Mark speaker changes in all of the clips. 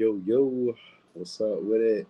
Speaker 1: Yo, what's up with it?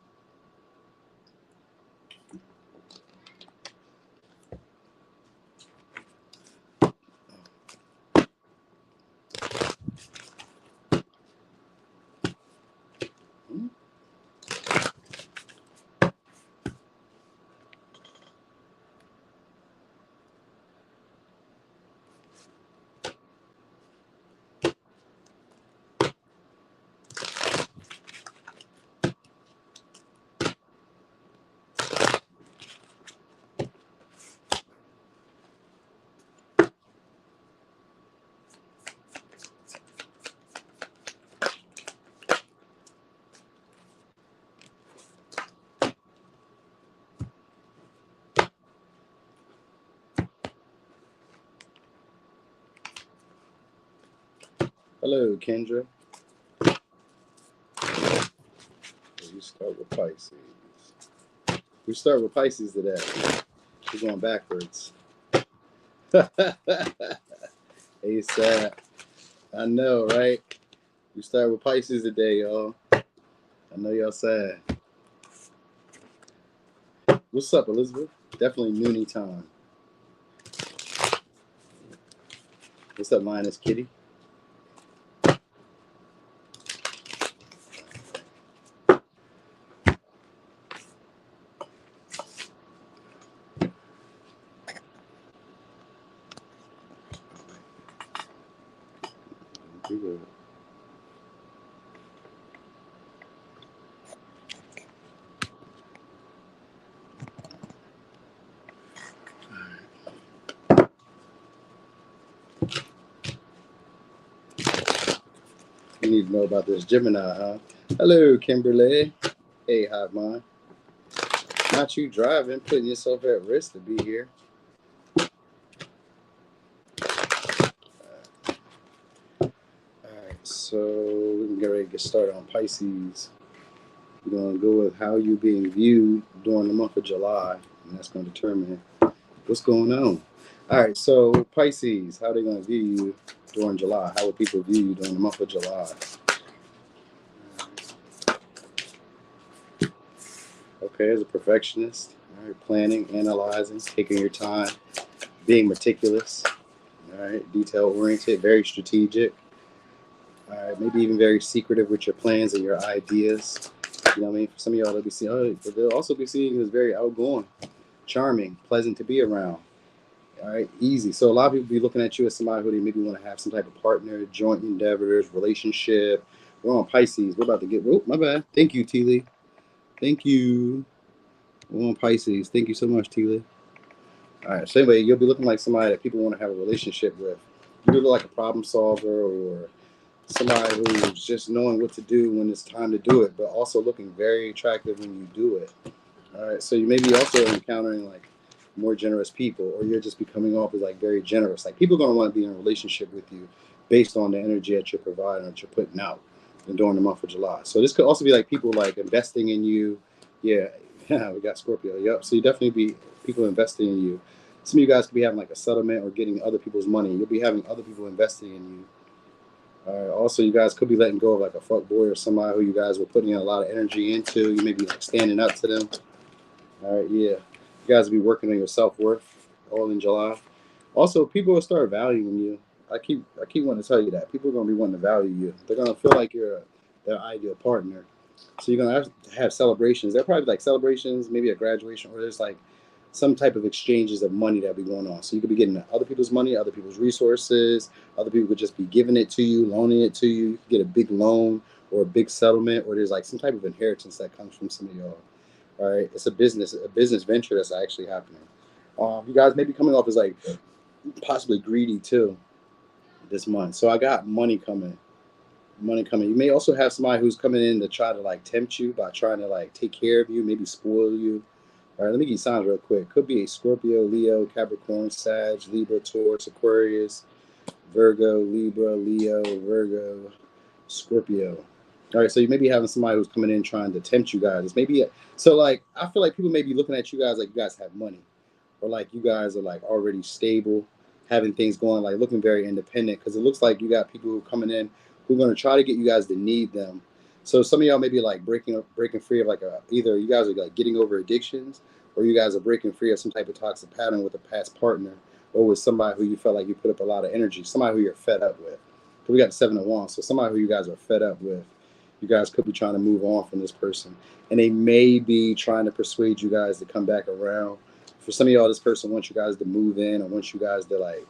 Speaker 1: Hello, Kendra. We start with Pisces. We start with Pisces today. We're going backwards. Hey, sad. I know, right? We start with Pisces today, y'all. I know y'all sad. What's up, Elizabeth? Definitely noonie time. What's up, Linus Kitty? You need to know about this Gemini, huh? Hello, Kimberly. Hey, Hive Mind. Not you driving, putting yourself at risk to be here. Alright, so we can get ready to get started on Pisces. We're going to go with how you're being viewed during the month of July, and that's going to determine what's going on. Alright, so Pisces, how are they going to view you during July? How will people view you during the month of July? Okay, as a perfectionist, all right, planning, analyzing, taking your time, being meticulous, all right, detail-oriented, very strategic, all right, maybe even very secretive with your plans and your ideas. You know what I mean? For some of y'all, they'll be seeing, but they'll also be seeing you as very outgoing, charming, pleasant to be around. All right, easy. So a lot of people be looking at you as somebody who they maybe want to have some type of partner, joint endeavors, relationship. We're on Pisces. We're about to get. Oh, my bad. Thank you, T. Lee. Thank you. We're on Pisces. Thank you so much, T. Lee. All right. So anyway, you'll be looking like somebody that people want to have a relationship with. You look like a problem solver or somebody who's just knowing what to do when it's time to do it, but also looking very attractive when you do it. All right. So you may be also encountering like more generous people, or you're just becoming off as like very generous. Like people are going to want to be in a relationship with you based on the energy that you're providing, that you're putting out during the month of July. So this could also be like people like investing in you. Yeah, we got Scorpio. Yep. So you definitely be people investing in you. Some of you guys could be having like a settlement or getting other people's money. You'll be having other people investing in you. Also, you guys could be letting go of like a fuck boy or somebody who you guys were putting in a lot of energy into. You may be like standing up to them. All right, yeah. You guys will be working on your self-worth all in July. Also, people will start valuing you. I keep wanting to tell you that. People are going to be wanting to value you. They're going to feel like you're their ideal partner. So you're going to have celebrations. They're probably like celebrations, maybe a graduation, or there's like some type of exchanges of money that will be going on. So you could be getting other people's money, other people's resources. Other people could just be giving it to you, loaning it to you. You could get a big loan or a big settlement, or there's like some type of inheritance that comes from some of y'all. All right, it's a business venture that's actually happening. You guys may be coming off as like possibly greedy too this month. So I got money coming. You may also have somebody who's coming in to try to like tempt you by trying to like take care of you, maybe spoil you. All right, let me give you signs real quick. Could be a Scorpio, Leo, Capricorn, Sag, Libra, Taurus, Aquarius, Virgo, Libra, Leo, Virgo, Scorpio. All right, so you may be having somebody who's coming in trying to tempt you guys. It's maybe so like I feel like people may be looking at you guys like you guys have money, or like you guys are like already stable, having things going, like looking very independent. Because it looks like you got people who are coming in who are going to try to get you guys to need them, So some of y'all may be like breaking free of like either you guys are like getting over addictions, or you guys are breaking free of some type of toxic pattern with a past partner, or with somebody who you felt like you put up a lot of energy, somebody who you're fed up with. We got the 7 of Wands, so somebody who you guys are fed up with. You guys could be trying to move on from this person, and they may be trying to persuade you guys to come back around. For some of y'all, this person wants you guys to move in, or wants you guys to like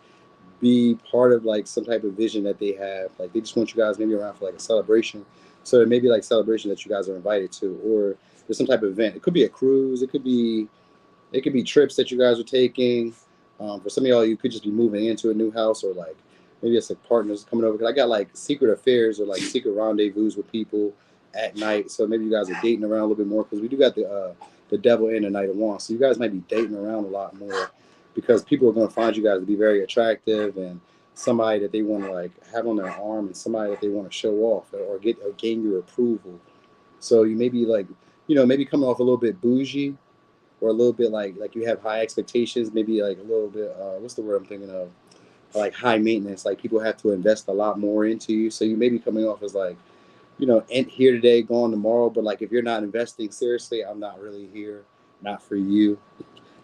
Speaker 1: be part of like some type of vision that they have. Like they just want you guys maybe around for like a celebration. So it may be like celebration that you guys are invited to, or there's some type of event. It could be a cruise. It could be trips that you guys are taking. For some of y'all, you could just be moving into a new house, or like maybe it's like partners coming over. Cause I got like secret affairs or like secret rendezvous with people at night. So maybe you guys are dating around a little bit more, because we do got the devil and the Knight of Wands. So you guys might be dating around a lot more, because people are going to find you guys to be very attractive, and somebody that they want to like have on their arm, and somebody that they want to show off or gain your approval. So you may be like, maybe coming off a little bit bougie, or a little bit like you have high expectations, maybe like a little bit, what's the word I'm thinking of? Like high maintenance, like people have to invest a lot more into you. So you may be coming off as like, here today, gone tomorrow. But like, if you're not investing seriously, I'm not really here, not for you.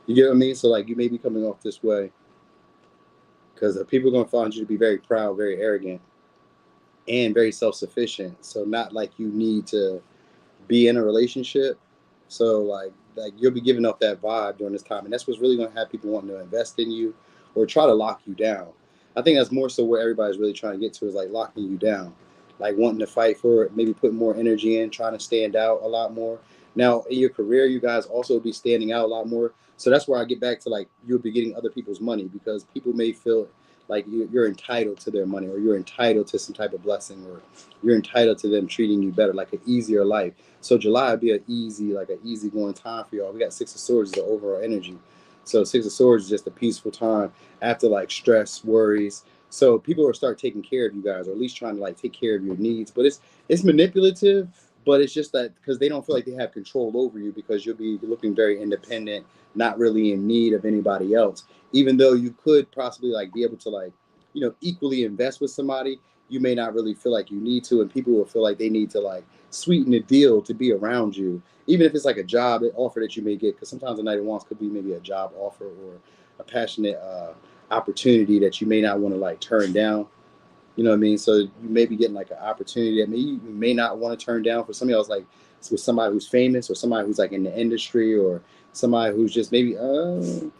Speaker 1: You get what I mean? So like, you may be coming off this way, because people are going to find you to be very proud, very arrogant, and very self-sufficient. So not like you need to be in a relationship. So like you'll be giving off that vibe during this time, and that's what's really going to have people wanting to invest in you or try to lock you down. I think that's more so where everybody's really trying to get to, is like locking you down, like wanting to fight for it, maybe put more energy in, trying to stand out a lot more. Now in your career, you guys also be standing out a lot more. So that's where I get back to like, you'll be getting other people's money, because people may feel like you're entitled to their money, or you're entitled to some type of blessing, or you're entitled to them treating you better, like an easier life. So July would be an easy going time for y'all. We got Six of Swords as the overall energy. So Six of Swords is just a peaceful time after like stress, worries. So people will start taking care of you guys, or at least trying to like take care of your needs. But it's manipulative, but it's just that because they don't feel like they have control over you, because you'll be looking very independent, not really in need of anybody else. Even though you could possibly like be able to like, equally invest with somebody, you may not really feel like you need to, and people will feel like they need to like sweeten the deal to be around you, even if it's like a job offer that you may get, because sometimes the Knight of Wands could be maybe a job offer, or a passionate opportunity that you may not want to like turn down. You know what I mean? So you may be getting like an opportunity that you may not want to turn down. For some of y'all, it's like it's with somebody who's famous, or somebody who's like in the industry, or somebody who's just maybe I'm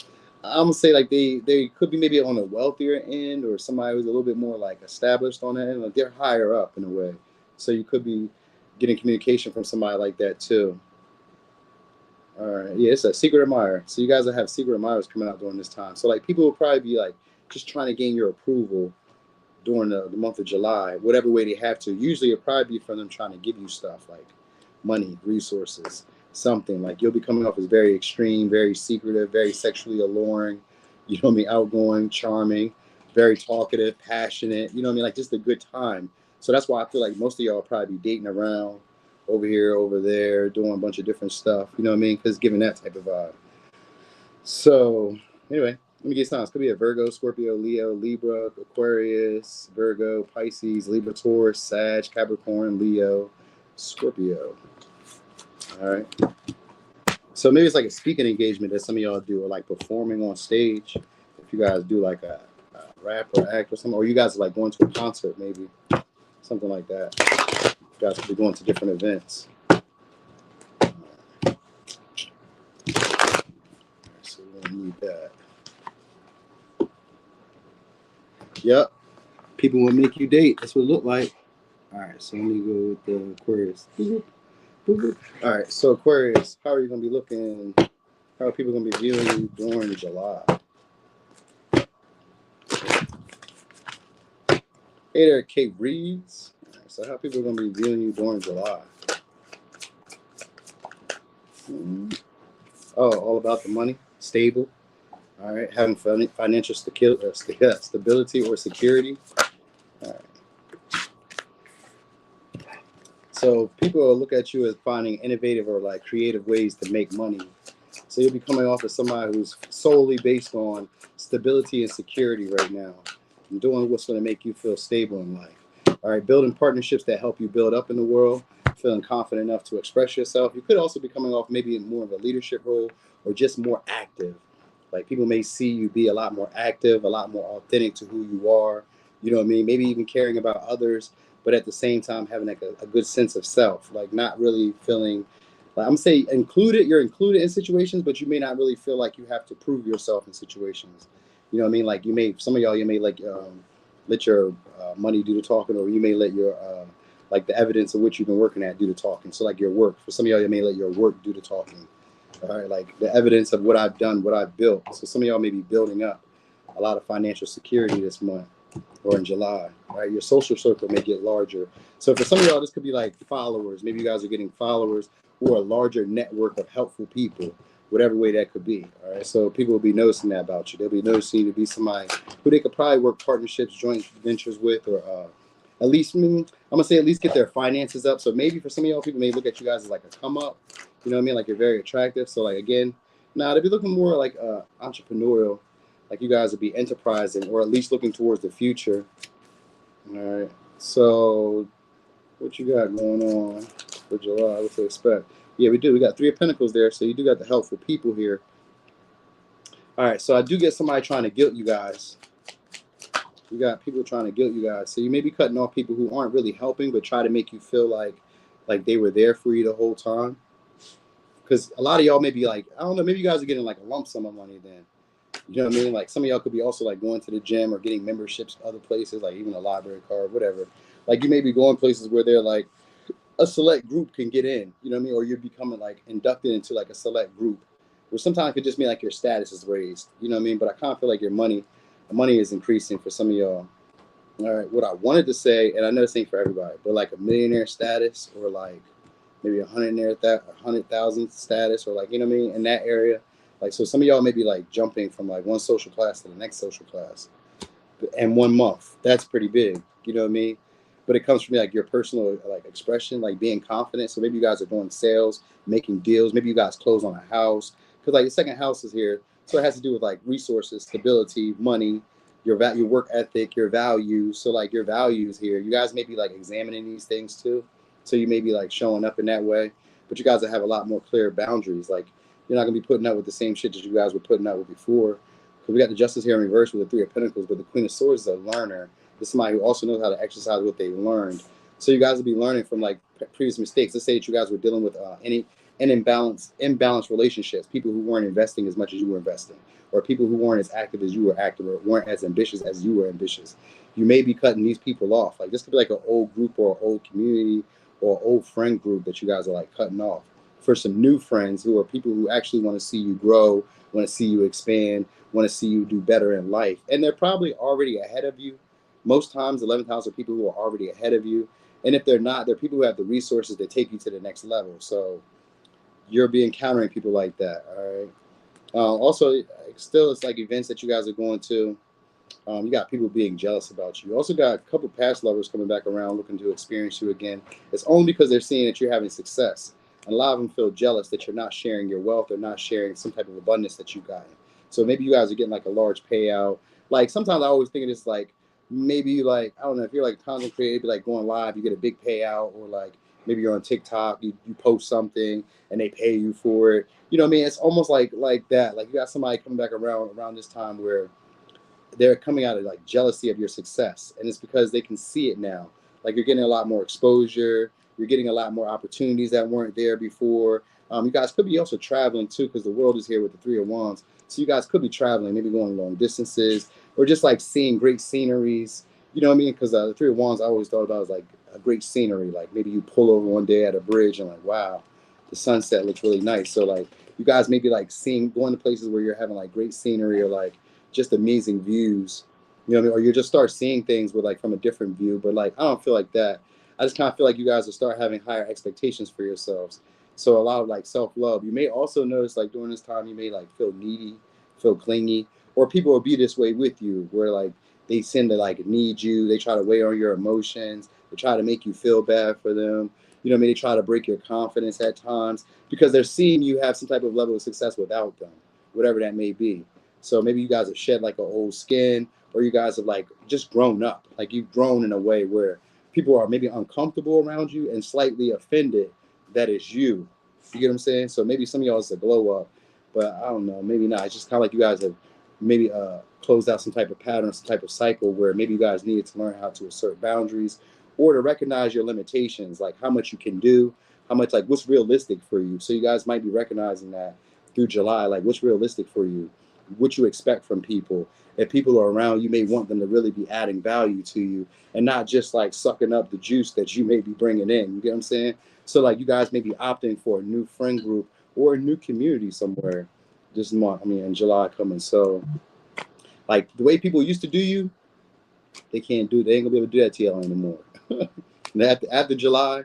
Speaker 1: gonna say like they could be maybe on a wealthier end, or somebody who's a little bit more like established on that end. Like they're higher up in a way. So you could be getting communication from somebody like that too. All right, yeah, it's a secret admirer. So you guys will have secret admirers coming out during this time. So like people will probably be like just trying to gain your approval during the month of July, whatever way they have to. Usually it'll probably be from them trying to give you stuff like money, resources, something. Like you'll be coming off as very extreme, very secretive, very sexually alluring, outgoing, charming, very talkative, passionate, like just a good time. So that's why I feel like most of y'all will probably be dating around over here, over there, doing a bunch of different stuff, because giving that type of vibe. So anyway, let me get signs. Could be a Virgo, Scorpio, Leo, Libra, Aquarius, Virgo, Pisces, Libra, Taurus, Sag, Capricorn, Leo, Scorpio. All right. So maybe it's like a speaking engagement that some of y'all do, or like performing on stage. If you guys do like a rap or act or something, or you guys are like going to a concert, maybe something like that. You guys could be going to different events. So we don't need that. Yep. People will make you date. That's what it looked like. All right. So let me go with the Aquarius. All right. So Aquarius, how are you going to be looking? How are people going to be viewing you during July? Hey there, Kate Reeves. Right, so how are people going to be viewing you during July? Oh, all about the money. Stable. All right. Having financial stability or security. All right. So people will look at you as finding innovative or like creative ways to make money. So you'll be coming off as somebody who's solely based on stability and security right now, and doing what's going to make you feel stable in life. All right, building partnerships that help you build up in the world, feeling confident enough to express yourself. You could also be coming off maybe more of a leadership role or just more active. Like people may see you be a lot more active, a lot more authentic to who you are. You know what I mean? Maybe even caring about others, but at the same time having like a good sense of self, like not really feeling like I'm saying included. You're included in situations, but you may not really feel like you have to prove yourself in situations. You know what I mean? Like you may, some of y'all, you may like let your money do the talking, or you may let your like the evidence of what you've been working at do the talking. So like your work, for some of y'all, you may let your work do the talking. All right, like the evidence of what I've done, what I've built. So some of y'all may be building up a lot of financial security this month or in July. Right, your social circle may get larger. So for some of y'all, this could be like followers. Maybe you guys are getting followers or a larger network of helpful people, whatever way that could be. All right, so people will be noticing that about you. They'll be noticing you to be somebody who they could probably work partnerships, joint ventures with, or at least, I'm gonna say at least get their finances up. So maybe for some of y'all, people may look at you guys as like a come up. You know what I mean? Like you're very attractive. So like again, now they'll be looking more like entrepreneurial. Like you guys would be enterprising, or at least looking towards the future. All right. So what you got going on for July? What to expect? Yeah, we do. We got 3 of Pentacles there. So you do got the helpful people here. All right. So I do get somebody trying to guilt you guys. You got people trying to guilt you guys. So you may be cutting off people who aren't really helping, but try to make you feel like they were there for you the whole time. Because a lot of y'all may be like, I don't know, maybe you guys are getting like a lump sum of money then. You know what I mean? Like some of y'all could be also like going to the gym or getting memberships other places, like even a library card, whatever. Like you may be going places where they're like a select group can get in, you know what I mean? Or you're becoming like inducted into like a select group, where sometimes it could just mean like your status is raised, you know what I mean? But I kind of feel like your money is increasing for some of y'all. All right, what I wanted to say, and I know this ain't for everybody, but like a millionaire status, or like maybe 100,000 status, or like, you know what I mean, in that area. Like, so some of y'all may be like jumping from like one social class to the next social class in 1 month. That's pretty big, you know what I mean? But it comes from like your personal like expression, like being confident. So maybe you guys are doing sales, making deals. Maybe you guys close on a house, because like the second house is here. So it has to do with like resources, stability, money, your work ethic, your values. So like your values here, you guys may be like examining these things too. So you may be like showing up in that way, but you guys will have a lot more clear boundaries. Like you're not gonna be putting up with the same shit that you guys were putting up with before. Because we got the Justice here in reverse with the 3 of Pentacles, but the Queen of Swords is a learner. This is somebody who also knows how to exercise what they learned. So you guys will be learning from like previous mistakes. Let's say that you guys were dealing with any imbalanced relationships, people who weren't investing as much as you were investing, or people who weren't as active as you were active, or weren't as ambitious as you were ambitious. You may be cutting these people off. Like this could be like an old group or an old community or old friend group that you guys are like cutting off for some new friends who are people who actually want to see you grow, want to see you expand, want to see you do better in life. And they're probably already ahead of you. Most times, 11th house are people who are already ahead of you. And if they're not, they're people who have the resources that take you to the next level. So you'll be encountering people like that, all right? Also, still, it's like events that you guys are going to. You got people being jealous about you. You also got a couple past lovers coming back around looking to experience you again. It's only because they're seeing that you're having success. And a lot of them feel jealous that you're not sharing your wealth or not sharing some type of abundance that you've gotten. So maybe you guys are getting like a large payout. Like sometimes I always think of this like, maybe like, I don't know, if you're like a content creator, be like going live, you get a big payout, or like maybe you're on TikTok, you post something and they pay you for it. You know what I mean? It's almost like that. Like you got somebody coming back around this time where they're coming out of like jealousy of your success. And it's because they can see it now. Like you're getting a lot more exposure. You're getting a lot more opportunities that weren't there before. You guys could be also traveling too, because the world is here with the 3 of Wands. So you guys could be traveling, maybe going long distances, or just like seeing great sceneries. You know what I mean? Because the 3 of Wands I always thought about as like a great scenery. Like maybe you pull over one day at a bridge and like, wow, the sunset looks really nice. So like you guys may be like going to places where you're having like great scenery, or like just amazing views. You know what I mean? Or you just start seeing things with like from a different view. But like I don't feel like that. I just kind of feel like you guys will start having higher expectations for yourselves. So a lot of like self-love. You may also notice like during this time, you may like feel needy, feel clingy, or people will be this way with you, where like they tend to like need you. They try to weigh on your emotions. They try to make you feel bad for them. You know what I mean? They try to break your confidence at times because they're seeing you have some type of level of success without them, whatever that may be. So maybe you guys have shed like an old skin, or you guys have like just grown up. Like you've grown in a way where people are maybe uncomfortable around you and slightly offended that it's you. You get what I'm saying? So maybe some of y'all is a glow up, but I don't know, maybe not. It's just kind of like you guys have maybe closed out some type of pattern, some type of cycle where maybe you guys needed to learn how to assert boundaries or to recognize your limitations, like how much you can do, how much, like what's realistic for you. So you guys might be recognizing that through July, like what's realistic for you, what you expect from people. If people are around, you may want them to really be adding value to you and not just like sucking up the juice that you may be bringing in. You get what I'm saying? So like you guys may be opting for a new friend group or a new community somewhere this month. I mean, in July coming. So like the way people used to do you, they ain't gonna be able to do that to y'all anymore. after July,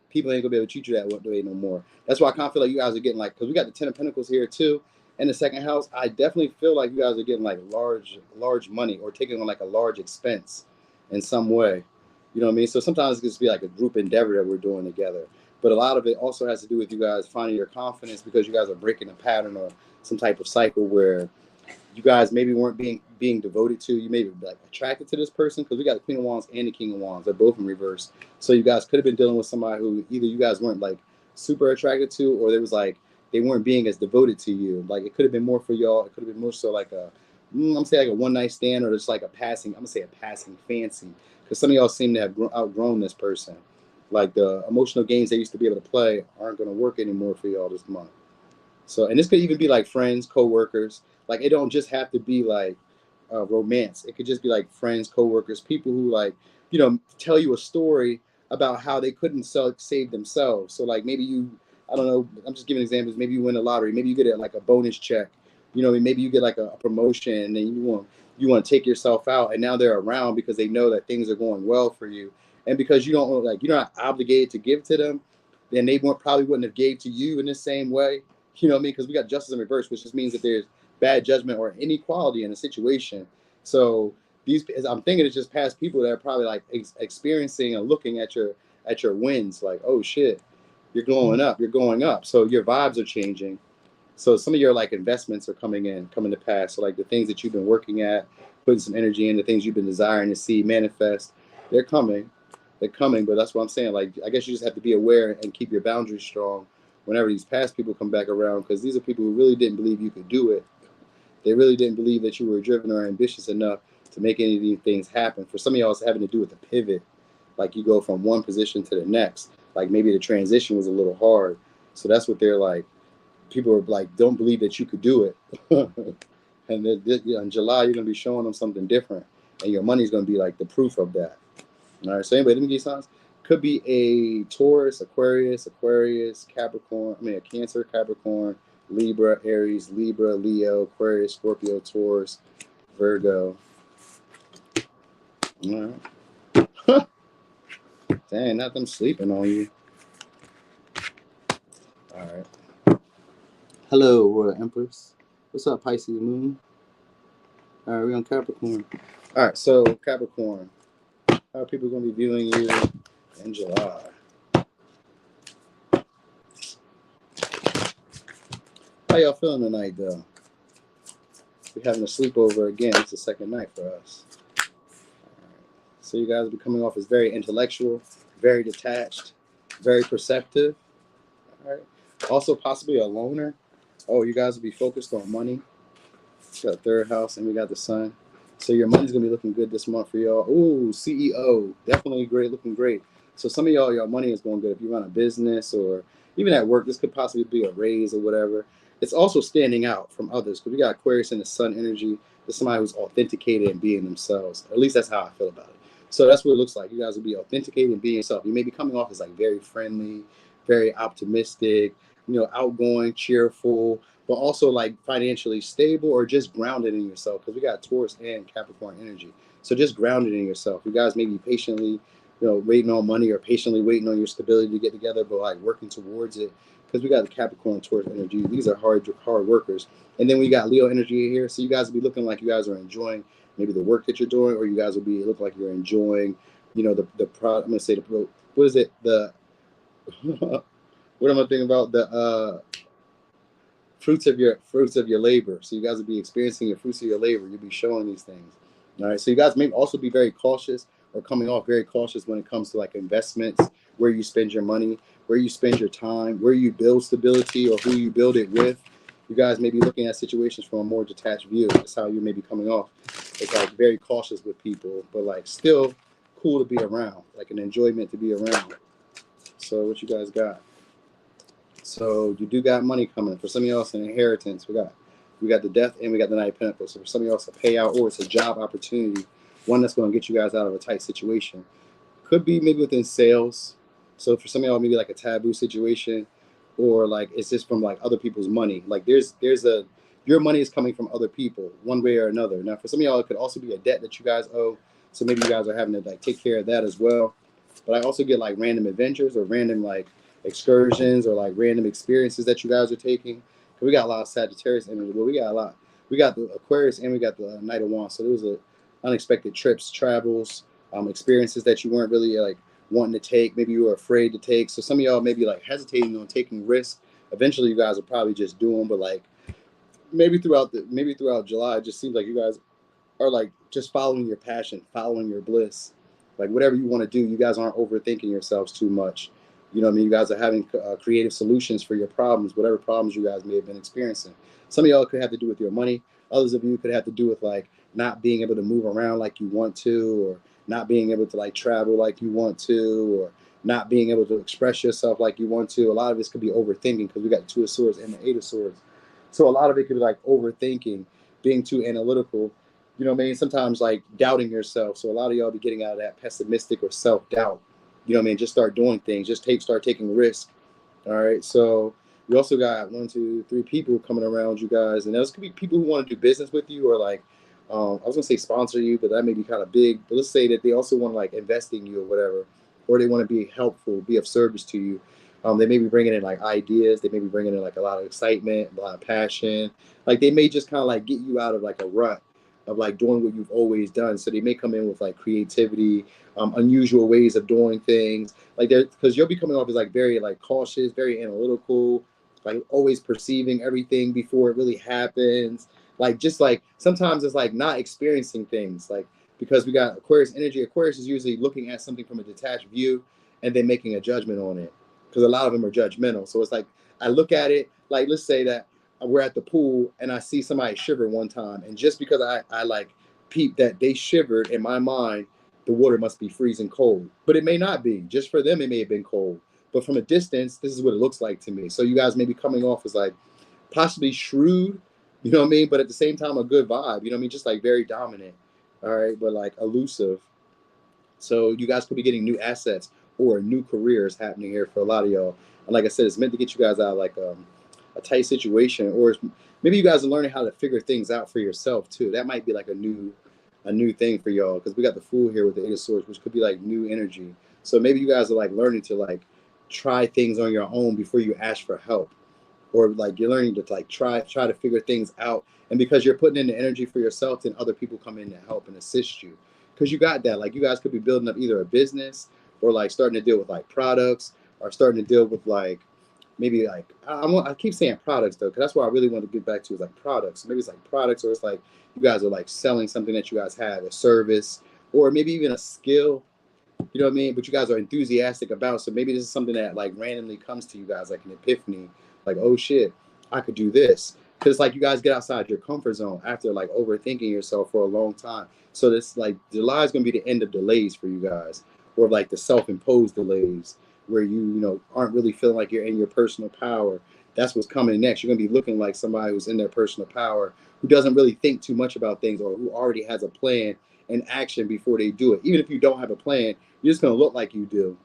Speaker 1: people ain't gonna be able to treat you that way no more. That's why I kind of feel like you guys are getting like, because we got the 10 of Pentacles here too in the second house. I definitely feel like you guys are getting like large money or taking on like a large expense in some way. You know what I mean? So sometimes it gets to be like a group endeavor that we're doing together. But a lot of it also has to do with you guys finding your confidence because you guys are breaking a pattern or some type of cycle where you guys maybe weren't being devoted to. You may be like attracted to this person because we got the Queen of Wands and the King of Wands. They're both in reverse. So you guys could have been dealing with somebody who either you guys weren't like super attracted to, or there was like they weren't being as devoted to you. Like it could have been more for y'all. It could have been more so like I'm gonna say like a one night stand or just like a passing. I'm gonna say a passing fancy because some of y'all seem to have outgrown this person. Like the emotional games they used to be able to play aren't gonna work anymore for y'all this month. So, and this could even be like friends, co-workers. Like it don't just have to be like romance. It could just be like friends, co-workers, people who like, you know, tell you a story about how they couldn't save themselves. So like maybe you, I don't know, I'm just giving examples. Maybe you win the lottery. Maybe you get like a bonus check. You know, maybe you get like a promotion and then you want to take yourself out. And now they're around because they know that things are going well for you. And because you don't like, you're not obligated to give to them, then they probably wouldn't have gave to you in the same way. You know what I mean? Because we got justice in reverse, which just means that there's bad judgment or inequality in a situation. So I'm thinking it's just past people that are probably like experiencing and looking at your wins, like, oh shit, you're going up. So your vibes are changing. So some of your like investments are coming to pass. So like the things that you've been working at, putting some energy in, the things you've been desiring to see manifest, they're coming. But that's what I'm saying. Like, I guess you just have to be aware and keep your boundaries strong whenever these past people come back around, because these are people who really didn't believe you could do it. They really didn't believe that you were driven or ambitious enough to make any of these things happen. For some of y'all, it's having to do with the pivot. Like you go from one position to the next. Like maybe the transition was a little hard. So that's what they're like. People are like, don't believe that you could do it. And in July, you're going to be showing them something different. And your money's going to be like the proof of that. All right, so anyway, let me give you signs. Could be a Taurus, Aquarius, Capricorn, a Cancer, Capricorn, Libra, Aries, Libra, Leo, Aquarius, Scorpio, Taurus, Virgo. All right. Dang, not them sleeping on you. All right. Hello, Royal Empress. What's up, Pisces Moon? All right, we're on Capricorn. All right, so Capricorn. How are people going to be viewing you in July? How y'all feeling tonight, though? We're having a sleepover again. It's the second night for us. All right. So you guys will be coming off as very intellectual, very detached, very perceptive. All right. Also, possibly a loner. Oh, you guys will be focused on money. We got the third house, and we got the sun. So your money's going to be looking good this month for y'all. Ooh, CEO. Definitely great, looking great. So some of y'all, your money is going good. If you run a business or even at work, this could possibly be a raise or whatever. It's also standing out from others because we got Aquarius in the sun energy. There's somebody who's authenticated and being themselves. Or at least that's how I feel about it. So that's what it looks like. You guys will be authenticated and being yourself. You may be coming off as like very friendly, very optimistic, outgoing, cheerful, but also like financially stable or just grounded in yourself, because we got Taurus and Capricorn energy. So just grounded in yourself. You guys may be patiently, waiting on money or patiently waiting on your stability to get together, but like working towards it, because we got the Capricorn Taurus energy. These are hard workers. And then we got Leo energy here. So you guys will be looking like you guys are enjoying maybe the work that you're doing, or you guys will be look like you're enjoying, the product. I'm going to say what is it? What am I thinking about? The fruits of your labor. So you guys will be experiencing your fruits of your labor. You'll be showing these things. All right. So you guys may also be very cautious or coming off very cautious when it comes to like investments, where you spend your money, where you spend your time, where you build stability or who you build it with. You guys may be looking at situations from a more detached view. That's how you may be coming off. It's like very cautious with people, but like still cool to be around, like an enjoyment to be around. So what you guys got? So you do got money coming. For some of y'all, it's an inheritance. We got the death and we got the Knight of Pentacles. So for some of y'all, it's a payout or it's a job opportunity, one that's going to get you guys out of a tight situation. Could be maybe within sales. So for some of y'all, maybe like a taboo situation, or like it's just from like other people's money. Like your money is coming from other people one way or another. Now for some of y'all, it could also be a debt that you guys owe. So maybe you guys are having to like take care of that as well. But I also get like random adventures or random like excursions or like random experiences that you guys are taking. We got a lot of Sagittarius energy. Well, we got a lot. We got the Aquarius and we got the Knight of Wands. So there was unexpected trips, travels, experiences that you weren't really like wanting to take. Maybe you were afraid to take. So some of y'all may be like hesitating on taking risks. Eventually, you guys will probably just do them. But like maybe throughout July, it just seems like you guys are like just following your passion, following your bliss. Like whatever you want to do, you guys aren't overthinking yourselves too much. You know what I mean? You guys are having creative solutions for your problems, whatever problems you guys may have been experiencing. Some of y'all could have to do with your money. Others of you could have to do with like not being able to move around like you want to, or not being able to like travel like you want to, or not being able to express yourself like you want to. A lot of this could be overthinking because we got the Two of Swords and the Eight of Swords. So a lot of it could be like overthinking, being too analytical. You know what I mean? Sometimes like doubting yourself. So a lot of y'all be getting out of that pessimistic or self-doubt. You know what I mean? Just start doing things. Just start taking risks. All right. So we also got 1, 2, 3 people coming around you guys. And those could be people who want to do business with you or like, I was going to say sponsor you, but that may be kind of big. But let's say that they also want to like invest in you or whatever, or they want to be helpful, be of service to you. They may be bringing in like ideas. They may be bringing in like a lot of excitement, a lot of passion. Like they may just kind of like get you out of like a rut of like doing what you've always done. So they may come in with like creativity, unusual ways of doing things. Like because you'll be coming off as like very like cautious, very analytical, like always perceiving everything before it really happens. Like just like sometimes it's like not experiencing things, like because we got Aquarius energy. Aquarius is usually looking at something from a detached view and then making a judgment on it, because a lot of them are judgmental. So it's like I look at it like, let's say that we're at the pool and I see somebody shiver one time, and just because I like peep that they shivered, in my mind the water must be freezing cold, but it may not be. Just for them it may have been cold, but from a distance this is what it looks like to me. So you guys may be coming off as like possibly shrewd, you know what I mean, but at the same time a good vibe, you know what I mean, just like very dominant, all right, but like elusive. So you guys could be getting new assets or new careers happening here for a lot of y'all. And like I said, it's meant to get you guys out of like a tight situation, or maybe you guys are learning how to figure things out for yourself too. That might be like a new thing for y'all, because we got the Fool here with the Eight of Swords, which could be like new energy. So maybe you guys are like learning to like try things on your own before you ask for help, or like you're learning to like try to figure things out. And because you're putting in the energy for yourself, then other people come in to help and assist you, because you got that. Like you guys could be building up either a business or like starting to deal with like products, or starting to deal with like maybe like I keep saying products though, because that's what I really want to get back to, is like products. Maybe it's like products, or it's like you guys are like selling something that you guys have, a service, or maybe even a skill. You know what I mean? But you guys are enthusiastic about. So maybe this is something that like randomly comes to you guys, like an epiphany, like, oh shit, I could do this. Because like you guys get outside your comfort zone after like overthinking yourself for a long time. So this like July is going to be the end of delays for you guys, or like the self-imposed delays where you aren't really feeling like you're in your personal power. That's what's coming next. You're going to be looking like somebody who's in their personal power, who doesn't really think too much about things, or who already has a plan and action before they do it. Even if you don't have a plan, you're just going to look like you do.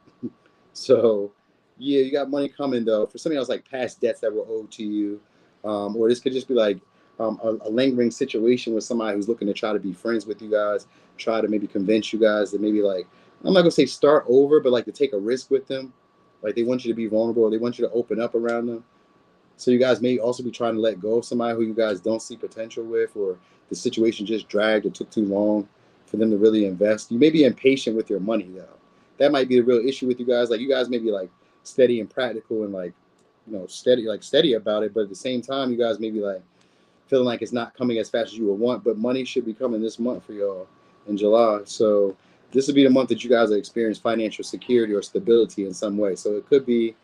Speaker 1: So yeah, you got money coming though. For something else, like past debts that were owed to you, or this could just be like a lingering situation with somebody who's looking to try to be friends with you guys, try to maybe convince you guys that maybe like, I'm not gonna say start over, but like to take a risk with them. Like they want you to be vulnerable, or they want you to open up around them. So you guys may also be trying to let go of somebody who you guys don't see potential with, or the situation just dragged or took too long for them to really invest. You may be impatient with your money though. That might be the real issue with you guys. Like you guys may be like steady and practical and like, steady about it. But at the same time, you guys may be like feeling like it's not coming as fast as you would want, but money should be coming this month for y'all in July. So this would be the month that you guys will experience financial security or stability in some way. So it could be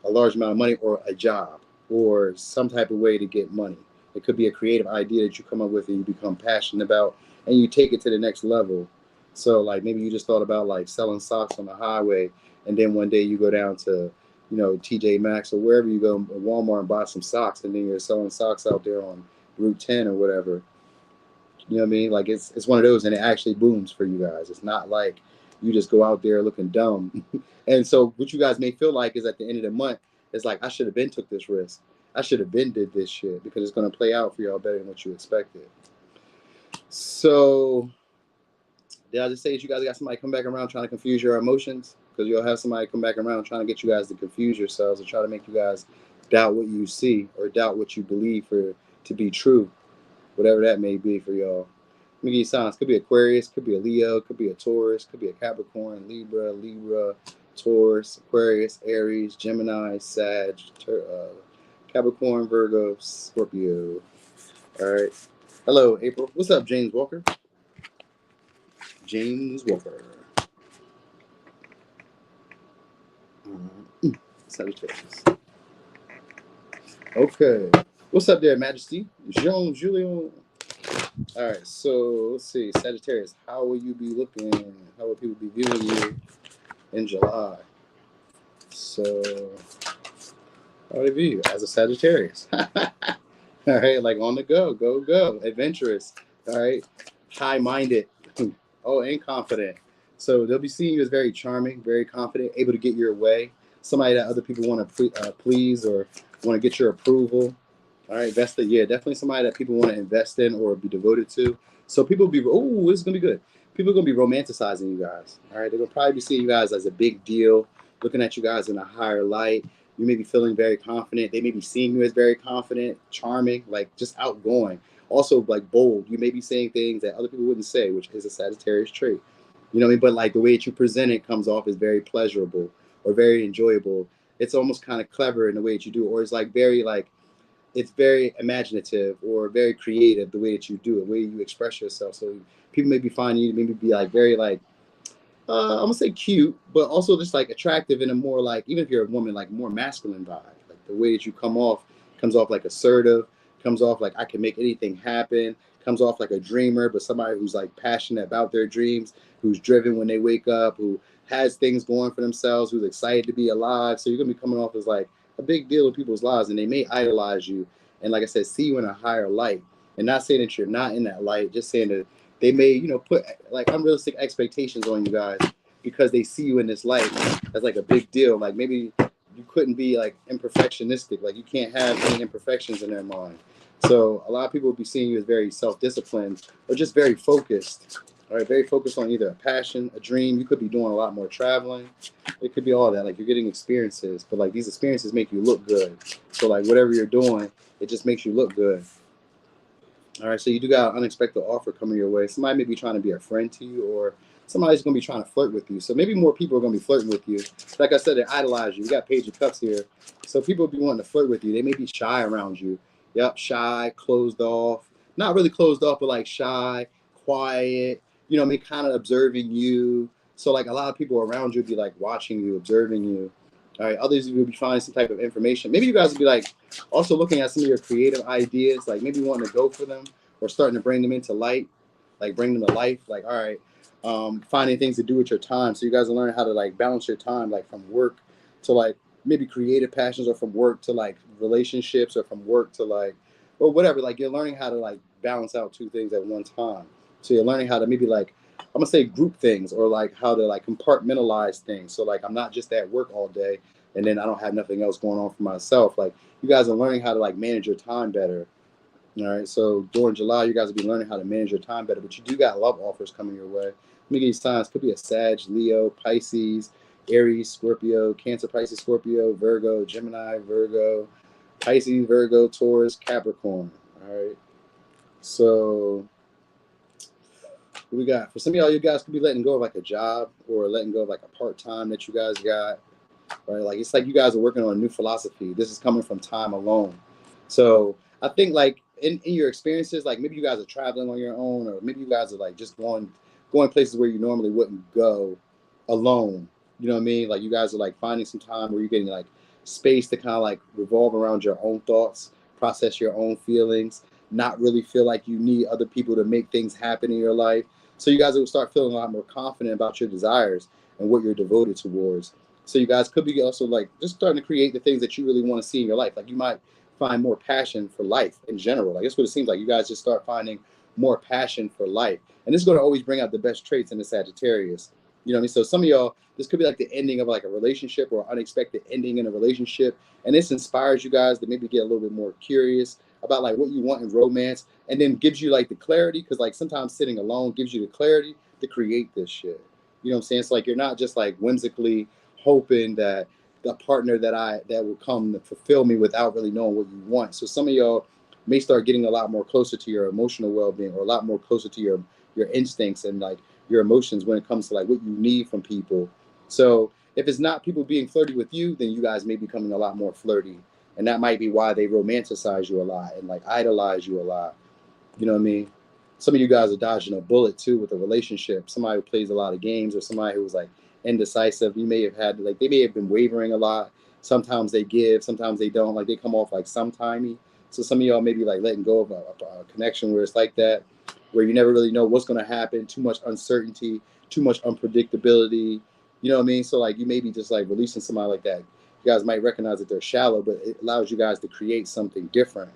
Speaker 1: a large amount of money or a job or some type of way to get money. It could be a creative idea that you come up with and you become passionate about and you take it to the next level. So like maybe you just thought about like selling socks on the highway, and then one day you go down to, you know, TJ Maxx or wherever you go, Walmart, and buy some socks, and then you're selling socks out there on Route 10 or whatever. You know what I mean? Like it's one of those, and it actually booms for you guys. It's not like you just go out there looking dumb. And so what you guys may feel like is at the end of the month, it's like I should have been took this risk. I should have been did this shit because it's going to play out for y'all better than what you expected. So did I just say that you guys got somebody come back around trying to confuse your emotions? Because you'll have somebody come back around trying to get you guys to confuse yourselves or try to make you guys doubt what you see or doubt what you believe for to be true, whatever that may be for y'all. Let me give you signs. Could be Aquarius, could be a Leo, could be a Taurus, could be a Capricorn, Libra, Taurus, Aquarius, Aries, Gemini, Sag, Capricorn, Virgo, Scorpio. All right. Hello, April. What's up, James Walker? James Walker. Sagittarius. Okay. What's up there, Majesty? Jean Julien. All right. So let's see. Sagittarius. How will you be looking? How will people be viewing you in July? So how would it view you as a Sagittarius? All right. Like on the go. Go. Adventurous. All right. High-minded. Oh, and confident. So they'll be seeing you as very charming, very confident, able to get your way. Somebody that other people want to please or want to get your approval. All right, that's definitely somebody that people want to invest in or be devoted to. So people be, oh, this is gonna be good. People are gonna be romanticizing you guys. All right, they're gonna probably be seeing you guys as a big deal, looking at you guys in a higher light. You may be feeling very confident. They may be seeing you as very confident, charming, like just outgoing. Also, like bold. You may be saying things that other people wouldn't say, which is a Sagittarius trait. You know what I mean? But like the way that you present it comes off as very pleasurable or very enjoyable. It's almost kind of clever in the way that you do, or it's like very like it's very imaginative or very creative the way that you do it, the way you express yourself. So people may be finding you to maybe be like very like I'm gonna say cute, but also just like attractive in a more like, even if you're a woman, like more masculine vibe. Like the way that you comes off like assertive, comes off like I can make anything happen, comes off like a dreamer, but somebody who's like passionate about their dreams, who's driven when they wake up, who has things going for themselves, who's excited to be alive. So you're gonna be coming off as like a big deal in people's lives, and they may idolize you. And like I said, see you in a higher light. And not saying that you're not in that light, just saying that they may, you know, put like unrealistic expectations on you guys because they see you in this light as like a big deal. Like maybe you couldn't be like imperfectionistic. Like you can't have any imperfections in their mind. So a lot of people will be seeing you as very self-disciplined or just very focused. All right, very focused on either a passion, a dream. You could be doing a lot more traveling. It could be all that. Like you're getting experiences, but like these experiences make you look good. So like whatever you're doing, it just makes you look good. All right, so you do got an unexpected offer coming your way. Somebody may be trying to be a friend to you, or somebody's going to be trying to flirt with you. So maybe more people are going to be flirting with you. Like I said, they idolize you. We got Page of Cups here. So people will be wanting to flirt with you. They may be shy around you. Yep, shy, closed off. Not really closed off, but like shy, quiet, you know what I mean, kind of observing you. So like a lot of people around you will be like watching you, observing you. All right, others will be finding some type of information. Maybe you guys will be like also looking at some of your creative ideas, like maybe wanting to go for them or starting to bring them into light, like bring them to life. Like, all right, finding things to do with your time. So you guys are learning how to like balance your time, like from work to like maybe creative passions, or from work to like relationships, or from work to like, or whatever. Like you're learning how to like balance out two things at one time. So you're learning how to maybe like, I'm gonna say group things, or like how to like compartmentalize things. So like I'm not just at work all day and then I don't have nothing else going on for myself. Like you guys are learning how to like manage your time better. All right. So during July, you guys will be learning how to manage your time better. But you do got love offers coming your way. Let me give you signs. Could be a Sag, Leo, Pisces, Aries, Scorpio, Cancer, Pisces, Scorpio, Virgo, Gemini, Virgo, Pisces, Virgo, Taurus, Capricorn. All right. So what we got? For some of y'all, you guys could be letting go of like a job, or letting go of like a part-time that you guys got, right? Like it's like you guys are working on a new philosophy. This is coming from time alone. So I think like in your experiences, like maybe you guys are traveling on your own, or maybe you guys are like just going going places where you normally wouldn't go alone. You know what I mean? Like you guys are like finding some time where you're getting like space to kind of like revolve around your own thoughts, process your own feelings, not really feel like you need other people to make things happen in your life. So you guys will start feeling a lot more confident about your desires and what you're devoted towards. So you guys could be also like just starting to create the things that you really want to see in your life. Like you might find more passion for life in general. Like that's what it seems like. You guys just start finding more passion for life. And this is going to always bring out the best traits in the Sagittarius. You know what I mean? So some of y'all, this could be like the ending of like a relationship or unexpected ending in a relationship. And this inspires you guys to maybe get a little bit more curious about like what you want in romance, and then gives you like the clarity. Cause like sometimes sitting alone gives you the clarity to create this shit. You know what I'm saying? It's like you're not just like whimsically hoping that the partner that will come to fulfill me without really knowing what you want. So some of y'all may start getting a lot more closer to your emotional well-being, or a lot more closer to your instincts and like your emotions when it comes to like what you need from people. So if it's not people being flirty with you, then you guys may be becoming a lot more flirty. And that might be why they romanticize you a lot and like idolize you a lot. You know what I mean? Some of you guys are dodging a bullet too with a relationship. Somebody who plays a lot of games, or somebody who's like indecisive. You may have had like, they may have been wavering a lot. Sometimes they give, sometimes they don't. Like they come off like sometimey. So some of y'all may be like letting go of a connection where it's like that, where you never really know what's going to happen. Too much uncertainty, too much unpredictability. You know what I mean? So like you may be just like releasing somebody like that. You guys might recognize that they're shallow, but it allows you guys to create something different.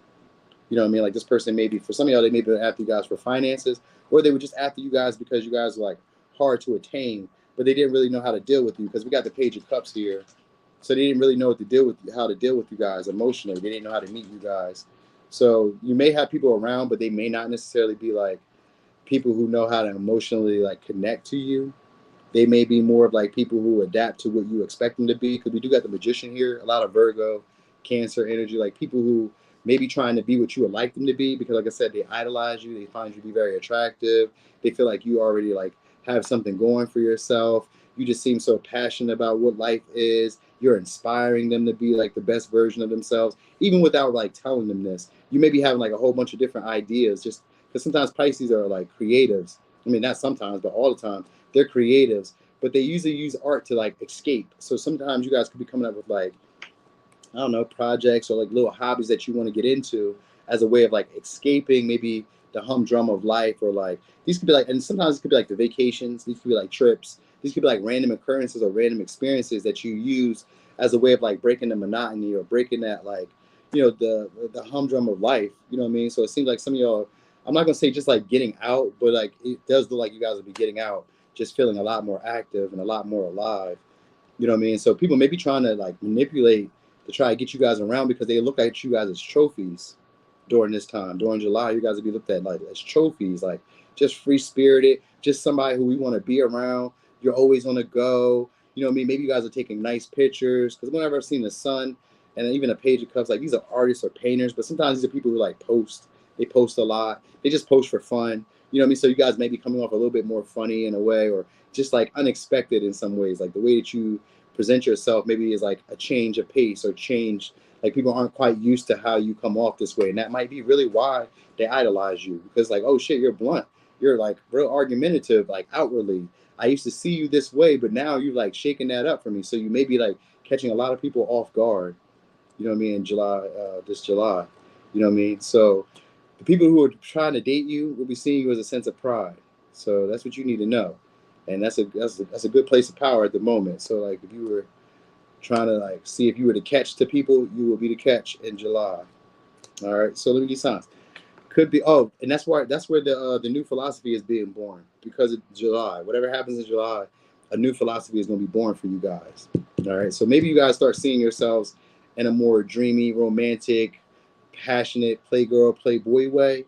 Speaker 1: You know what I mean? Like this person maybe, for some of y'all, they may be after you guys for finances, or they were just after you guys because you guys were like hard to attain, but they didn't really know how to deal with you, because we got the Page of Cups here. So they didn't really know what to deal with, how to deal with you guys emotionally. They didn't know how to meet you guys. So you may have people around, but they may not necessarily be like people who know how to emotionally like connect to you. They may be more of like people who adapt to what you expect them to be. Because we do got the Magician here, a lot of Virgo, Cancer energy, like people who may be trying to be what you would like them to be. Because like I said, they idolize you. They find you to be very attractive. They feel like you already like have something going for yourself. You just seem so passionate about what life is. You're inspiring them to be like the best version of themselves, even without like telling them this. You may be having like a whole bunch of different ideas, just because sometimes Pisces are like creatives. I mean, not sometimes, but all the time. They're creatives, but they usually use art to like escape. So sometimes you guys could be coming up with like, I don't know, projects or like little hobbies that you want to get into as a way of like escaping maybe the humdrum of life, or like these could be like, and sometimes it could be like the vacations. These could be like trips. These could be like random occurrences or random experiences that you use as a way of like breaking the monotony, or breaking that like, you know, the humdrum of life. You know what I mean? So it seems like some of y'all, I'm not gonna say just like getting out, but like it does look like you guys will be getting out, just feeling a lot more active and a lot more alive. You know what I mean? So people may be trying to like manipulate to try to get you guys around, because they look at you guys as trophies during this time. During July, you guys will be looked at like as trophies, like just free spirited, just somebody who we want to be around. You're always on the go. You know what I mean? Maybe you guys are taking nice pictures, because whenever I've seen the sun and even a Page of Cups, like these are artists or painters, but sometimes these are people who like post. They post a lot. They just post for fun. You know what I mean? So you guys may be coming off a little bit more funny in a way, or just like unexpected in some ways. Like the way that you present yourself maybe is like a change of pace, or change, like people aren't quite used to how you come off this way. And that might be really why they idolize you, because like, oh shit, you're blunt. You're like real argumentative, like outwardly. I used to see you this way, but now you're like shaking that up for me. So you may be like catching a lot of people off guard. You know what I mean? In July, this July. You know what I mean? So the people who are trying to date you will be seeing you as a sense of pride. So that's what you need to know. And that's a good place of power at the moment. So like if you were trying to like see if you were the catch to people, you will be the catch in July. All right. So let me get signs. Could be, oh, and that's where the new philosophy is being born, because of July. Whatever happens in July, a new philosophy is going to be born for you guys. All right. So maybe you guys start seeing yourselves in a more dreamy, romantic, passionate playgirl, playboy way.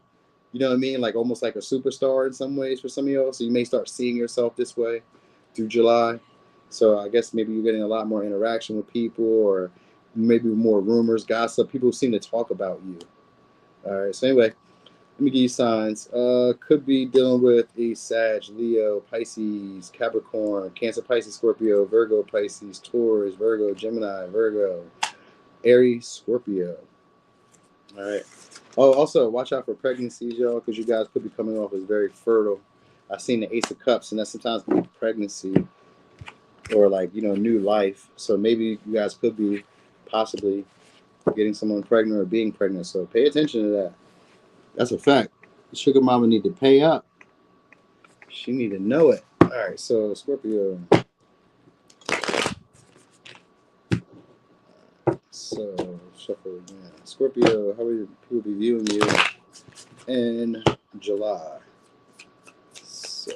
Speaker 1: You know what I mean? Like almost like a superstar in some ways for some of y'all. So you may start seeing yourself this way through July. So I guess maybe you're getting a lot more interaction with people, or maybe more rumors, gossip. People seem to talk about you. All right. So anyway, let me give you signs. Could be dealing with a Sag, Leo, Pisces, Capricorn, Cancer, Pisces, Scorpio, Virgo, Pisces, Taurus, Virgo, Gemini, Virgo, Aries, Scorpio. All right. Oh, also watch out for pregnancies, y'all, because you guys could be coming off as very fertile. I seen the Ace of Cups, and that sometimes can be pregnancy or like, you know, new life. So maybe you guys could be possibly getting someone pregnant or being pregnant. So pay attention to that. That's a fact. The sugar mama need to pay up. She need to know it. All right, so Scorpio. So shuffle again. Scorpio, how will people be viewing you in July? So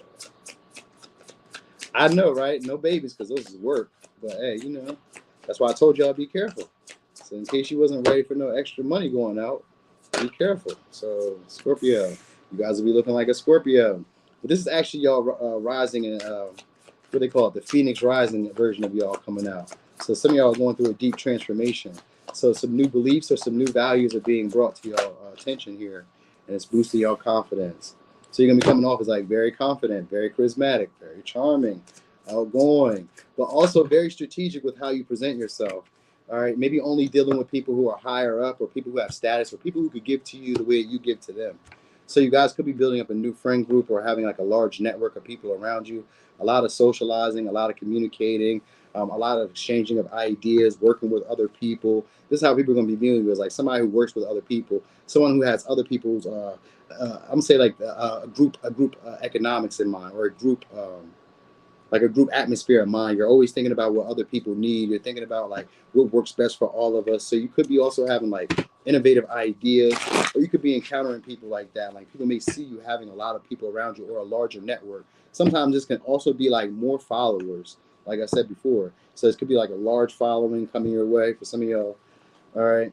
Speaker 1: I know, right? No babies because those is work. But hey, you know, that's why I told y'all be careful. So in case you wasn't ready for no extra money going out, be careful. So Scorpio, you guys will be looking like a Scorpio. But this is actually y'all rising and what they call it, the Phoenix rising version of y'all coming out. So some of y'all are going through a deep transformation. So some new beliefs or some new values are being brought to y'all attention here, and it's boosting y'all confidence. So you're gonna be coming off as like very confident, very charismatic, very charming, outgoing, but also very strategic with how you present yourself. All right, maybe only dealing with people who are higher up or people who have status or people who could give to you the way you give to them. So you guys could be building up a new friend group or having like a large network of people around you. A lot of socializing, a lot of communicating, a lot of exchanging of ideas, working with other people. This is how people are going to be viewing you as like somebody who works with other people, someone who has other people's, I'm gonna say like a group economics in mind, or a group like a group atmosphere in mind. You're always thinking about what other people need. You're thinking about like what works best for all of us. So you could be also having like innovative ideas, or you could be encountering people like that. Like people may see you having a lot of people around you or a larger network. Sometimes this can also be like more followers, like I said before. So this could be like a large following coming your way for some of y'all. All right.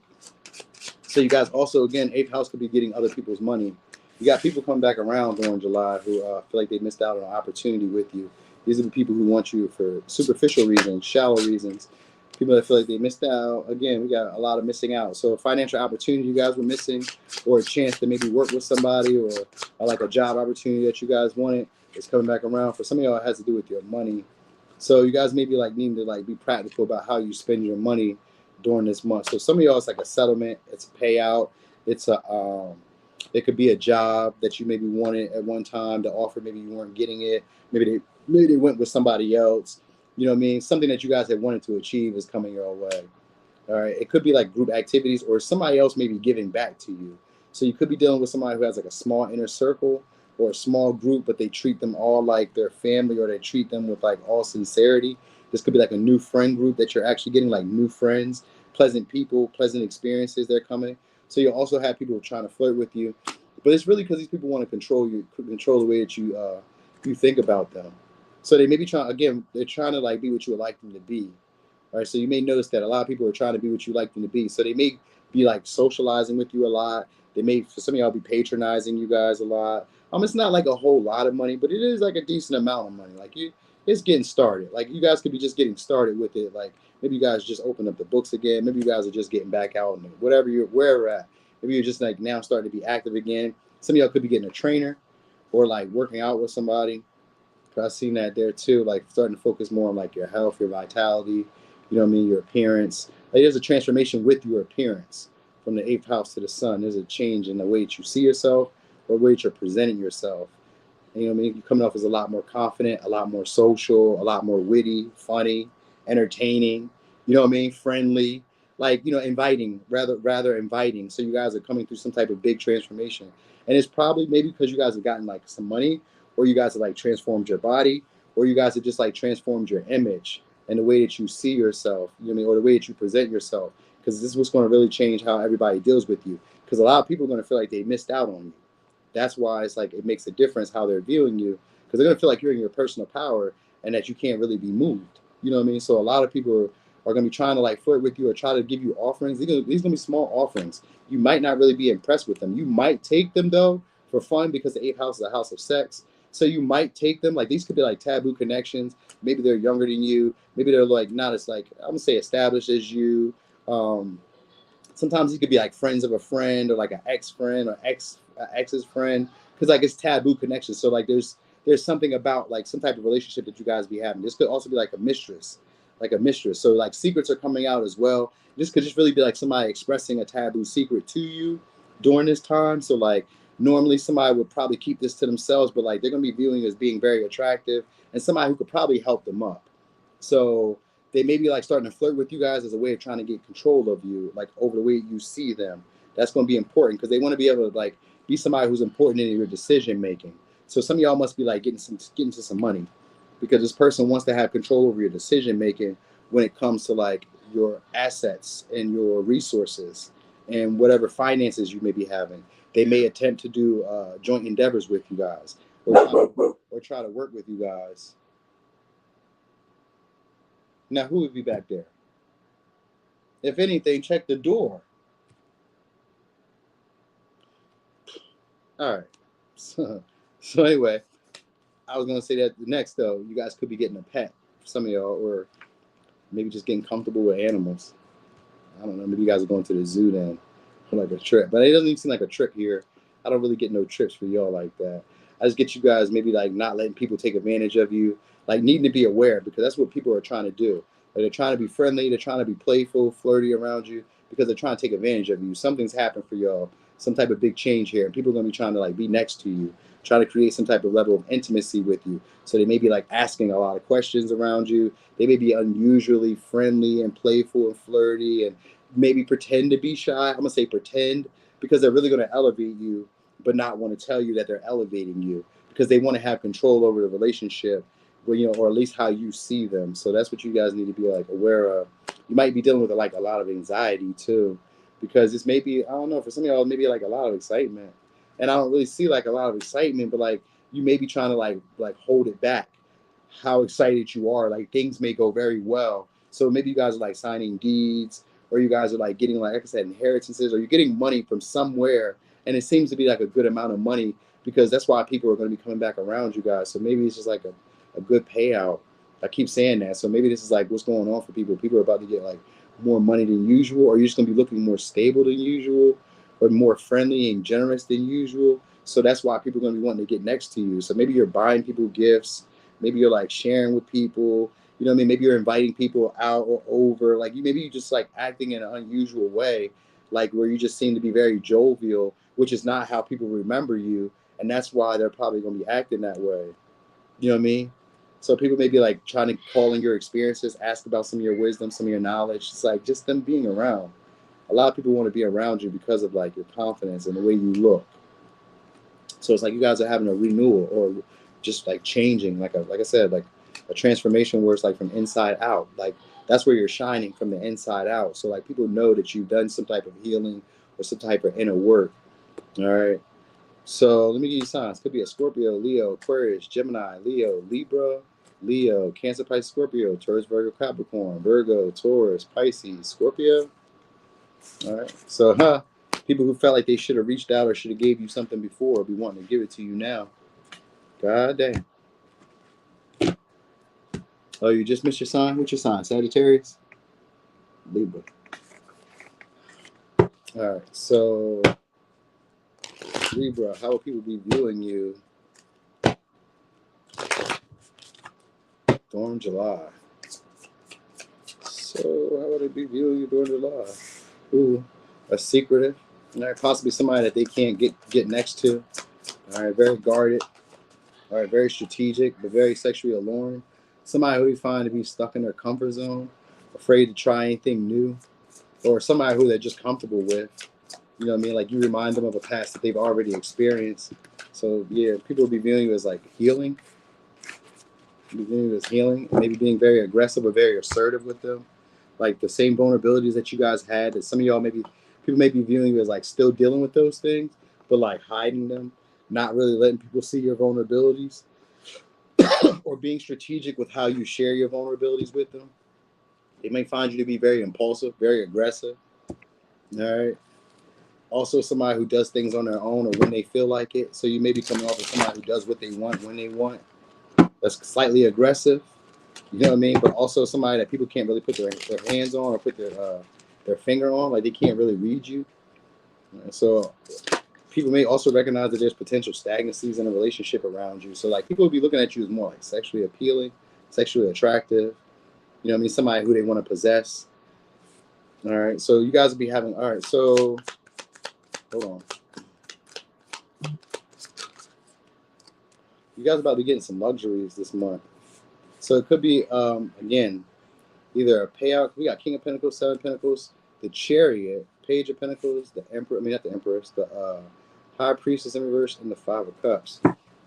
Speaker 1: So you guys also, again, eighth house could be getting other people's money. You got people coming back around during July who feel like they missed out on an opportunity with you. These are the people who want you for superficial reasons, shallow reasons. People that feel like they missed out. Again, we got a lot of missing out. So a financial opportunity you guys were missing, or a chance to maybe work with somebody, or like a job opportunity that you guys wanted is coming back around. For some of y'all, it has to do with your money. So you guys maybe like needing to like be practical about how you spend your money during this month. So some of y'all, it's like a settlement, it's a payout, it's a it could be a job that you maybe wanted at one time to offer, maybe you weren't getting it, maybe they went with somebody else. You know what I mean? Something that you guys had wanted to achieve is coming your way. All right. It could be like group activities, or somebody else maybe giving back to you. So you could be dealing with somebody who has like a small inner circle or a small group, but they treat them all like their family, or they treat them with like all sincerity. This could be like a new friend group that you're actually getting, like new friends, pleasant people, pleasant experiences. They're coming. So you also have people trying to flirt with you, but it's really because these people want to control you, control the way that you think about them. So they may be trying, again, they're trying to like be what you would like them to be. All right. So you may notice that a lot of people are trying to be what you like them to be. So they may be like socializing with you a lot. They may, for some of y'all, be patronizing you guys a lot. It's not like a whole lot of money, but it is like a decent amount of money. Like it's getting started. Like you guys could be just getting started with it. Like maybe you guys just open up the books again. Maybe you guys are just getting back out and whatever wherever at. Maybe you're just like now starting to be active again. Some of y'all could be getting a trainer or like working out with somebody. But I've seen that there too, like starting to focus more on like your health, your vitality, you know what I mean, your appearance. Like there's a transformation with your appearance from the eighth house to the sun. There's a change in the way that you see yourself or the way that you're presenting yourself. And, you know what I mean? You're coming off as a lot more confident, a lot more social, a lot more witty, funny, entertaining, you know what I mean, friendly, like, you know, inviting, rather inviting. So you guys are coming through some type of big transformation. And it's probably maybe because you guys have gotten like some money, or you guys have like transformed your body, or you guys have just like transformed your image and the way that you see yourself, you know what I mean, or the way that you present yourself. Because this is what's going to really change how everybody deals with you. Because a lot of people are going to feel like they missed out on you. That's why it's like it makes a difference how they're viewing you, because they're going to feel like you're in your personal power and that you can't really be moved. You know what I mean? So a lot of people are going to be trying to like flirt with you or try to give you offerings. These are going to be small offerings. You might not really be impressed with them. You might take them though for fun, because the eighth house is a house of sex. So you might take them, like these could be like taboo connections. Maybe they're younger than you. Maybe they're like not as like, I'm gonna say established as you. Sometimes you could be like friends of a friend, or like an ex-friend, or ex's friend, because like it's taboo connections. So like there's something about like some type of relationship that you guys be having. This could also be like a mistress. So like secrets are coming out as well. This could just really be like somebody expressing a taboo secret to you during this time. So like Normally, somebody would probably keep this to themselves, but like they're going to be viewing you as being very attractive and somebody who could probably help them up. So they may be like starting to flirt with you guys as a way of trying to get control of you, like over the way you see them. That's going to be important because they want to be able to like be somebody who's important in your decision making. So some of y'all must be like getting to some money because this person wants to have control over your decision making when it comes to like your assets and your resources and whatever finances you may be having. They may attempt to do joint endeavors with you guys or try to work with you guys. Now, who would be back there? If anything, check the door. All right. So anyway, I was going to say that next, though, you guys could be getting a pet for some of y'all, or maybe just getting comfortable with animals. I don't know. Maybe you guys are going to the zoo then for like a trip. But it doesn't even seem like a trip here. I don't really get no trips for y'all like that. I just get you guys maybe like not letting people take advantage of you, like needing to be aware because that's what people are trying to do. Like they're trying to be friendly. They're trying to be playful, flirty around you because they're trying to take advantage of you. Something's happened for y'all, some type of big change here. And people are going to be trying to like be next to you, trying to create some type of level of intimacy with you. So they may be like asking a lot of questions around you. They may be unusually friendly and playful and flirty and maybe pretend to be shy. I'm going to say pretend because they're really going to elevate you, but not want to tell you that they're elevating you because they want to have control over the relationship, where, you know, or at least how you see them. So that's what you guys need to be like aware of. You might be dealing with like a lot of anxiety too, because this may be, I don't know, for some of y'all, maybe like a lot of excitement. And I don't really see like a lot of excitement, but like you may be trying to like hold it back, how excited you are. Like things may go very well. So maybe you guys are like signing deeds, or you guys are like getting, like I said, inheritances, or you're getting money from somewhere. And it seems to be like a good amount of money because that's why people are going to be coming back around you guys. So maybe it's just like a good payout. I keep saying that. So maybe this is like what's going on for people. People are about to get like more money than usual, or you're just going to be looking more stable than usual, or more friendly and generous than usual. So that's why people are going to be wanting to get next to you. So maybe you're buying people gifts. Maybe you're like sharing with people. You know what I mean? Maybe you're inviting people out or over. Like maybe you just like acting in an unusual way, like where you just seem to be very jovial, which is not how people remember you. And that's why they're probably going to be acting that way. You know what I mean? So people may be like trying to call in your experiences, ask about some of your wisdom, some of your knowledge. It's like just them being around. A lot of people want to be around you because of like your confidence and the way you look. So it's like you guys are having a renewal or just like changing, like I said, like a transformation where it's like from inside out. Like that's where you're shining from the inside out. So like people know that you've done some type of healing or some type of inner work. All right. So let me give you signs. Could be a Scorpio, Leo, Aquarius, Gemini, Leo, Libra, Leo, Cancer, Pisces, Scorpio, Taurus, Virgo, Capricorn, Virgo, Taurus, Pisces, Scorpio. All right. So, people who felt like they should have reached out or should have gave you something before be wanting to give it to you now. God damn. Oh, you just missed your sign? What's your sign? Sagittarius? Libra. All right. So, Libra, how will people be viewing you during July? So, how will they be viewing you during July? Ooh, a secretive. All right, possibly somebody that they can't get next to. All right, very guarded. All right, very strategic, but very sexually alluring. Somebody who you find to be stuck in their comfort zone, afraid to try anything new, or somebody who they're just comfortable with. You know what I mean? Like you remind them of a past that they've already experienced. So yeah, people will be viewing you as like healing. Be viewing you as healing, and maybe being very aggressive or very assertive with them. Like the same vulnerabilities that you guys had, that some of y'all people may be viewing you as like still dealing with those things, but like hiding them, not really letting people see your vulnerabilities, or being strategic with how you share your vulnerabilities with them. They may find you to be very impulsive, very aggressive. All right. Also, somebody who does things on their own or when they feel like it. So you may be coming off as somebody who does what they want when they want. That's slightly aggressive. You know what I mean? But also somebody that people can't really put their hands on or put their finger on. Like they can't really read you. So people may also recognize that there's potential stagnancies in a relationship around you. So like people will be looking at you as more like sexually appealing, sexually attractive. You know what I mean? Somebody who they want to possess. All right. So you guys will be having, all right. So hold on. You guys are about to be getting some luxuries this month. So it could be, again, either a payout. We got King of Pentacles, Seven of Pentacles, the Chariot, Page of Pentacles, the Emperor. I mean, not the Empress, the High Priestess in reverse, and the Five of Cups.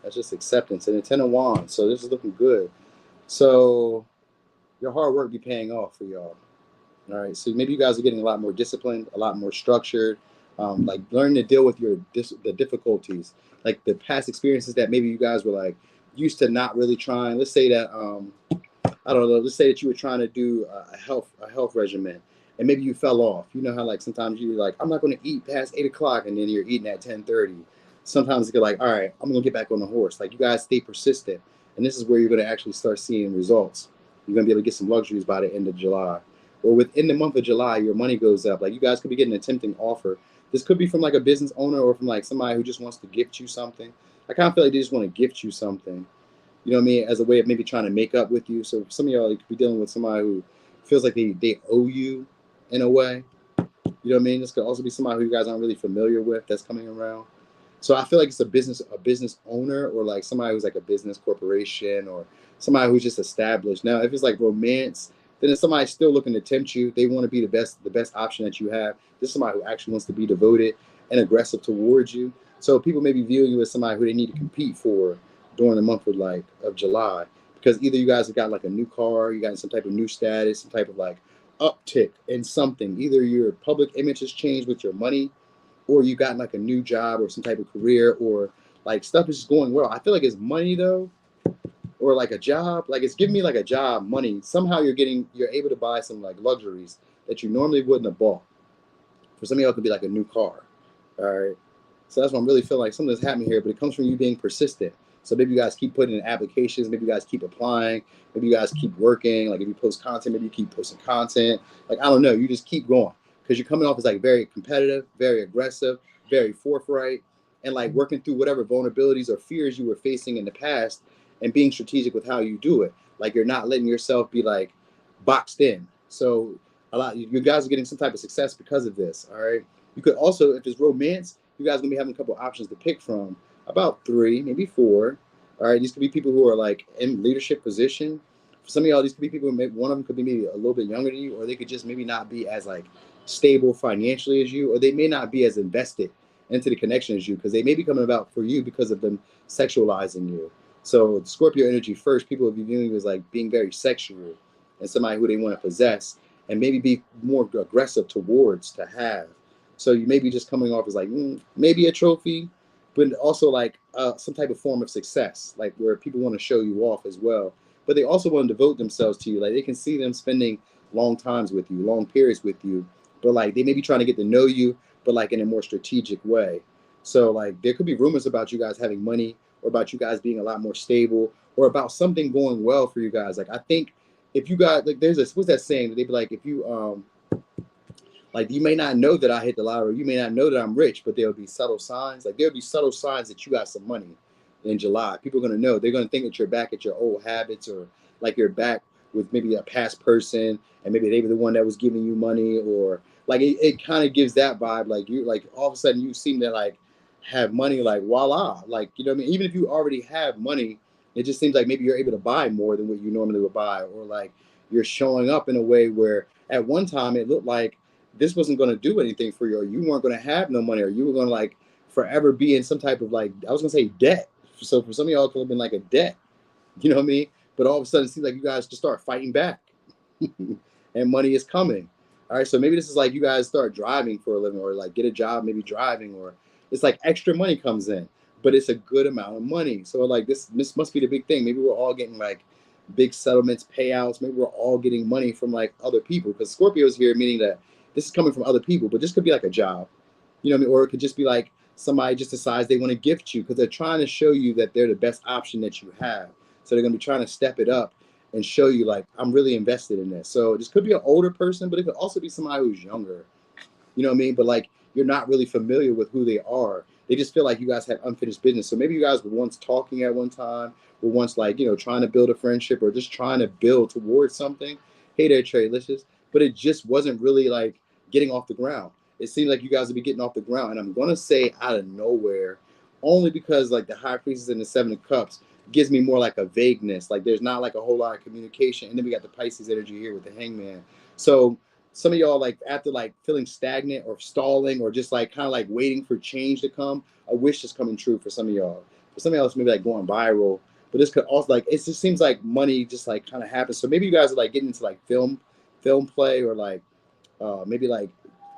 Speaker 1: That's just acceptance. And the Ten of Wands. So this is looking good. So your hard work be paying off for y'all. All right. So maybe you guys are getting a lot more disciplined, a lot more structured, like learning to deal with the difficulties, like the past experiences that maybe you guys were like used to not really trying. Let's say that I don't know. Let's say that you were trying to do a health regimen, and maybe you fell off. You know how like sometimes you're like, I'm not going to eat past 8 o'clock, and then you're eating at 10:30. Sometimes you're like, all right, I'm going to get back on the horse. Like you guys stay persistent, and this is where you're going to actually start seeing results. You're going to be able to get some luxuries by the end of July, or within the month of July, your money goes up. Like you guys could be getting a tempting offer. This could be from like a business owner or from like somebody who just wants to gift you something. I kind of feel like they just want to gift you something. You know what I mean? As a way of maybe trying to make up with you. So some of y'all could be dealing with somebody who feels like they owe you in a way. You know what I mean? This could also be somebody who you guys aren't really familiar with that's coming around. So I feel like it's a business owner, or like somebody who's like a business corporation, or somebody who's just established. Now, if it's like romance, then it's somebody still looking to tempt you. They want to be the best option that you have. This is somebody who actually wants to be devoted and aggressive towards you. So people may be viewing you as somebody who they need to compete for during the month of July, because either you guys have got like a new car, you got some type of new status, some type of like uptick in something. Either your public image has changed with your money, or you got like a new job or some type of career, or like stuff is just going well. I feel like it's money though, or like a job. Like it's giving me like a job, money. Somehow you're able to buy some like luxuries that you normally wouldn't have bought. For some of y'all, it could be like a new car. All right. So that's what I'm really feeling like something's happening here, but it comes from you being persistent. So maybe you guys keep putting in applications, maybe you guys keep applying, maybe you guys keep working. Like if you post content, maybe you keep posting content. Like I don't know, you just keep going, because you're coming off as like very competitive, very aggressive, very forthright, and like working through whatever vulnerabilities or fears you were facing in the past, and being strategic with how you do it. Like you're not letting yourself be like boxed in. So you guys are getting some type of success because of this. All right. You could also, if it's romance, you guys are gonna be having a couple options to pick from. About 3, maybe 4. All right, these could be people who are like in leadership position. For some of y'all, these could be people who one of them could be maybe a little bit younger than you, or they could just maybe not be as like stable financially as you, or they may not be as invested into the connection as you, because they may be coming about for you because of them sexualizing you. So Scorpio energy first, people will be viewing you as like being very sexual and somebody who they want to possess and maybe be more aggressive towards to have. So you may be just coming off as like maybe a trophy, but also like some type of form of success, like where people want to show you off as well. But they also want to devote themselves to you. Like they can see them spending long times with you, long periods with you, but like they may be trying to get to know you, but like in a more strategic way. So like there could be rumors about you guys having money, or about you guys being a lot more stable, or about something going well for you guys. Like I think if you got like what's that saying that they be like, if you like you may not know that I hit the lottery, you may not know that I'm rich, but there'll be subtle signs. Like there'll be subtle signs that you got some money in July. People are gonna know. They're gonna think that you're back at your old habits, or like you're back with maybe a past person, and maybe they were the one that was giving you money, or like it kind of gives that vibe. Like you, like all of a sudden you seem to like have money, like voila, like you know what I mean. Even if you already have money, it just seems like maybe you're able to buy more than what you normally would buy, or like you're showing up in a way where at one time it looked like this wasn't going to do anything for you, or you weren't going to have no money, or you were going to like forever be in some type of like, I was going to say debt. So for some of y'all, it could have been like a debt, you know what I mean? But all of a sudden it seems like you guys just start fighting back and money is coming. All right. So maybe this is like you guys start driving for a living, or like get a job, maybe driving, or it's like extra money comes in, but it's a good amount of money. So like this must be the big thing. Maybe we're all getting like big settlements, payouts. Maybe we're all getting money from like other people, because Scorpio's here, meaning that this is coming from other people, but this could be like a job, you know what I mean? Or it could just be like somebody just decides they want to gift you because they're trying to show you that they're the best option that you have. So they're going to be trying to step it up and show you like, I'm really invested in this. So this could be an older person, but it could also be somebody who's younger, you know what I mean? But like, you're not really familiar with who they are. They just feel like you guys have unfinished business. So maybe you guys were once talking at one time, were once like, you know, trying to build a friendship, or just trying to build towards something. Hey there, Tradelicious. But it just wasn't really like getting off the ground. It seems like you guys will be getting off the ground. And I'm going to say out of nowhere, only because like the High Priestess and the Seven of Cups, gives me more like a vagueness. Like there's not like a whole lot of communication. And then we got the Pisces energy here with the Hangman. So some of y'all, like after like feeling stagnant or stalling or just like kind of like waiting for change to come, a wish is coming true for some of y'all. For some of y'all, it's maybe like going viral. But this could also like, it just seems like money just like kind of happens. So maybe you guys are like getting into like film play, or like maybe like,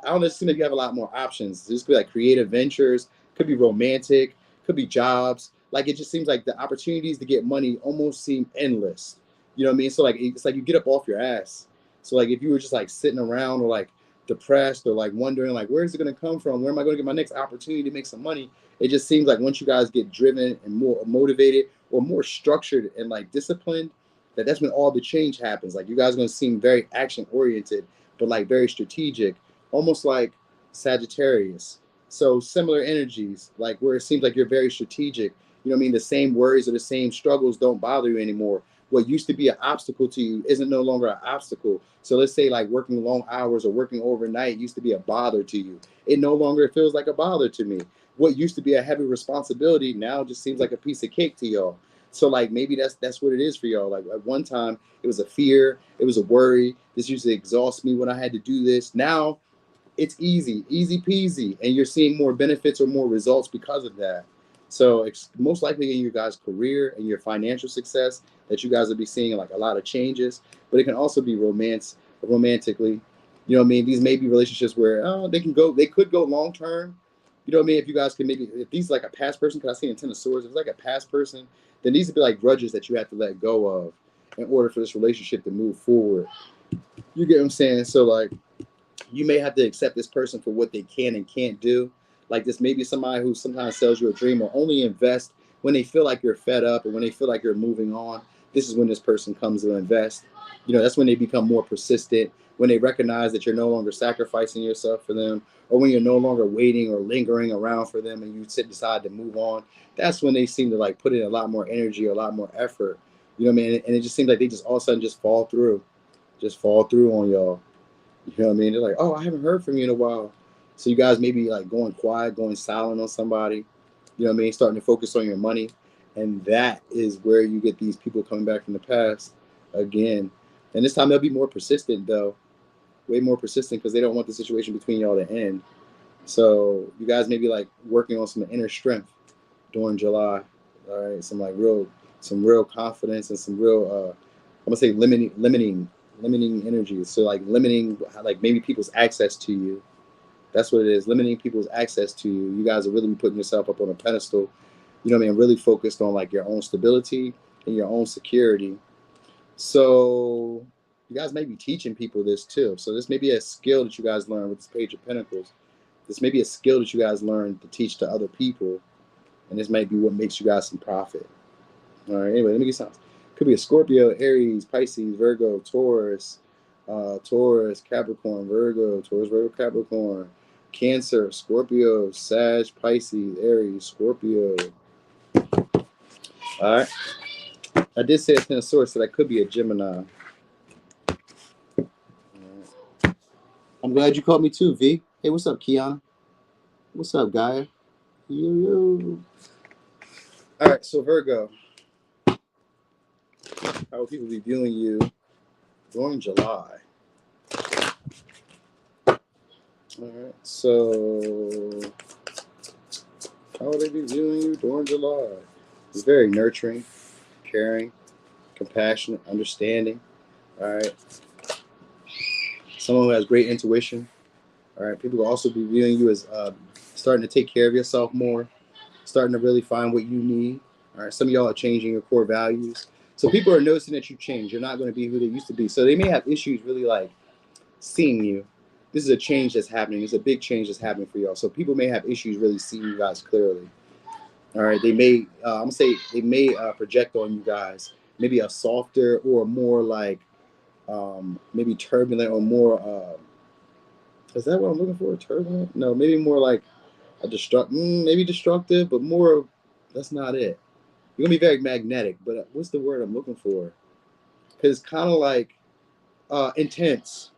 Speaker 1: I don't know, it seems like you have a lot more options. This could be like creative ventures, could be romantic, could be jobs. Like it just seems like the opportunities to get money almost seem endless. You know what I mean? So like it's like you get up off your ass. So like if you were just like sitting around or like depressed or like wondering like where is it going to come from? Where am I going to get my next opportunity to make some money? It just seems like once you guys get driven and more motivated or more structured and like disciplined, that's when all the change happens. Like you guys are going to seem very action oriented, but like very strategic, almost like Sagittarius. So similar energies, like where it seems like you're very strategic. You know what I mean? The same worries or the same struggles don't bother you anymore. What used to be an obstacle to you isn't no longer an obstacle. So let's say like working long hours or working overnight used to be a bother to you. It no longer feels like a bother to me. What used to be a heavy responsibility now just seems like a piece of cake to y'all. So like maybe that's what it is for y'all. Like at one time it was a fear, it was a worry. This used to exhaust me when I had to do this. Now it's easy peasy, and you're seeing more benefits or more results because of that. So it's most likely in your guys' career and your financial success that you guys will be seeing like a lot of changes. But it can also be romantically. You know what I mean? These may be relationships where they could go long term. You know what I mean? If you guys can maybe, if these like a past person, because I see in Ten of Swords, if it's like a past person, then these would be like grudges that you have to let go of in order for this relationship to move forward. You get what I'm saying? So like you may have to accept this person for what they can and can't do. Like this may be somebody who sometimes sells you a dream or only invest when they feel like you're fed up and when they feel like you're moving on. This is when this person comes to invest. You know, that's when they become more persistent, when they recognize that you're no longer sacrificing yourself for them, or when you're no longer waiting or lingering around for them and you decide to move on. That's when they seem to like put in a lot more energy, a lot more effort. You know what I mean? And it just seems like they just all of a sudden just fall through on y'all. You know what I mean? They're like, oh, I haven't heard from you in a while. So you guys may be like going quiet, going silent on somebody. You know what I mean? Starting to focus on your money. And that is where you get these people coming back from the past again. And this time they'll be more persistent, though. Way more persistent because they don't want the situation between y'all to end. So you guys may be like working on some inner strength during July. All right. Some real confidence and some real, I'm going to say limiting energies. So like limiting like maybe people's access to you. That's what it is. Limiting people's access to you. You guys are really putting yourself up on a pedestal. You know what I mean? Really focused on like your own stability and your own security. So you guys may be teaching people this too. So this may be a skill that you guys learn with this Page of Pentacles. This may be a skill that you guys learn to teach to other people. And this might be what makes you guys some profit. All right. Anyway, let me get some. Could be a Scorpio, Aries, Pisces, Virgo, Taurus, Capricorn, Virgo, Taurus, Virgo, Capricorn, Cancer, Scorpio, Sag, Pisces, Aries, Scorpio. All right. I did say a Ten of Swords, so that could be a Gemini. Right. I'm glad you called me too, V. Hey, what's up, Kiana? What's up, Gaia? Yo. All right, so Virgo. How will people be viewing you during July? All right, so how will they be viewing you during July? It's very nurturing, caring, compassionate, understanding. All right. Someone who has great intuition. All right. People will also be viewing you as starting to take care of yourself more, starting to really find what you need. All right. Some of y'all are changing your core values. So people are noticing that you change. You're not going to be who they used to be. So they may have issues really like seeing you. This is a change that's happening. It's a big change that's happening for y'all. So people may have issues really seeing you guys clearly. All right. They may, I'm going to say they may project on you guys maybe a softer or more like maybe turbulent or more, is that what I'm looking for? Turbulent? No, maybe more like a maybe destructive, but more, that's not it. You're going to be very magnetic, but what's the word I'm looking for? Because it's kind of like intense.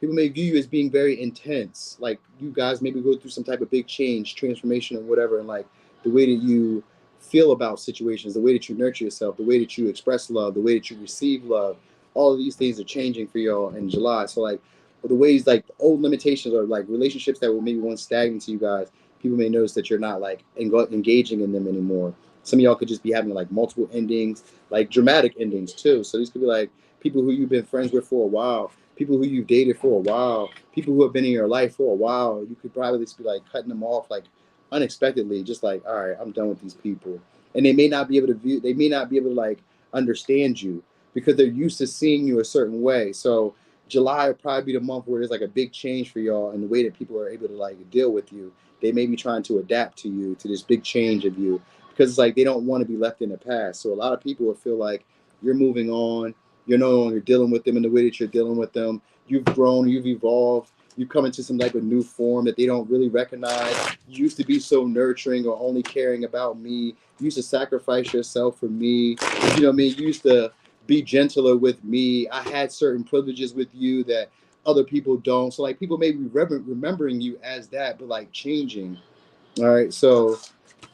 Speaker 1: People may view you as being very intense. Like you guys maybe go through some type of big change, transformation, or whatever, and like the way that you feel about situations, the way that you nurture yourself, the way that you express love, the way that you receive love. All of these things are changing for y'all in July. So like the ways, like the old limitations or like relationships that were maybe once stagnant to you guys, people may notice that you're not like engaging in them anymore. Some of y'all could just be having like multiple endings, like dramatic endings too. So these could be like people who you've been friends with for a while, people who you've dated for a while, people who have been in your life for a while. You could probably just be like cutting them off like unexpectedly, just like, all right, I'm done with these people. And they may not be able to view, they may not be able to like understand you because they're used to seeing you a certain way. So July will probably be the month where there's like a big change for y'all in the way that people are able to like deal with you. They may be trying to adapt to you, to this big change of you, because it's like they don't want to be left in the past. So a lot of people will feel like you're moving on, you're no longer dealing with them in the way that you're dealing with them. You've grown, you've evolved, you come into some type of new form that they don't really recognize. You used to be so nurturing or only caring about me. You used to sacrifice yourself for me. You know what I mean? You used to be gentler with me. I had certain privileges with you that other people don't. So like people may be remembering you as that, but like changing. All right. So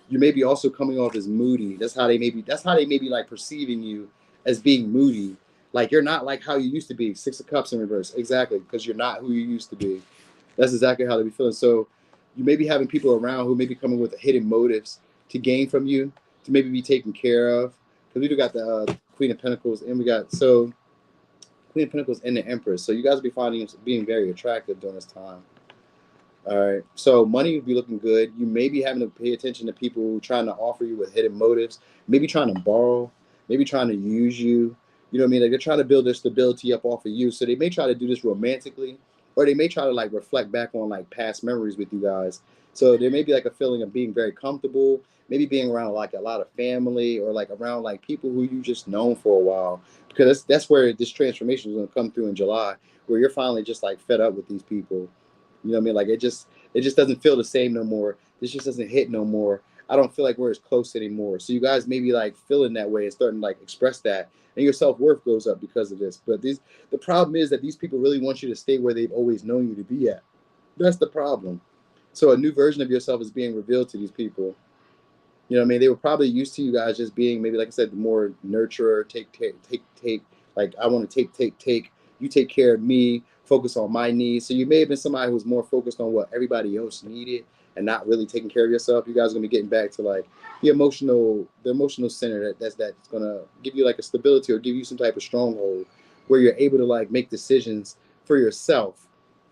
Speaker 1: you may be also coming off as moody. That's how they may be like perceiving you as being moody. Like you're not like how you used to be. Six of Cups in reverse. Exactly. Because you're not who you used to be. That's exactly how they be feeling. So you may be having people around who may be coming with hidden motives to gain from you, to maybe be taken care of. Because we do got the Queen of Pentacles, and we got Queen of Pentacles and the Empress. So you guys will be finding being very attractive during this time. All right. So money will be looking good. You may be having to pay attention to people trying to offer you with hidden motives, maybe trying to borrow, maybe trying to use you. You know what I mean? Like they're trying to build their stability up off of you. So they may try to do this romantically, or they may try to like reflect back on like past memories with you guys. So there may be like a feeling of being very comfortable, maybe being around like a lot of family or like around like people who you just known for a while. Because that's where this transformation is going to come through in July, where you're finally just like fed up with these people. You know what I mean? Like it just doesn't feel the same no more. This just doesn't hit no more. I don't feel like we're as close anymore. So you guys may be like feeling that way and starting to like express that, and your self-worth goes up because of this. But the problem is that these people really want you to stay where they've always known you to be at. That's the problem. So a new version of yourself is being revealed to these people. You know what I mean? They were probably used to you guys just being maybe, like I said, the more nurturer, take. Like I want to take. You take care of me, focus on my needs. So you may have been somebody who was more focused on what everybody else needed and not really taking care of yourself. You guys are gonna be getting back to like the emotional center that's gonna give you like a stability or give you some type of stronghold where you're able to like make decisions for yourself.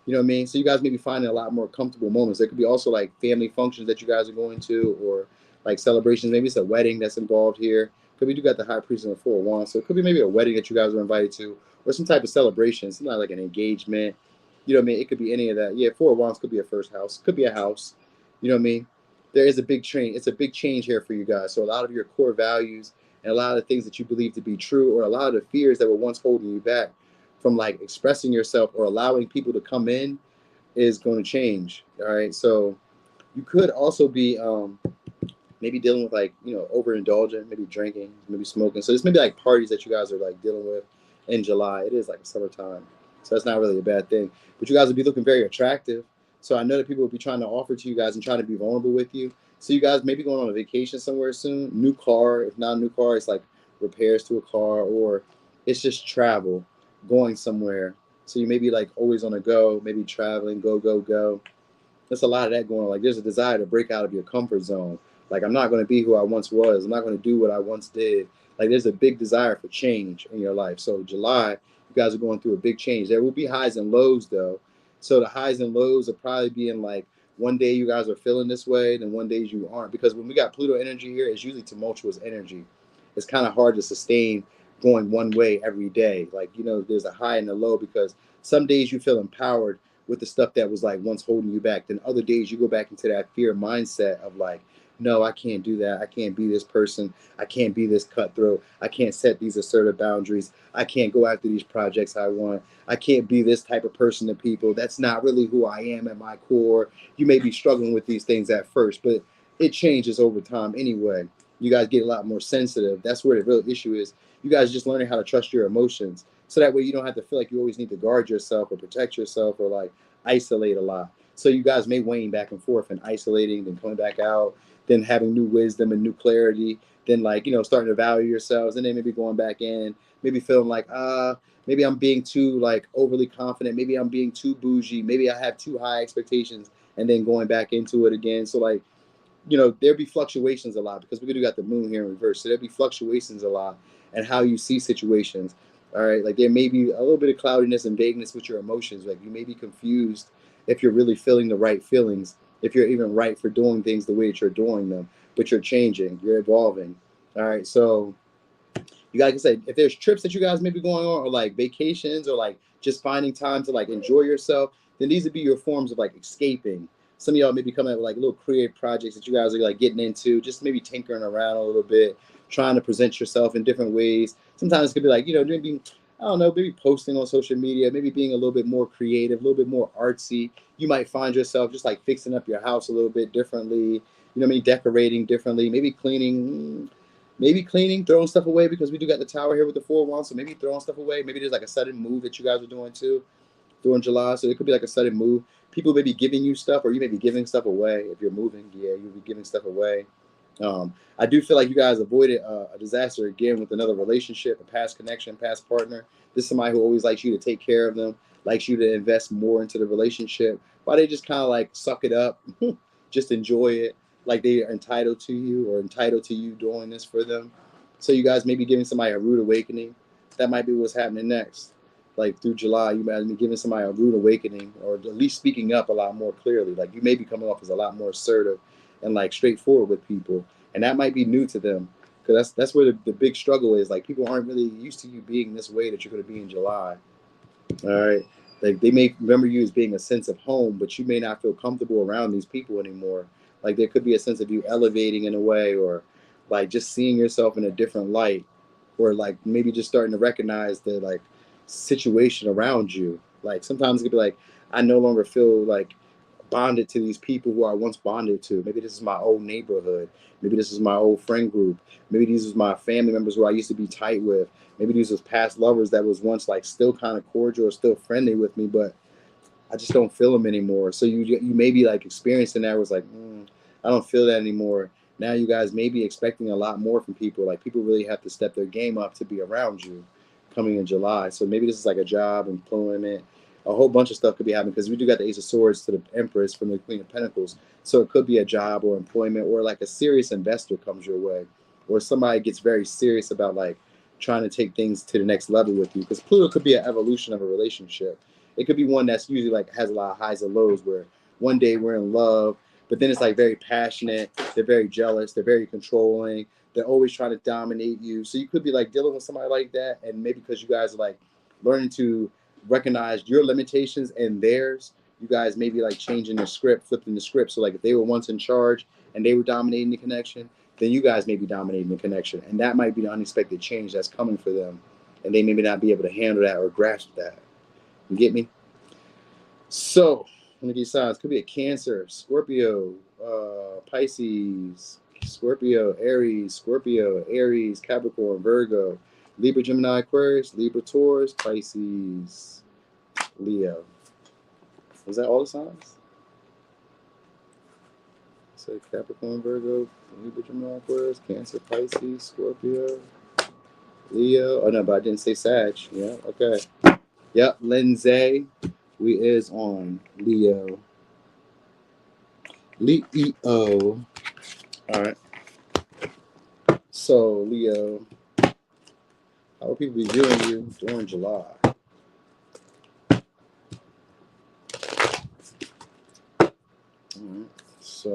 Speaker 1: You know what I mean? So you guys may be finding a lot more comfortable moments. There could be also like family functions that you guys are going to, or like celebrations. Maybe it's a wedding that's involved here. Because we do got the High Priest and the Four of Wands. So it could be maybe a wedding that you guys are invited to, or some type of celebration, something like an engagement. You know what I mean? It could be any of that. Yeah, Four of Wands could be a first house. Could be a house. You know what I mean? There is a big change. It's a big change here for you guys. So a lot of your core values and a lot of the things that you believe to be true, or a lot of the fears that were once holding you back from like expressing yourself or allowing people to come in, is going to change. All right. So you could also be maybe dealing with like, overindulging, maybe drinking, maybe smoking. So this may be like parties that you guys are like dealing with in July. It is like summertime, so that's not really a bad thing. But you guys will be looking very attractive. So I know that people will be trying to offer to you guys and trying to be vulnerable with you. So you guys may be going on a vacation somewhere soon. New car, if not a new car, it's like repairs to a car, or it's just travel, going somewhere. So you may be like always on a go, maybe traveling, go. There's a lot of that going on. Like there's a desire to break out of your comfort zone. Like I'm not going to be who I once was. I'm not going to do what I once did. Like there's a big desire for change in your life. So July, you guys are going through a big change. There will be highs and lows though. So the highs and lows will probably be in like one day you guys are feeling this way, then one day you aren't. Because when we got Pluto energy here, it's usually tumultuous energy. It's kind of hard to sustain going one way every day. Like, there's a high and a low, because some days you feel empowered with the stuff that was like once holding you back. Then other days you go back into that fear mindset of like, no, I can't do that. I can't be this person. I can't be this cutthroat. I can't set these assertive boundaries. I can't go after these projects I want. I can't be this type of person to people. That's not really who I am at my core. You may be struggling with these things at first, but it changes over time anyway. You guys get a lot more sensitive. That's where the real issue is. You guys just learning how to trust your emotions. So that way you don't have to feel like you always need to guard yourself or protect yourself or like isolate a lot. So you guys may wane back and forth and isolating, then coming back out, then having new wisdom and new clarity, then like, you know, starting to value yourselves, and then maybe going back in, maybe feeling like, maybe I'm being too like overly confident, maybe I'm being too bougie, maybe I have too high expectations, and then going back into it again. So like, you know, there'll be fluctuations a lot because we do got the moon here in reverse. So there'll be fluctuations a lot and how you see situations. All right. Like there may be a little bit of cloudiness and vagueness with your emotions. Like you may be confused if you're really feeling the right feelings, if you're even right for doing things the way that you're doing them, but you're changing, you're evolving. All right. So you guys can say if there's trips that you guys may be going on, or like vacations, or like just finding time to like enjoy yourself, then these would be your forms of like escaping. Some of y'all may be coming up with like little creative projects that you guys are like getting into, just maybe tinkering around a little bit, trying to present yourself in different ways. Sometimes it could be like, you know, maybe, I don't know, maybe posting on social media, maybe being a little bit more creative, a little bit more artsy. You might find yourself just like fixing up your house a little bit differently, you know, maybe decorating differently, maybe cleaning. Maybe cleaning, throwing stuff away, because we do got the tower here with the 4 wands. So maybe throwing stuff away. Maybe there's like a sudden move that you guys are doing too during July. So it could be like a sudden move. People may be giving you stuff, or you may be giving stuff away. If you're moving, yeah, you'll be giving stuff away. I do feel like you guys avoided a disaster again with another relationship, a past connection, past partner. This is somebody who always likes you to take care of them, likes you to invest more into the relationship. Why they just kind of like suck it up, just enjoy it, like they are entitled to you or entitled to you doing this for them. So you guys may be giving somebody a rude awakening. That might be what's happening next. Like through July, you might be giving somebody a rude awakening, or at least speaking up a lot more clearly. Like you may be coming off as a lot more assertive and like straightforward with people, and that might be new to them, because that's where the big struggle is. Like people aren't really used to you being this way that you're going to be in July. All right, like they may remember you as being a sense of home, but you may not feel comfortable around these people anymore. Like there could be a sense of you elevating in a way, or like just seeing yourself in a different light, or like maybe just starting to recognize the like situation around you. Like sometimes it could be like, I no longer feel like bonded to these people who I once bonded to. Maybe this is my old neighborhood. Maybe this is my old friend group. Maybe these was my family members who I used to be tight with. Maybe these was past lovers that was once like still kind of cordial or still friendly with me, but I just don't feel them anymore. So you may be like experiencing that, was like, I don't feel that anymore. Now you guys may be expecting a lot more from people. Like people really have to step their game up to be around you coming in July. So maybe this is like a job, employment, a whole bunch of stuff could be happening, because we do got the Ace of Swords to the Empress from the Queen of Pentacles. So it could be a job or employment, or like a serious investor comes your way, or somebody gets very serious about like trying to take things to the next level with you, because Pluto could be an evolution of a relationship. It could be one that's usually like has a lot of highs and lows, where one day we're in love, but then it's like very passionate. They're very jealous. They're very controlling. They're always trying to dominate you. So you could be like dealing with somebody like that. And maybe because you guys are like learning to recognize your limitations and theirs, you guys may be like changing the script, flipping the script. So like if they were once in charge and they were dominating the connection, then you guys may be dominating the connection. And that might be the unexpected change that's coming for them. And they may not be able to handle that or grasp that. You get me? So, let me give you signs. Could be a Cancer, Scorpio, Pisces, Scorpio, Aries, Capricorn, Virgo, Libra, Gemini, Aquarius, Libra, Taurus, Pisces, Leo. Was that all the signs? So Capricorn, Virgo, Libra, Gemini, Aquarius, Cancer, Pisces, Scorpio, Leo. Oh no, but I didn't say Sag. Yeah, okay. Yep, Lindsay. We is on Leo. Leo. All right. So, Leo, how will people be viewing you during July? All right. So,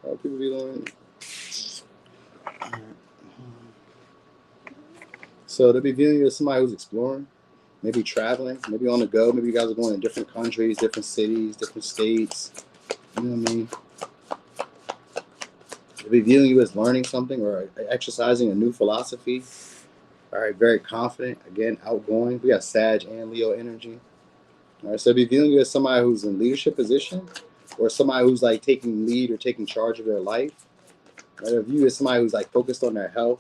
Speaker 1: how will people be doing? All right. So, they'll be viewing you as somebody who's exploring, maybe traveling, maybe on the go. Maybe you guys are going to different countries, different cities, different states. You know what I mean? They'll be viewing you as learning something or exercising a new philosophy. All right, very confident. Again, outgoing. We got Sag and Leo energy. All right, so be viewing you as somebody who's in leadership position, or somebody who's like taking lead or taking charge of their life. Right, or view you as somebody who's like focused on their health,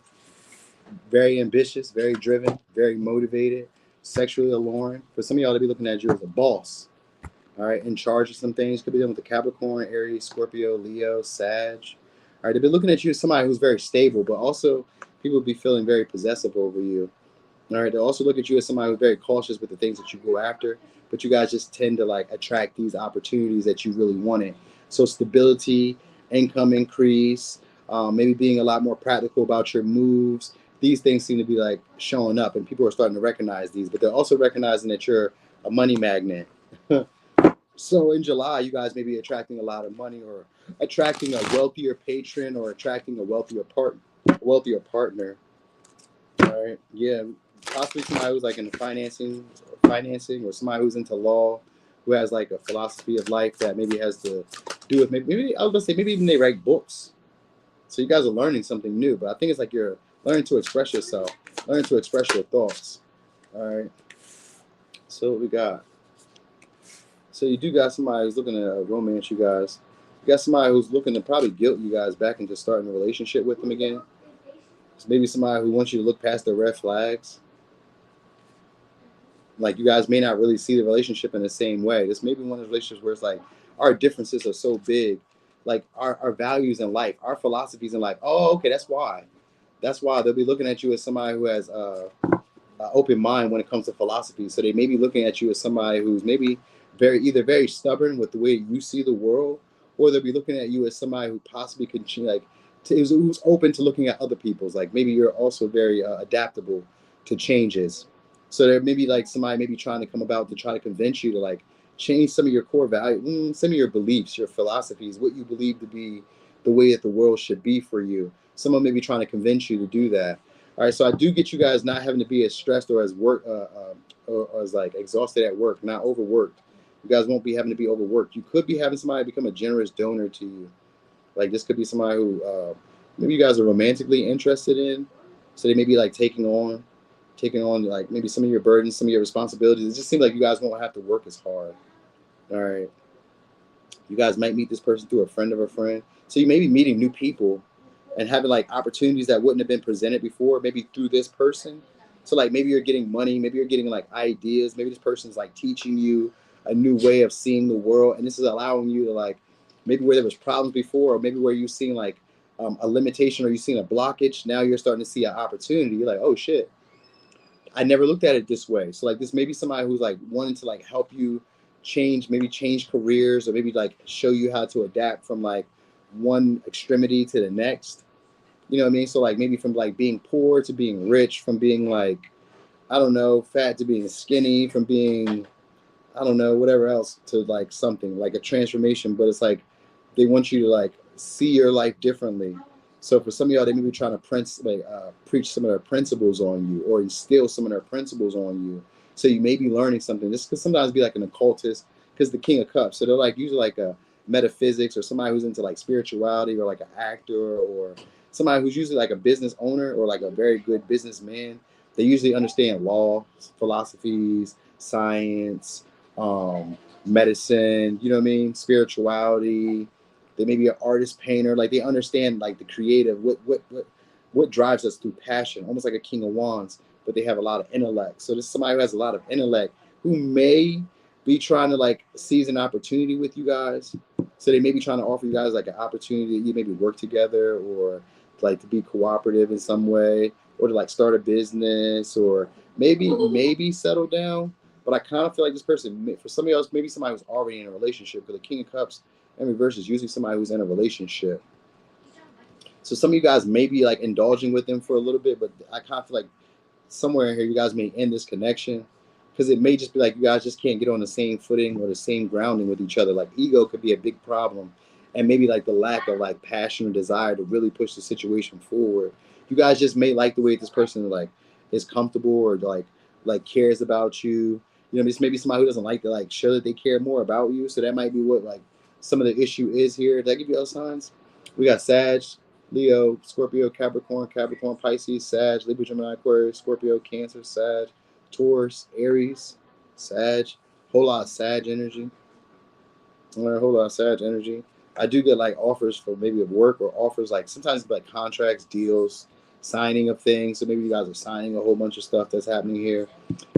Speaker 1: very ambitious, very driven, very motivated, sexually alluring. For some of y'all to be looking at you as a boss. All right, in charge of some things. Could be dealing with the Capricorn, Aries, Scorpio, Leo, Sag. All right, they've been looking at you as somebody who's very stable, but also people be feeling very possessive over you. All right, they'll also look at you as somebody who's very cautious with the things that you go after, but you guys just tend to like attract these opportunities that you really wanted. So stability, income increase, maybe being a lot more practical about your moves. These things seem to be like showing up, and people are starting to recognize these, but they're also recognizing that you're a money magnet. So in July, you guys may be attracting a lot of money, or attracting a wealthier patron, or attracting a wealthier partner. All right, yeah, possibly somebody who's like in financing, or somebody who's into law, who has like a philosophy of life that maybe has to do with maybe I was gonna say maybe even they write books. So you guys are learning something new, but I think it's like you're learning to express yourself, learning to express your thoughts. All right. So what we got? So you do got somebody who's looking to romance you guys. You got somebody who's looking to probably guilt you guys back into starting a relationship with them again. So maybe somebody who wants you to look past the red flags. Like you guys may not really see the relationship in the same way. This may be one of those relationships where it's like our differences are so big, like our values in life, our philosophies in life. Oh, okay, that's why. That's why they'll be looking at you as somebody who has open mind when it comes to philosophy. So they may be looking at you as somebody who's maybe either very stubborn with the way you see the world, or they'll be looking at you as somebody who possibly could who's open to looking at other people's. Like maybe you're also very adaptable to changes. So there may be like somebody maybe trying to come about to try to convince you to like change some of your core values, some of your beliefs, your philosophies, what you believe to be the way that the world should be for you. Someone may be trying to convince you to do that. All right, so I do get you guys not having to be as stressed or as or as like exhausted at work, not overworked. You guys won't be having to be overworked. You could be having somebody become a generous donor to you. Like this could be somebody who maybe you guys are romantically interested in. So they may be like taking on like maybe some of your burdens, some of your responsibilities. It just seems like you guys won't have to work as hard. All right. You guys might meet this person through a friend of a friend. So you may be meeting new people and having like opportunities that wouldn't have been presented before, maybe through this person. So like maybe you're getting money, maybe you're getting like ideas, maybe this person's like teaching you a new way of seeing the world, and this is allowing you to like maybe where there was problems before, or maybe where you've seen like a limitation, or you've seen a blockage. Now you're starting to see an opportunity. You're like, oh shit, I never looked at it this way. So like this may be somebody who's like wanting to like help you maybe change careers, or maybe like show you how to adapt from like one extremity to the next. You know what I mean? So like maybe from like being poor to being rich, from being like, I don't know, fat to being skinny, from being, I don't know, whatever else, to like something like a transformation. But it's like they want you to like see your life differently. So for some of y'all, they may be trying to preach some of their principles on you, or instill some of their principles on you. So you may be learning something. This could sometimes be like an occultist, because the King of Cups. So they're like usually like a metaphysics, or somebody who's into like spirituality, or like an actor, or somebody who's usually like a business owner, or like a very good businessman. They usually understand law, philosophies, science, medicine, you know what I mean? Spirituality. They may be an artist, painter. Like they understand like the creative, what drives us through passion, almost like a King of Wands, but they have a lot of intellect. So this is somebody who has a lot of intellect, who may be trying to like seize an opportunity with you guys. So they may be trying to offer you guys like an opportunity to maybe work together, or like to be cooperative in some way, or to like start a business, or maybe settle down. But I kind of feel like this person, for somebody else, maybe somebody who's already in a relationship, because the King of Cups in reverse is usually somebody who's in a relationship. So some of you guys may be like indulging with them for a little bit, but I kind of feel like somewhere in here you guys may end this connection, because it may just be like you guys just can't get on the same footing or the same grounding with each other. Like ego could be a big problem, and maybe like the lack of like passion or desire to really push the situation forward. You guys just may like the way this person like is comfortable, or like cares about you. You know, this may be somebody who doesn't like to like show that they care more about you. So that might be what like some of the issue is here. Did I give you other signs? We got Sag, Leo, Scorpio, Capricorn, Pisces, Sag, Libra, Gemini, Aquarius, Scorpio, Cancer, Sag, Taurus, Aries, Sag. Whole lot of Sag energy. All right, whole lot of Sag energy. I do get like offers for maybe of work, or offers like sometimes like contracts, deals, signing of things. So maybe you guys are signing a whole bunch of stuff that's happening here.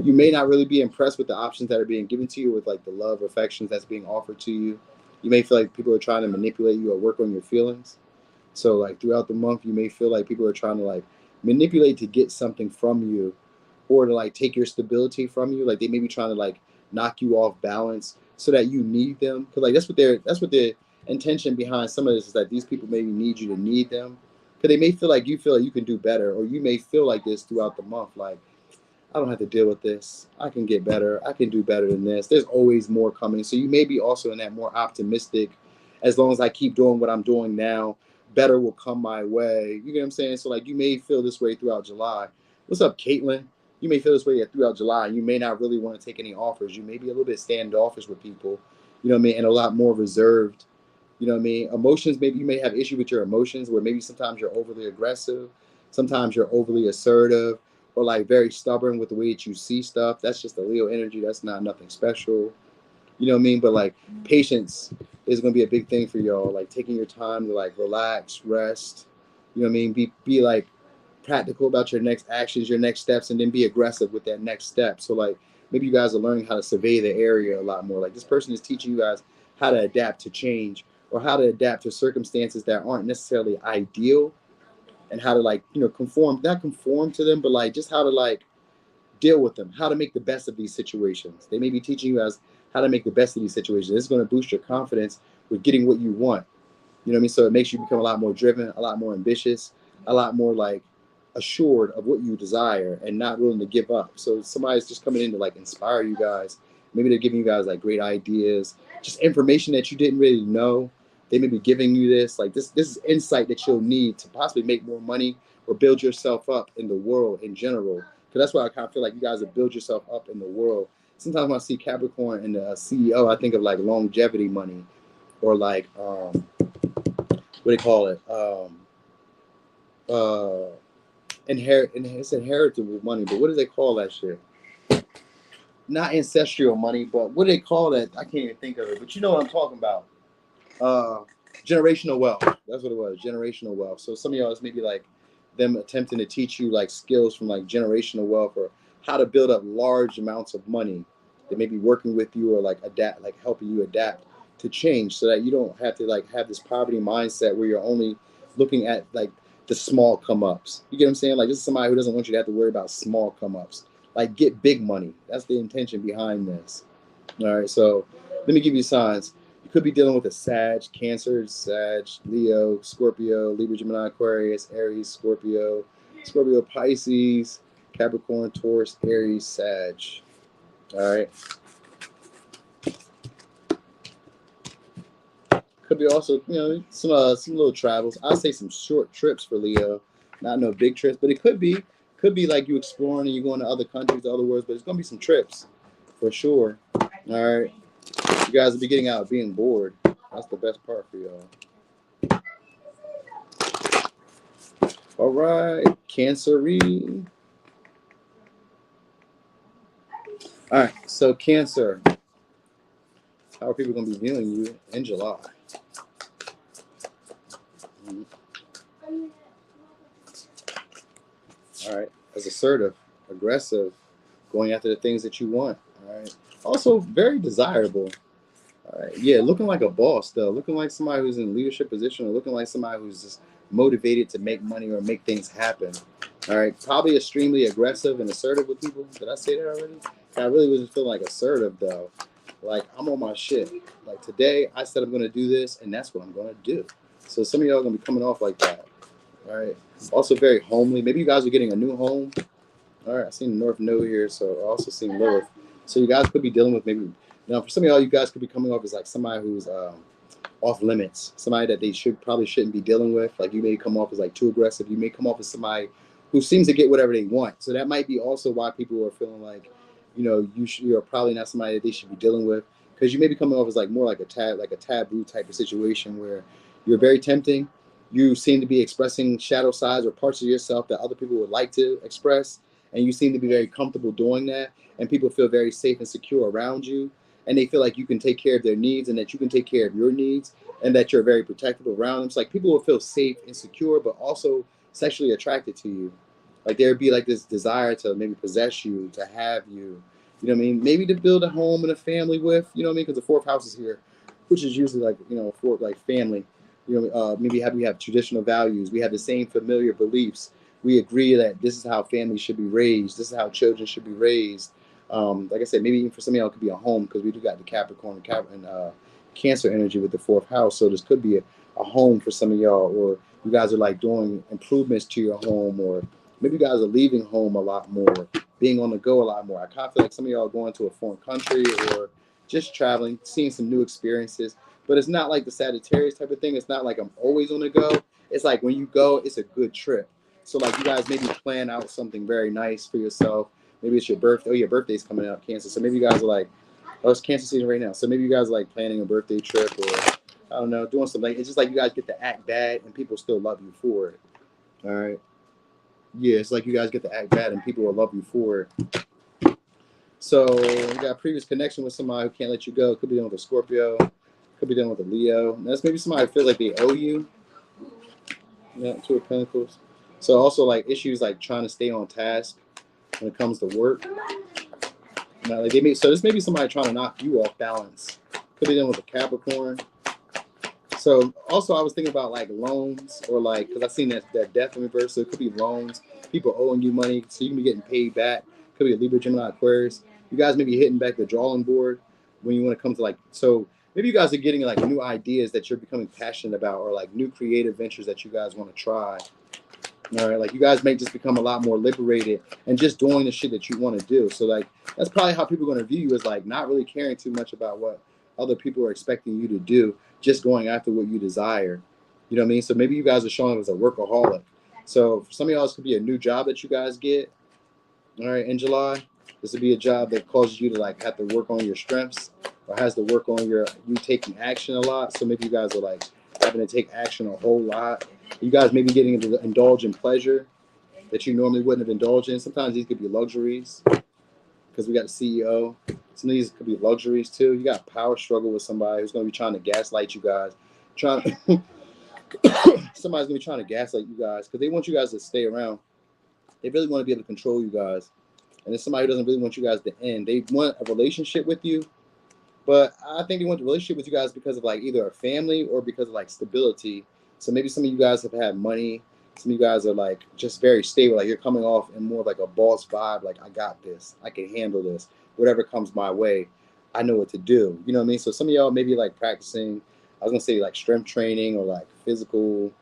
Speaker 1: You may not really be impressed with the options that are being given to you, with like the love or affections that's being offered to you. You may feel like people are trying to manipulate you or work on your feelings. So like throughout the month, you may feel like people are trying to like manipulate to get something from you, or to like take your stability from you. Like they may be trying to like knock you off balance so that you need them. Cause like that's what their intention behind some of this is, that these people maybe need you to need them. Cause they may feel like you can do better, or you may feel like this throughout the month. Like, I don't have to deal with this. I can get better. I can do better than this. There's always more coming. So you may be also in that more optimistic, as long as I keep doing what I'm doing now, better will come my way. You get what I'm saying? So like you may feel this way throughout July. What's up, Caitlin? You may feel this way throughout July. You may not really want to take any offers. You may be a little bit standoffish with people, you know what I mean? And a lot more reserved. You know what I mean? Emotions, maybe you may have issue with your emotions, where maybe sometimes you're overly aggressive. Sometimes you're overly assertive, or like very stubborn with the way that you see stuff. That's just a Leo energy. That's not nothing special. You know what I mean? But like patience is going to be a big thing for y'all. Like taking your time to like relax, rest. You know what I mean? Be like practical about your next actions, your next steps, and then be aggressive with that next step. So like maybe you guys are learning how to survey the area a lot more. Like this person is teaching you guys how to adapt to change, or how to adapt to circumstances that aren't necessarily ideal, and how to like, you know, not conform to them, but like just how to like deal with them, how to make the best of these situations. They may be teaching you guys how to make the best of these situations. This is going to boost your confidence with getting what you want. You know what I mean? So it makes you become a lot more driven, a lot more ambitious, a lot more like assured of what you desire, and not willing to give up. So somebody's just coming in to like inspire you guys. Maybe they're giving you guys like great ideas, just information that you didn't really know. They may be giving you this, like this is insight that you'll need to possibly make more money or build yourself up in the world in general. Because that's why I kind of feel like you guys will build yourself up in the world. Sometimes when I see Capricorn and the CEO, I think of like longevity money, or like what do you call it? It's inheritable money, but what do they call that shit? Not ancestral money, but what do they call that? I can't even think of it. But you know what I'm talking about. Generational wealth. That's what it was. Generational wealth. So some of y'all is maybe like them attempting to teach you like skills from like generational wealth, or how to build up large amounts of money. They may be working with you, or like adapt, like helping you adapt to change, so that you don't have to like have this poverty mindset where you're only looking at like the small come ups. You get what I'm saying? Like this is somebody who doesn't want you to have to worry about small come ups. Like get big money. That's the intention behind this. All right. So let me give you signs. You could be dealing with a Sag, Cancer, Sag, Leo, Scorpio, Libra, Gemini, Aquarius, Aries, Scorpio, Pisces, Capricorn, Taurus, Aries, Sag. All right. Could be also, you know, some little travels. I'd say some short trips for Leo, not no big trips, but it could be like you exploring and you going to other countries, other worlds, but it's gonna be some trips for sure. All right, you guys will be getting out being bored. That's the best part for y'all. All right, Cancer-y. All right, so Cancer, how are people gonna be viewing you in July? All right, as assertive, aggressive, going after the things that you want. All right, also very desirable. All right, yeah, looking like a boss though, looking like somebody who's in a leadership position, or looking like somebody who's just motivated to make money or make things happen. All right, probably extremely aggressive and assertive with people. Did I say that already? I really wasn't feeling like assertive though. Like I'm on my shit. Like today, I said I'm gonna do this, and that's what I'm gonna do. So some of y'all are gonna be coming off like that. All right. Also very homely. Maybe you guys are getting a new home. All right. I seen North Node here, so I also seen Lilith. So you guys could be dealing with maybe. Now, for some of y'all, you guys could be coming off as like somebody who's off limits, somebody that they probably shouldn't be dealing with. Like you may come off as like too aggressive. You may come off as somebody who seems to get whatever they want. So that might be also why people are feeling like, you know, you're probably not somebody that they should be dealing with, because you may be coming off as like more like a taboo type of situation where you're very tempting. You seem to be expressing shadow sides or parts of yourself that other people would like to express, and you seem to be very comfortable doing that, and people feel very safe and secure around you, and they feel like you can take care of their needs and that you can take care of your needs, and that you're very protective around them. It's like people will feel safe and secure, but also sexually attracted to you. Like there'd be like this desire to maybe possess you, to have you. You know what I mean? Maybe to build a home and a family with. You know what I mean? Because the fourth house is here, which is usually like, you know, for like family. You know, maybe we have traditional values. We have the same familiar beliefs. We agree that this is how families should be raised. This is how children should be raised. Like I said, maybe even for some of y'all it could be a home, because we do got the Capricorn and Cancer energy with the fourth house. So this could be a home for some of y'all, or you guys are like doing improvements to your home, or maybe you guys are leaving home a lot more, being on the go a lot more. I kind of feel like some of y'all are going to a foreign country or just traveling, seeing some new experiences. But it's not like the Sagittarius type of thing. It's not like I'm always on the go. It's like when you go, it's a good trip. So like you guys maybe plan out something very nice for yourself. Maybe it's your birthday. Oh, your birthday's coming up, Cancer. So maybe you guys are like, oh, it's Cancer season right now. So maybe you guys are like planning a birthday trip, or I don't know, doing something. It's just like you guys get to act bad and people still love you for it. All right. Yeah, it's like you guys get to act bad and people will love you for it. So you got a previous connection with somebody who can't let you go. Could be dealing with a Scorpio. Could be dealing with a Leo. And that's maybe somebody who feels like they owe you. Yeah, Two of Pentacles. So also like issues like trying to stay on task when it comes to work. Now, like so this may be somebody trying to knock you off balance. Could be dealing with a Capricorn. So also I was thinking about like loans, or like, because I've seen that death in reverse. So it could be loans, people owing you money, so you can be getting paid back. Could be a Libra, Gemini, Aquarius. You guys may be hitting back the drawing board when you want to come to like, so maybe you guys are getting like new ideas that you're becoming passionate about, or like new creative ventures that you guys want to try. All right, like you guys may just become a lot more liberated and just doing the shit that you want to do. So like that's probably how people are going to view you, as like not really caring too much about what other people are expecting you to do, just going after what you desire. You know what I mean? So maybe you guys are showing up as a workaholic. So for some of y'all, this could be a new job that you guys get. All right, in July, this would be a job that causes you to like have to work on your strengths, or has to work on you taking action a lot. So maybe you guys are like having to take action a whole lot. You guys may be getting into indulge in pleasure that you normally wouldn't have indulged in. Sometimes these could be luxuries, because we got the CEO. Some of these could be luxuries too. You got a power struggle with somebody who's going to be trying to gaslight you guys. Somebody's going to be trying to gaslight you guys because they want you guys to stay around. They really want to be able to control you guys. And it's somebody who doesn't really want you guys to end. They want a relationship with you, but I think they want a relationship with you guys because of like either a family or because of like stability. So maybe some of you guys have had money. Some of you guys are like just very stable. Like you're coming off in more of like a boss vibe. Like, I got this. I can handle this. Whatever comes my way, I know what to do. You know what I mean? So some of y'all maybe like practicing, I was going to say like strength training, or like physical.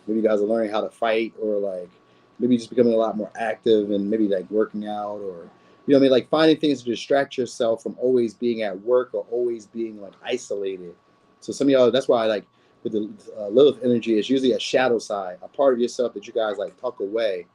Speaker 1: Maybe you guys are learning how to fight, or like maybe just becoming a lot more active and maybe like working out, or, you know what I mean? Like finding things to distract yourself from always being at work or always being like isolated. So some of y'all, that's why like with the Lilith energy, it's usually a shadow side, a part of yourself that you guys like tuck away.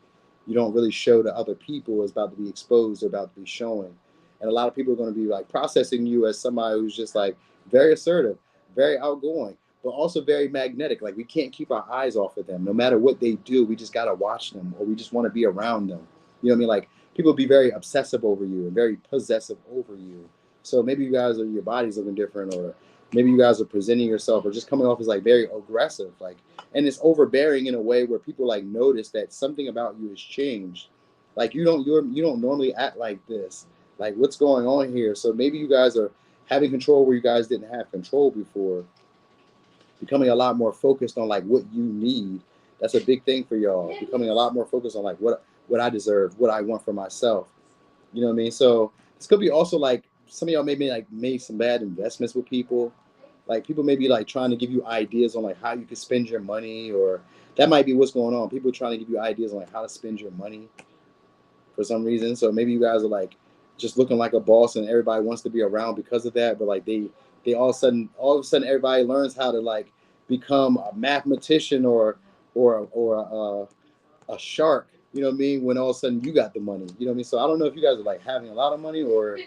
Speaker 1: You don't really show to other people is about to be exposed or about to be showing. And a lot of people are going to be like processing you as somebody who's just like very assertive, very outgoing, but also very magnetic. Like we can't keep our eyes off of them. No matter what they do, we just got to watch them, or we just want to be around them. You know what I mean? Like people be very obsessive over you and very possessive over you. So maybe you guys your body's looking different, or maybe you guys are presenting yourself or just coming off as like very aggressive, like, and it's overbearing in a way where people like notice that something about you has changed. Like you don't normally act like this. Like what's going on here? So maybe you guys are having control where you guys didn't have control before. Becoming a lot more focused on like what you need. That's a big thing for y'all. Becoming a lot more focused on like what I deserve, what I want for myself. You know what I mean? So this could be also like some of y'all maybe like made some bad investments with people. Like people may be like trying to give you ideas on like how you can spend your money, or that might be what's going on. People trying to give you ideas on like how to spend your money for some reason. So maybe you guys are like just looking like a boss and everybody wants to be around because of that. But like they all of a sudden everybody learns how to like become a mathematician or a shark. You know what I mean? When all of a sudden you got the money. You know what I mean? So I don't know if you guys are like having a lot of money or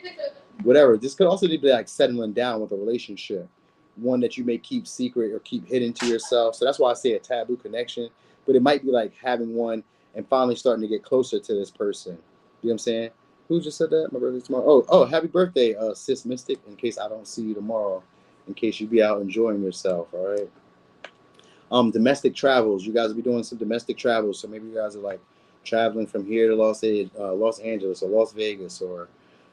Speaker 1: whatever. This could also be like settling down with a relationship, one that you may keep secret or keep hidden to yourself. So that's why I say a taboo connection. But it might be like having one and finally starting to get closer to this person. You know what I'm saying? Who just said that? My birthday's tomorrow. Oh, happy birthday, Sis Mystic, in case I don't see you tomorrow, in case you be out enjoying yourself, all right? Domestic travels. You guys will be doing some domestic travels. So maybe you guys are like traveling from here to Los Angeles or Las Vegas or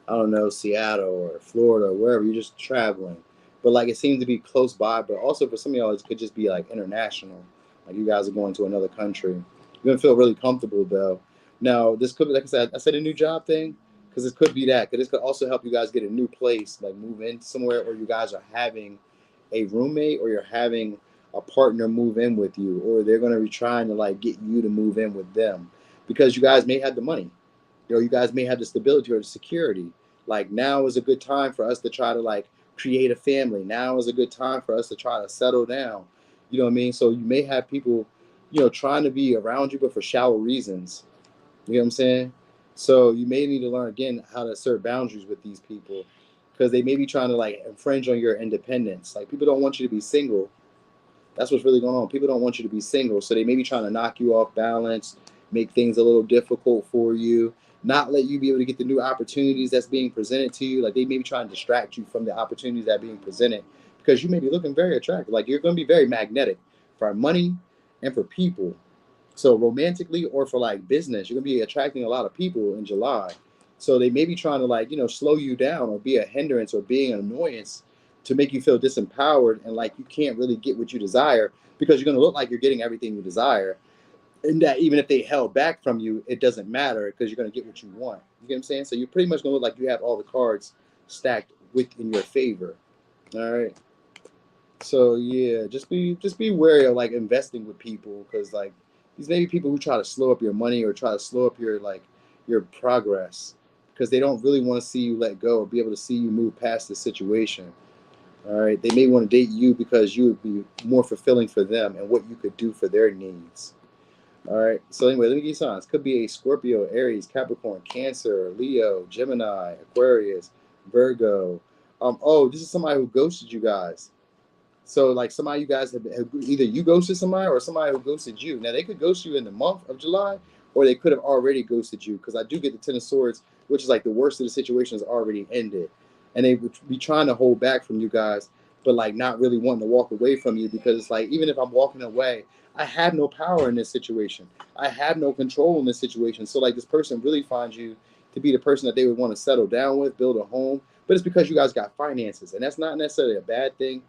Speaker 1: I don't know, Seattle or Florida or wherever. You're just traveling. But like it seems to be close by. But also for some of y'all, it could just be like international. Like you guys are going to another country. You're gonna feel really comfortable though. Now this could be, like I said a new job thing because this could be that. Because this could also help you guys get a new place, like move in somewhere, or you guys are having a roommate or you're having a partner move in with you, or they're going to be trying to like get you to move in with them because you guys may have the money, you guys may have the stability or the security. Like now is a good time for us to try to like create a family. Now is a good time for us to try to settle down. You know what I mean? So you may have people, trying to be around you, but for shallow reasons. You know what I'm saying? So you may need to learn again how to assert boundaries with these people because they may be trying to like infringe on your independence. Like people don't want you to be single. That's what's really going on. People don't want you to be single, so they may be trying to knock you off balance, make things a little difficult for you, not let you be able to get the new opportunities that's being presented to you. Like they may be trying to distract you from the opportunities that are being presented because you may be looking very attractive. Like you're going to be very magnetic for money and for people. So romantically or for like business, you're going to be attracting a lot of people in July. So they may be trying to like, slow you down or be a hindrance or being an annoyance to make you feel disempowered and like you can't really get what you desire because you're going to look like you're getting everything you desire. And that even if they held back from you, it doesn't matter because you're going to get what you want. You get what I'm saying? So you're pretty much going to look like you have all the cards stacked in your favor. All right. So yeah, just be wary of like investing with people because like these may be people who try to slow up your money or try to slow up your progress because they don't really want to see you let go or be able to see you move past the situation. All right. They may want to date you because you would be more fulfilling for them and what you could do for their needs. All right. So anyway, let me give you signs. Could be a Scorpio, Aries, Capricorn, Cancer, Leo, Gemini, Aquarius, Virgo. This is somebody who ghosted you guys. So like somebody you guys have either you ghosted somebody or somebody who ghosted you. Now they could ghost you in the month of July, or they could have already ghosted you because I do get the Ten of Swords, which is like the worst of the situations already ended. And they would be trying to hold back from you guys, but like not really wanting to walk away from you because it's like, even if I'm walking away, I have no power in this situation. I have no control in this situation. So like this person really finds you to be the person that they would want to settle down with, build a home, but it's because you guys got finances. And that's not necessarily a bad thing.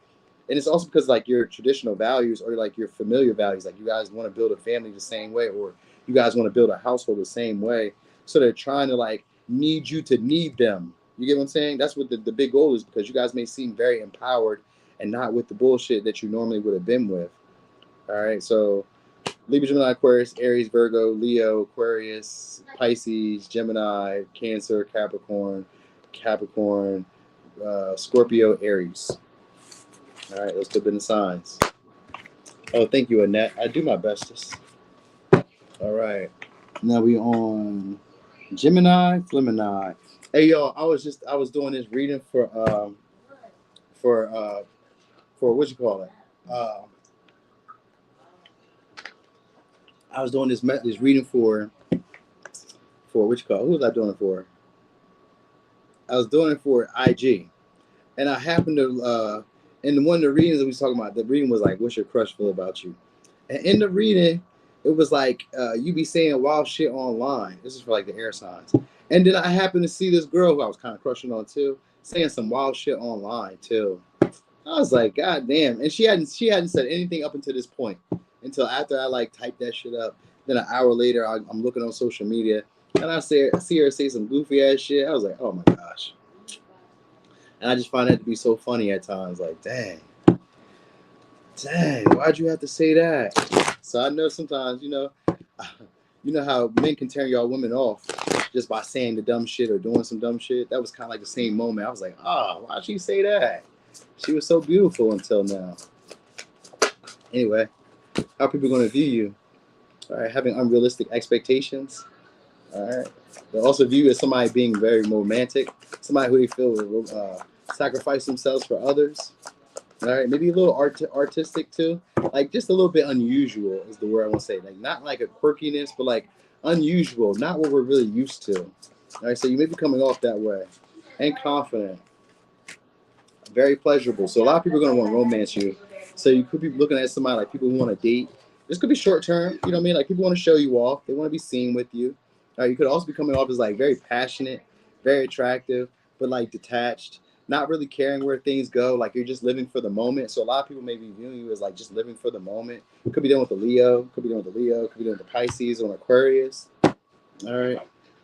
Speaker 1: And it's also because like your traditional values or like your familiar values, like you guys want to build a family the same way, or you guys want to build a household the same way. So they're trying to like need you to need them. You get what I'm saying? That's what the big goal is, because you guys may seem very empowered and not with the bullshit that you normally would have been with. All right. So Libra, Gemini, Aquarius, Aries, Virgo, Leo, Aquarius, Pisces, Gemini, Cancer, Capricorn, Scorpio, Aries. All right, those could have been the signs. Oh, thank you, Annette. I do my bestest. All right. Now we on Gemini, Flemini. Hey, yo, I was doing this reading for what you call it? I was doing this reading for what you call it? Who was I doing it for? I was doing it for IG, and I happened to and one of the readings that we was talking about, the reading was like, "What's your crush feel about you?" And in the reading, it was like you be saying wild shit online. This is for like the air signs. And then I happened to see this girl who I was kind of crushing on too, saying some wild shit online too. I was like, God damn. And she hadn't said anything up until this point, until after I like typed that shit up. Then an hour later, I'm looking on social media and I see her say some goofy ass shit. I was like, oh my gosh. And I just find that to be so funny at times. Like, dang, why'd you have to say that? So I know sometimes, you know how men can turn y'all women off just by saying the dumb shit or doing some dumb shit. That was kind of like the same moment. I was like, why'd she say that? She was so beautiful until now. Anyway, how are people going to view you? All right, having unrealistic expectations. All right. They'll also view you as somebody being very romantic, somebody who they feel will sacrifice themselves for others. All right, maybe a little artistic too, like just a little bit unusual is the word I want to say. Like not like a quirkiness, but like unusual, not what we're really used to. All right, so you may be coming off that way, and confident, very pleasurable. So a lot of people are going to want to romance you. So you could be looking at somebody like people who want to date. This could be short term, you know what I mean? Like people want to show you off. They want to be seen with you. You could also be coming off as like very passionate, very attractive, but like detached, not really caring where things go. Like you're just living for the moment. So a lot of people may be viewing you as like just living for the moment. Could be dealing with the Leo, could be dealing with the Leo, could be dealing with the Pisces or an Aquarius. All right.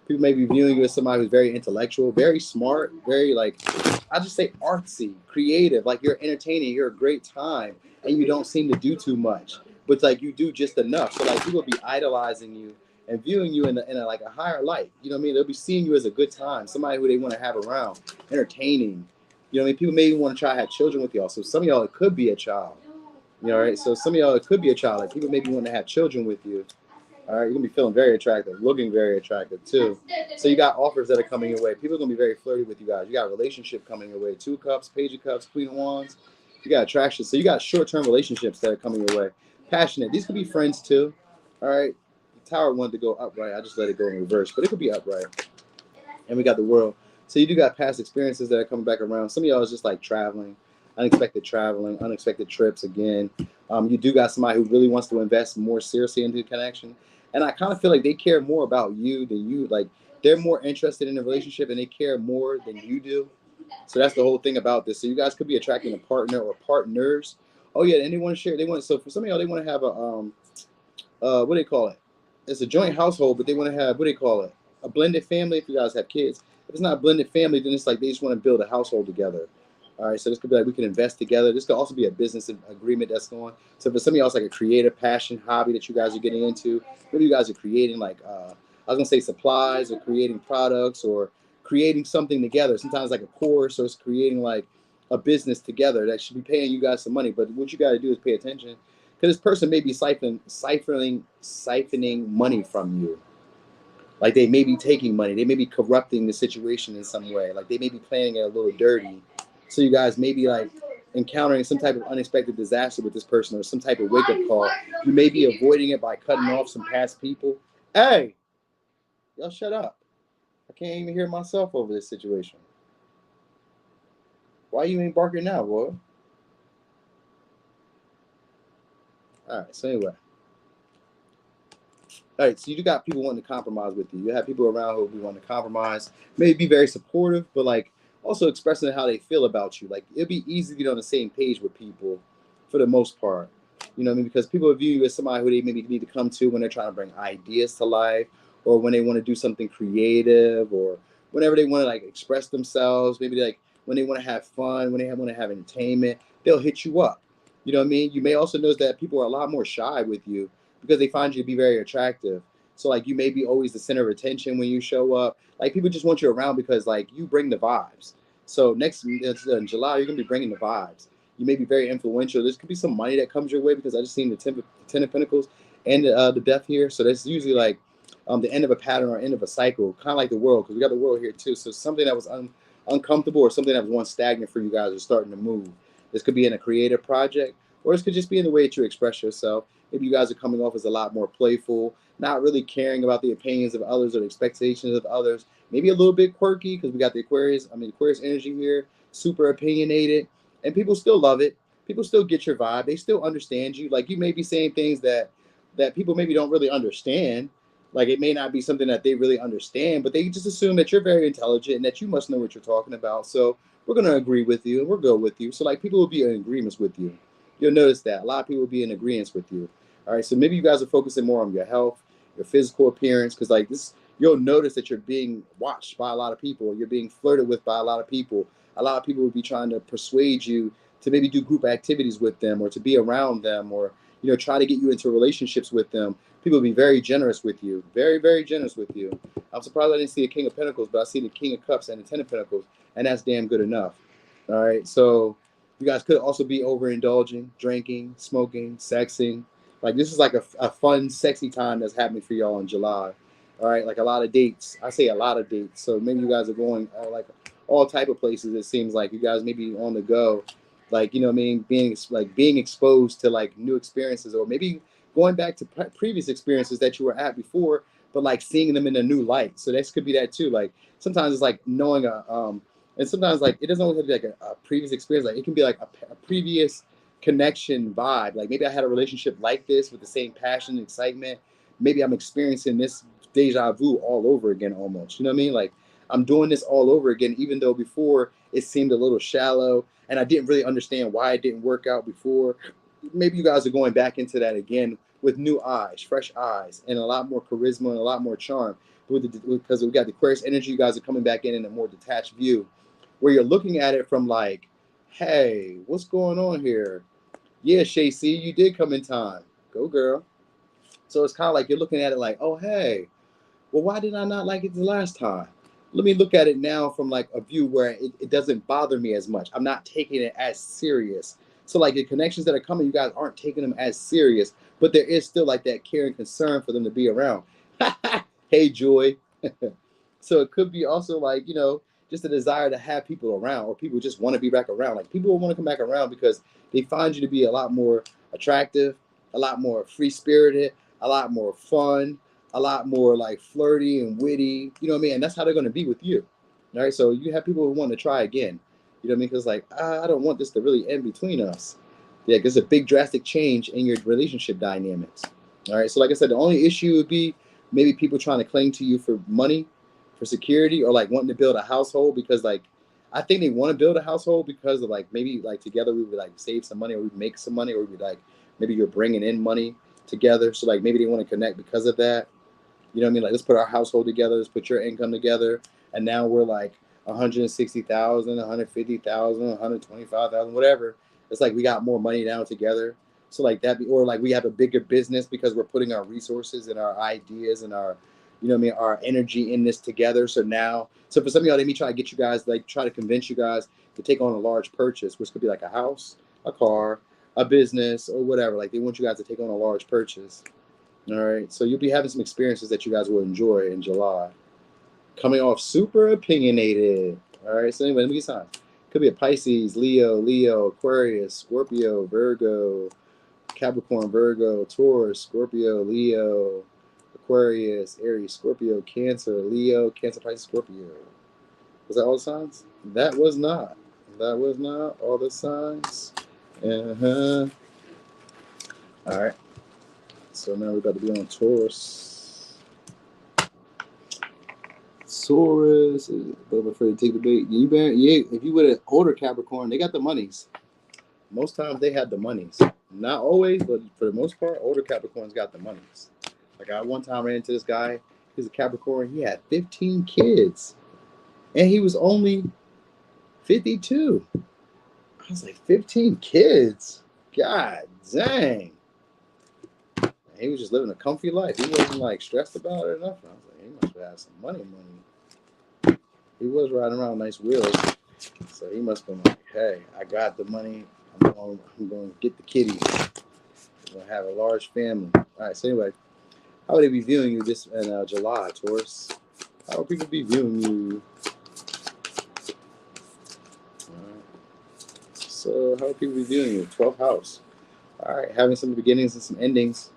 Speaker 1: People may be viewing you as somebody who's very intellectual, very smart, very like, I just say artsy, creative. Like you're entertaining, you're a great time, and you don't seem to do too much, but like you do just enough. So like people will be idolizing you and viewing you in a like a higher light. You know what I mean? They'll be seeing you as a good time, somebody who they want to have around, entertaining. You know what I mean? People maybe want to try to have children with y'all. So some of y'all, it could be a child. You know, right? So some of y'all, it could be a child. Like people maybe want to have children with you. All right, you're gonna be feeling very attractive, looking very attractive too. So you got offers that are coming your way. People are gonna be very flirty with you guys. You got a relationship coming your way. 2 cups, Page of Cups, Queen of Wands. You got attraction. So you got short-term relationships that are coming your way. Passionate. These could be friends too. All right. The Tower wanted to go upright. I just let it go in reverse, but it could be upright. And we got the World. So you do got past experiences that are coming back around. Some of y'all is just like traveling, unexpected trips again. You do got somebody who really wants to invest more seriously into the connection. And I kind of feel like they care more about you than you. Like they're more interested in the relationship and they care more than you do. So that's the whole thing about this. So you guys could be attracting a partner or partners. Oh yeah, and they want to share. They want, so for some of y'all, they want to have a what do they call it? It's a joint household, but they want to have, what do they call it? A blended family. If you guys have kids, if it's not a blended family, then it's like they just want to build a household together. All right, so this could be like we can invest together. This could also be a business agreement that's going. So for some of y'all, it's like a creative passion hobby that you guys are getting into. Maybe you guys are creating like I was gonna say supplies or creating products or creating something together. Sometimes like a course or it's creating like a business together that should be paying you guys some money. But what you got to do is pay attention because this person may be siphoning money from you. Like they may be taking money. They may be corrupting the situation in some way. Like they may be playing it a little dirty. So you guys may be like encountering some type of unexpected disaster with this person or some type of wake-up call. You may be avoiding it by cutting off some past people. Hey, y'all shut up. I can't even hear myself over this situation. Why you ain't barking now, boy? All right, so anyway. All right, so you got people wanting to compromise with you. You have people around who want to compromise, maybe be very supportive, but like also expressing how they feel about you. Like it'd be easy to get on the same page with people for the most part. You know what I mean? Because people view you as somebody who they maybe need to come to when they're trying to bring ideas to life or when they want to do something creative or whenever they want to like express themselves, maybe like when they want to have fun, when they want to have entertainment, they'll hit you up. You know what I mean? You may also notice that people are a lot more shy with you because they find you to be very attractive. So like you may be always the center of attention when you show up. Like people just want you around because like you bring the vibes. So next in July, you're gonna be bringing the vibes. You may be very influential. There could be some money that comes your way because I just seen the Ten of Pentacles and the Death here. So that's usually like the end of a pattern or end of a cycle, kind of like the World because we got the World here too. So something that was uncomfortable or something that was once stagnant for you guys is starting to move. This could be in a creative project or this could just be in the way that you express yourself. Maybe you guys are coming off as a lot more playful, not really caring about the opinions of others or the expectations of others. Maybe a little bit quirky because we got the Aquarius energy here, super opinionated, and people still love it. People still get your vibe. They still understand you. Like you may be saying things that people maybe don't really understand. Like it may not be something that they really understand, but they just assume that you're very intelligent and that you must know what you're talking about. So we're gonna agree with you and we'll go with you. So like people will be in agreements with you. You'll notice that a lot of people will be in agreement with you. All right, so maybe you guys are focusing more on your health, your physical appearance, because like this, you'll notice that you're being watched by a lot of people. You're being flirted with by a lot of people. A lot of people will be trying to persuade you to maybe do group activities with them or to be around them or, you know, try to get you into relationships with them. People will be very generous with you, very, very generous with you. I'm surprised I didn't see a King of Pentacles, but I see the King of Cups and the Ten of Pentacles, and that's damn good enough. All right, so you guys could also be overindulging, drinking, smoking, sexing. Like this is like a fun, sexy time that's happening for y'all in July. All right, like a lot of dates. I say a lot of dates. So maybe you guys are going like all type of places. It seems like you guys may be on the go, like you know what I mean, being exposed to like new experiences, or maybe going back to previous experiences that you were at before, but like seeing them in a new light. So this could be that too. Like sometimes it's like knowing and sometimes like it doesn't always have to be like a previous experience. Like it can be like a previous connection vibe. Like maybe I had a relationship like this with the same passion and excitement. Maybe I'm experiencing this deja vu all over again almost. You know what I mean? Like I'm doing this all over again, even though before it seemed a little shallow and I didn't really understand why it didn't work out before. Maybe you guys are going back into that again with new eyes, fresh eyes, and a lot more charisma and a lot more charm. Because we got the Aquarius energy, you guys are coming back in a more detached view where you're looking at it from like, hey, what's going on here? Yeah, Shay C, you did come in time. Go girl. So it's kind of like you're looking at it like, oh, hey, well, why did I not like it the last time? Let me look at it now from like a view where it doesn't bother me as much. I'm not taking it as serious. So like the connections that are coming, you guys aren't taking them as serious, but there is still like that care and concern for them to be around. Hey, Joy. So it could be also like, you know, just a desire to have people around, or people just want to be back around. Like people will want to come back around because they find you to be a lot more attractive, a lot more free-spirited, a lot more fun, a lot more like flirty and witty, you know what I mean? And that's how they're going to be with you. All right. So you have people who want to try again, you know what I mean? Because like, I don't want this to really end between us. Yeah, because it's a big drastic change in your relationship dynamics. All right. So like I said, the only issue would be maybe people trying to cling to you for money, for security, or like wanting to build a household because like, I think they want to build a household because of like, maybe like together we would like save some money, or we'd make some money, or we'd like, maybe you're bringing in money together. So like maybe they want to connect because of that. You know what I mean? Like, let's put our household together. Let's put your income together. And now we're like 160,000, 150,000, 125,000, whatever. It's like we got more money now together. So like that, or like we have a bigger business because we're putting our resources and our ideas and our, you know what I mean, our energy in this together. So now, so for some of y'all, they may try to get you guys, like try to convince you guys to take on a large purchase, which could be like a house, a car, a business, or whatever. Like they want you guys to take on a large purchase. All right, so you'll be having some experiences that you guys will enjoy in July. Coming off super opinionated. All right, so anyway, let me get signs. Could be a Pisces, Leo, Aquarius, Scorpio, Virgo, Capricorn, Virgo, Taurus, Scorpio, Leo, Aquarius, Aries, Scorpio, Cancer, Leo, Cancer, Pisces, Scorpio. Was that all the signs? That was not. That was not all the signs. All right. So now we're about to be on Taurus. Taurus is a little afraid to take the bait. If you with an older Capricorn, they got the monies. Most times they have the monies. Not always, but for the most part, older Capricorns got the monies. Like I one time ran into this guy. He's a Capricorn. He had 15 kids, and he was only 52. I was like, 15 kids? God dang. He was just living a comfy life. He wasn't like stressed about it or nothing. I was like, he must have had some money. He was riding around nice wheels. So he must have been like, hey, I got the money. I'm going to get the kitties. I'm going to have a large family. All right, so anyway, how would they be viewing you this in July, Taurus? How would people be viewing you? All right. So how would people be viewing you? 12th house. All right, having some beginnings and some endings.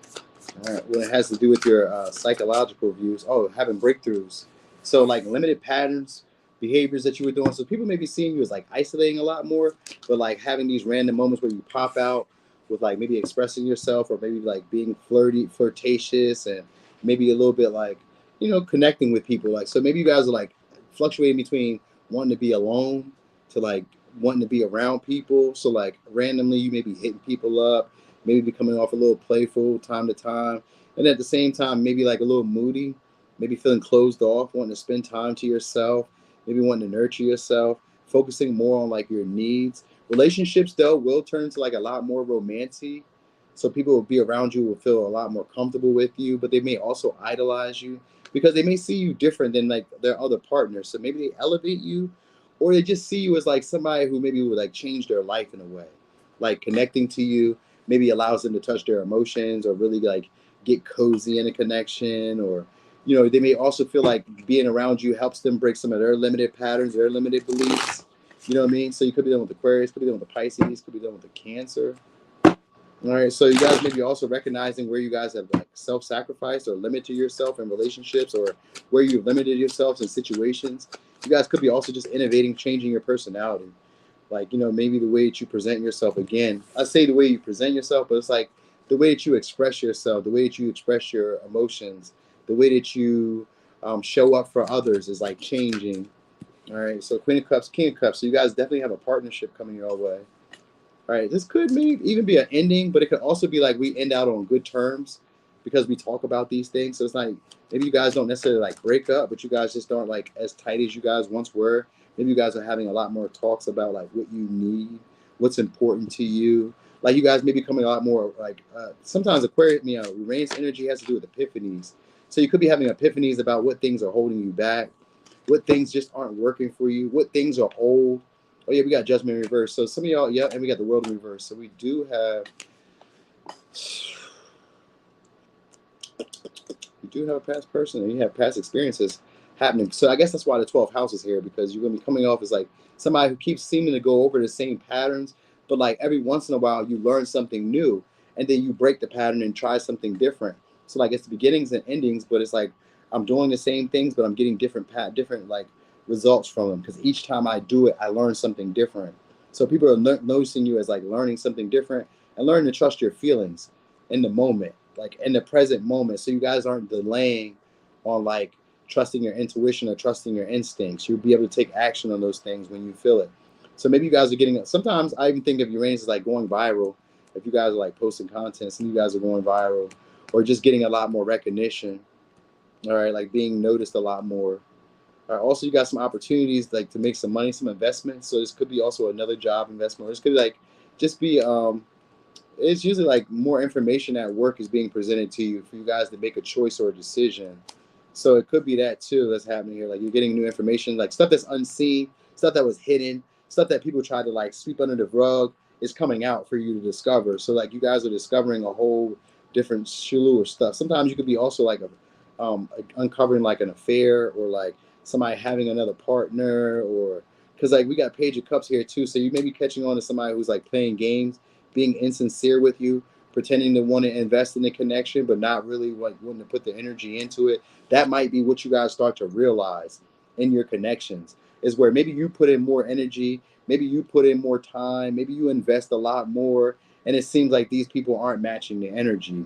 Speaker 1: All right, when it has to do with your psychological views. Oh, having breakthroughs. So like limited patterns, behaviors that you were doing. So people may be seeing you as like isolating a lot more, but like having these random moments where you pop out with like maybe expressing yourself, or maybe like being flirtatious, and maybe a little bit like, you know, connecting with people. Like, so maybe you guys are like fluctuating between wanting to be alone to like wanting to be around people. So like randomly you may be hitting people up, maybe becoming off a little playful time to time. And at the same time, maybe like a little moody, maybe feeling closed off, wanting to spend time to yourself, maybe wanting to nurture yourself, focusing more on like your needs. Relationships though will turn into like a lot more romantic. So people will be around you, will feel a lot more comfortable with you, but they may also idolize you because they may see you different than like their other partners. So maybe they elevate you, or they just see you as like somebody who maybe would like change their life in a way, like connecting to you maybe allows them to touch their emotions, or really like get cozy in a connection. Or, you know, they may also feel like being around you helps them break some of their limited patterns, their limited beliefs. You know what I mean? So you could be dealing with Aquarius, could be dealing with the Pisces, could be dealing with the Cancer. All right, so you guys may be also recognizing where you guys have like self-sacrificed or limited yourself in relationships, or where you've limited yourselves in situations. You guys could be also just innovating, changing your personality. Like, you know, maybe the way that you present yourself, again, I say the way you present yourself, but it's like the way that you express yourself, the way that you express your emotions, the way that you show up for others is like changing. All right, so Queen of Cups, King of Cups. So you guys definitely have a partnership coming your way. All right, this could maybe even be an ending, but it could also be like we end out on good terms because we talk about these things. So it's like maybe you guys don't necessarily like break up, but you guys just aren't like as tight as you guys once were. Maybe you guys are having a lot more talks about like what you need, what's important to you. Like you guys may be coming a lot more like sometimes Aquarius, Uranus energy has to do with epiphanies. So you could be having epiphanies about what things are holding you back, what things just aren't working for you, what things are old. Oh yeah, we got Judgment in reverse. So some of y'all, yeah, and we got the World in reverse. So we do have a past person, and you have past experiences happening. So I guess that's why the 12th house is here, because you're gonna be coming off as like somebody who keeps seeming to go over the same patterns, but like every once in a while you learn something new, and then you break the pattern and try something different. So like it's the beginnings and endings, but it's like I'm doing the same things, but I'm getting different like results from them, because each time I do it, I learn something different. So people are noticing you as like learning something different and learning to trust your feelings in the moment, like in the present moment. So you guys aren't delaying on like trusting your intuition or trusting your instincts. You'll be able to take action on those things when you feel it. So maybe you guys are getting, sometimes I even think of Uranus as like going viral. If you guys are like posting content, some of you guys are going viral or just getting a lot more recognition. All right, like being noticed a lot more. Also, you got some opportunities like to make some money, some investments. So this could be also another job investment. Or this could be like just be it's usually like more information at work is being presented to you for you guys to make a choice or a decision. So it could be that too that's happening here. Like you're getting new information, like stuff that's unseen, stuff that was hidden, stuff that people tried to like sweep under the rug is coming out for you to discover. So like you guys are discovering a whole different slew of stuff. Sometimes you could be also like uncovering like an affair or like somebody having another partner, or because like we got Page of Cups here too. So you may be catching on to somebody who's like playing games, being insincere with you, pretending to want to invest in the connection, but not really like wanting to put the energy into it. That might be what you guys start to realize in your connections, is where maybe you put in more energy, maybe you put in more time, maybe you invest a lot more, and it seems like these people aren't matching the energy.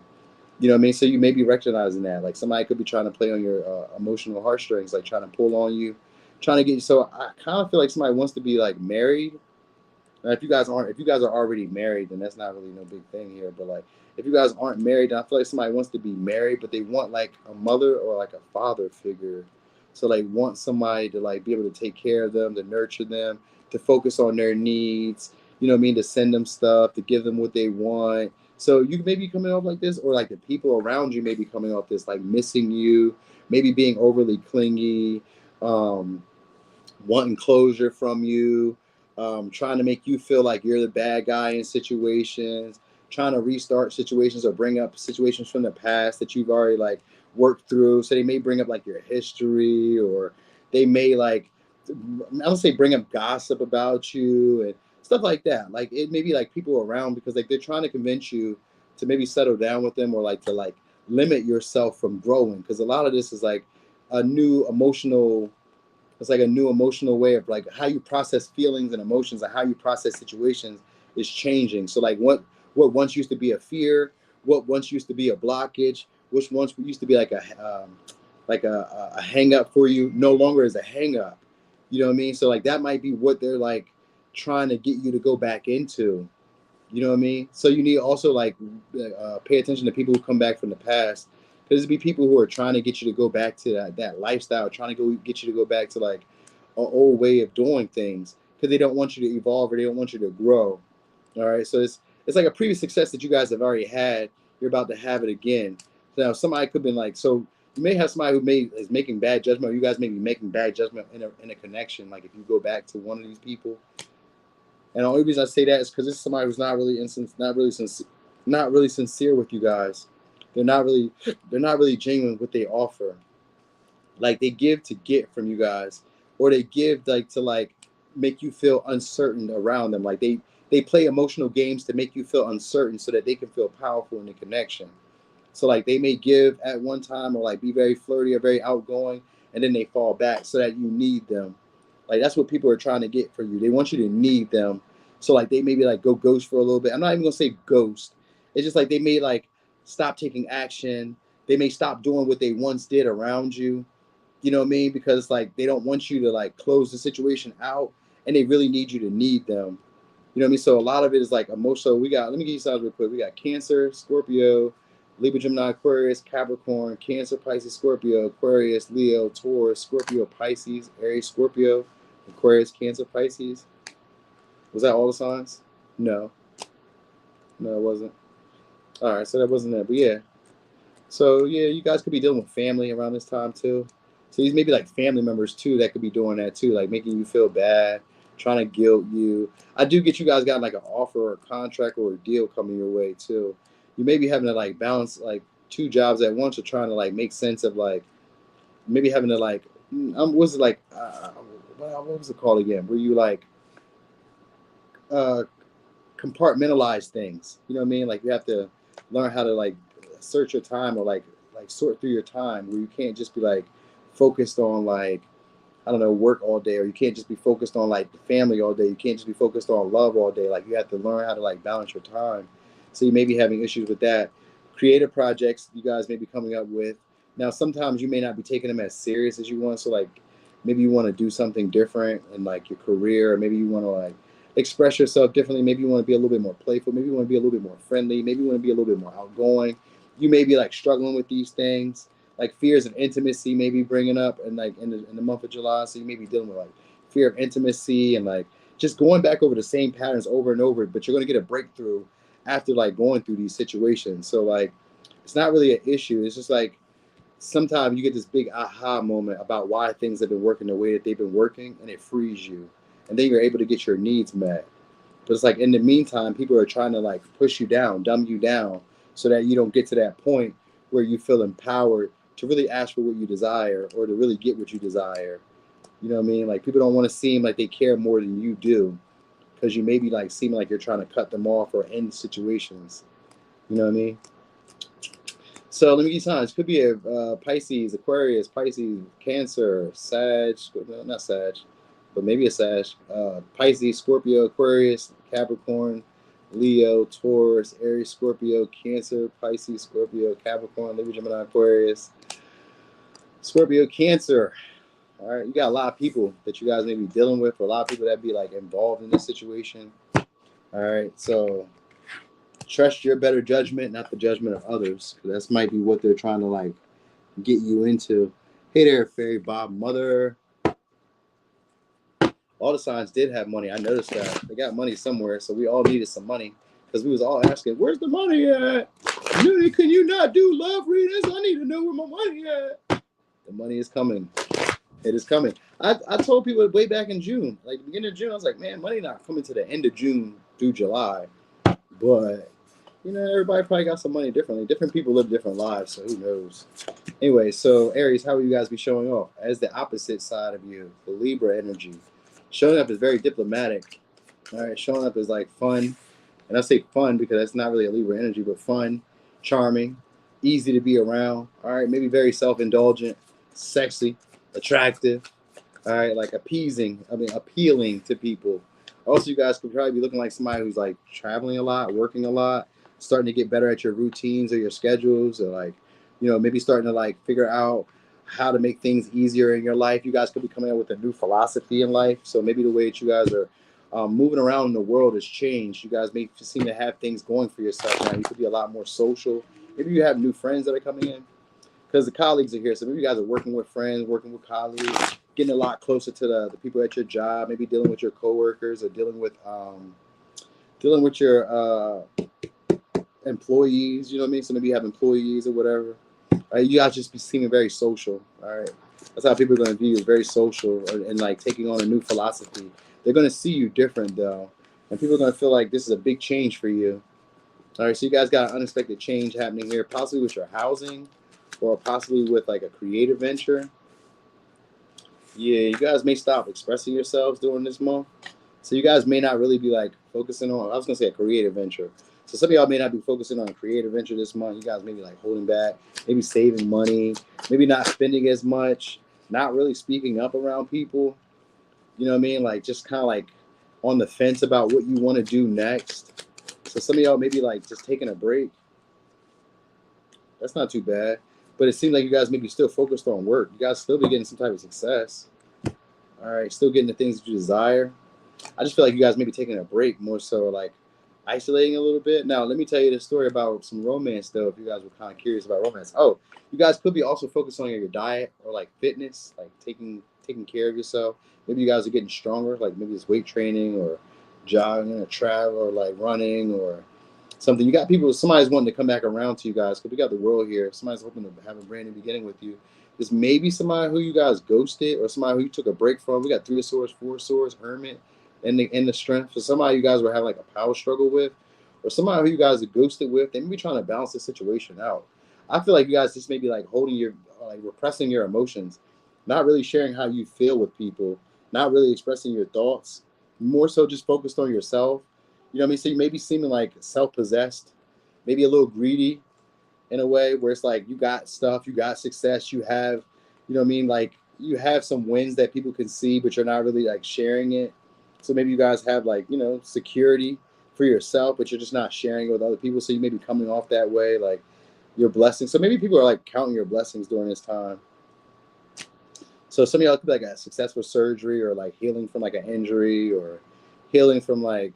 Speaker 1: You know what I mean? So you may be recognizing that. Like somebody could be trying to play on your emotional heartstrings, like trying to pull on you, trying to get you. So I kind of feel like somebody wants to be like married. Now, if you guys are already married, then that's not really no big thing here. But like, if you guys aren't married, then I feel like somebody wants to be married, but they want like a mother or like a father figure. So like, want somebody to like be able to take care of them, to nurture them, to focus on their needs. You know what I mean? To send them stuff, to give them what they want. So you may be coming off like this, or like the people around you may be coming off this, like missing you, maybe being overly clingy, um, wanting closure from you, trying to make you feel like you're the bad guy in situations, trying to restart situations or bring up situations from the past that you've already like worked through. So they may bring up like your history, or they may like, I don't say bring up gossip about you and stuff like that. Like it may be like people around because like they're trying to convince you to maybe settle down with them, or like to like limit yourself from growing. Because a lot of this is like a new emotional it's like a new emotional way of like how you process feelings and emotions and how you process situations is changing. So like what once used to be a fear, what once used to be a blockage, which once used to be like a hang up for you, no longer is a hang up. You know what I mean? So like that might be what they're like trying to get you to go back into. You know what I mean? So you need also like pay attention to people who come back from the past, because there'd be people who are trying to get you to go back to that lifestyle, trying to get you to go back to like an old way of doing things, because they don't want you to evolve or they don't want you to grow. All right, so it's like a previous success that you guys have already had. You're about to have it again. So now somebody could have been like, so you may have somebody who is making bad judgment. Or you guys may be making bad judgment in a connection. Like if you go back to one of these people. And the only reason I say that is because this is somebody who's not really sincere with you guys. They're not really genuine with what they offer. Like they give to get from you guys, or they give like to like make you feel uncertain around them. Like they play emotional games to make you feel uncertain so that they can feel powerful in the connection. So like they may give at one time or like be very flirty or very outgoing, and then they fall back so that you need them. Like that's what people are trying to get for you. They want you to need them. So like they maybe like go ghost for a little bit. I'm not even gonna say ghost. It's just like they may like stop taking action. They may stop doing what they once did around you. You know what I mean? Because like they don't want you to like close the situation out, and they really need you to need them. You know what I mean? So a lot of it is like emotional. We got, let me give you signs real quick. We got Cancer, Scorpio, Libra, Gemini, Aquarius, Capricorn, Cancer, Pisces, Scorpio, Aquarius, Leo, Taurus, Scorpio, Pisces, Aries, Scorpio, Aquarius, Cancer, Pisces. Was that all the signs? No. No, it wasn't. All right, so that wasn't it. But yeah. So yeah, you guys could be dealing with family around this time too. So these maybe like family members too that could be doing that too, like making you feel bad, trying to guilt you. I do get you guys got like an offer or a contract or a deal coming your way too. You may be having to like balance like two jobs at once or trying to like make sense of like maybe having to like what's it like what was it called again? Where you like uh compartmentalize things. You know what I mean? Like you have to learn how to like search your time or like sort through your time where you can't just be like focused on like I don't know work all day, or you can't just be focused on like the family all day. You can't just be focused on love all day. Like you have to learn how to like balance your time. So you may be having issues with that. Creative projects you guys may be coming up with. Now sometimes you may not be taking them as serious as you want. So like maybe you want to do something different in like your career, or maybe you want to like express yourself differently. Maybe you want to be a little bit more playful. Maybe you want to be a little bit more friendly. Maybe you want to be a little bit more outgoing. You may be like struggling with these things, like fears of intimacy, maybe bringing up, and like in the month of July. So you may be dealing with like fear of intimacy and like just going back over the same patterns over and over. But you're going to get a breakthrough after like going through these situations. So like it's not really an issue. It's just like sometimes you get this big aha moment about why things have been working the way that they've been working, and it frees you, and then you're able to get your needs met. But it's like in the meantime, people are trying to like push you down, dumb you down, so that you don't get to that point where you feel empowered to really ask for what you desire or to really get what you desire. You know what I mean? Like people don't want to seem like they care more than you do, because you may be like seeming like you're trying to cut them off or end situations. You know what I mean? So let me give you signs. Could be a Pisces, Aquarius, Pisces, Cancer, Sag, no, not Sag, but maybe a Sag. Pisces, Scorpio, Aquarius, Capricorn, Leo, Taurus, Aries, Scorpio, Cancer, Pisces, Scorpio, Capricorn, Libra, Gemini, Aquarius, Scorpio, Cancer. All right, you got a lot of people that you guys may be dealing with, or a lot of people that be like involved in this situation. All right, so trust your better judgment, not the judgment of others. That might be what they're trying to like get you into. Hey there, Fairy Bob Mother. All the signs did have money. I noticed that. They got money somewhere, so we all needed some money because we was all asking, where's the money at? Nudie, can you not do love readings? I need to know where my money at. The money is coming. It is coming. I told people way back in June, like the beginning of June, I was like, man, money not coming to the end of June through July. But you know, everybody probably got some money differently. Different people live different lives, so who knows? Anyway, so Aries, how will you guys be showing off? As the opposite side of you, the Libra energy. Showing up is very diplomatic. All right, showing up is like fun. And I say fun because that's not really a Libra energy, but fun, charming, easy to be around. All right, maybe very self-indulgent, sexy, attractive. All right, like appealing to people. Also, you guys could probably be looking like somebody who's like traveling a lot, working a lot, starting to get better at your routines or your schedules, or like, you know, maybe starting to like figure out how to make things easier in your life. You guys could be coming up with a new philosophy in life. So maybe the way that you guys are moving around in the world has changed. You guys may seem to have things going for yourself now. You could be a lot more social. Maybe you have new friends that are coming in because the colleagues are here. So maybe you guys are working with friends, working with colleagues, getting a lot closer to the people at your job, maybe dealing with your coworkers or dealing with your employees, you know what I mean? So maybe you have employees or whatever. You guys just be seeming very social, all right? That's how people are going to view you, very social and like taking on a new philosophy. They're going to see you different though, and people are going to feel like this is a big change for you. All right, so you guys got an unexpected change happening here, possibly with your housing or possibly with like a creative venture. Yeah, you guys may stop expressing yourselves during this month. So you guys may not really be like focusing on, I was going to say a creative venture. So some of y'all may not be focusing on a creative venture this month. You guys may be like holding back, maybe saving money, maybe not spending as much, not really speaking up around people. You know what I mean? Like just kind of like on the fence about what you want to do next. So some of y'all maybe like just taking a break. That's not too bad. But it seems like you guys maybe still focused on work. You guys still be getting some type of success. All right, still getting the things that you desire. I just feel like you guys maybe taking a break, more so like isolating a little bit. Now, let me tell you this story about some romance, though, if you guys were kind of curious about romance. Oh, you guys could be also focused on your diet or like fitness, like taking care of yourself. Maybe you guys are getting stronger, like maybe it's weight training or jogging or travel or like running or something. You got people, somebody's wanting to come back around to you guys because we got the world here. Somebody's hoping to have a brand new beginning with you. There's maybe somebody who you guys ghosted or somebody who you took a break from. We got 3 of Swords, 4 of Swords, Hermit, and the Strength. So somebody you guys were having like a power struggle with, or somebody who you guys are ghosted with. They may be trying to balance the situation out. I feel like you guys just maybe like holding your, like repressing your emotions, not really sharing how you feel with people, not really expressing your thoughts, more so just focused on yourself. You know what I mean? So you may be seeming like self-possessed, maybe a little greedy in a way where it's like you got stuff, you got success, you have, you know what I mean? Like you have some wins that people can see, but you're not really like sharing it. So maybe you guys have like, you know, security for yourself, but you're just not sharing it with other people. So you may be coming off that way, like your blessings. So maybe people are like counting your blessings during this time. So some of y'all could be like a successful surgery or like healing from like an injury or healing from like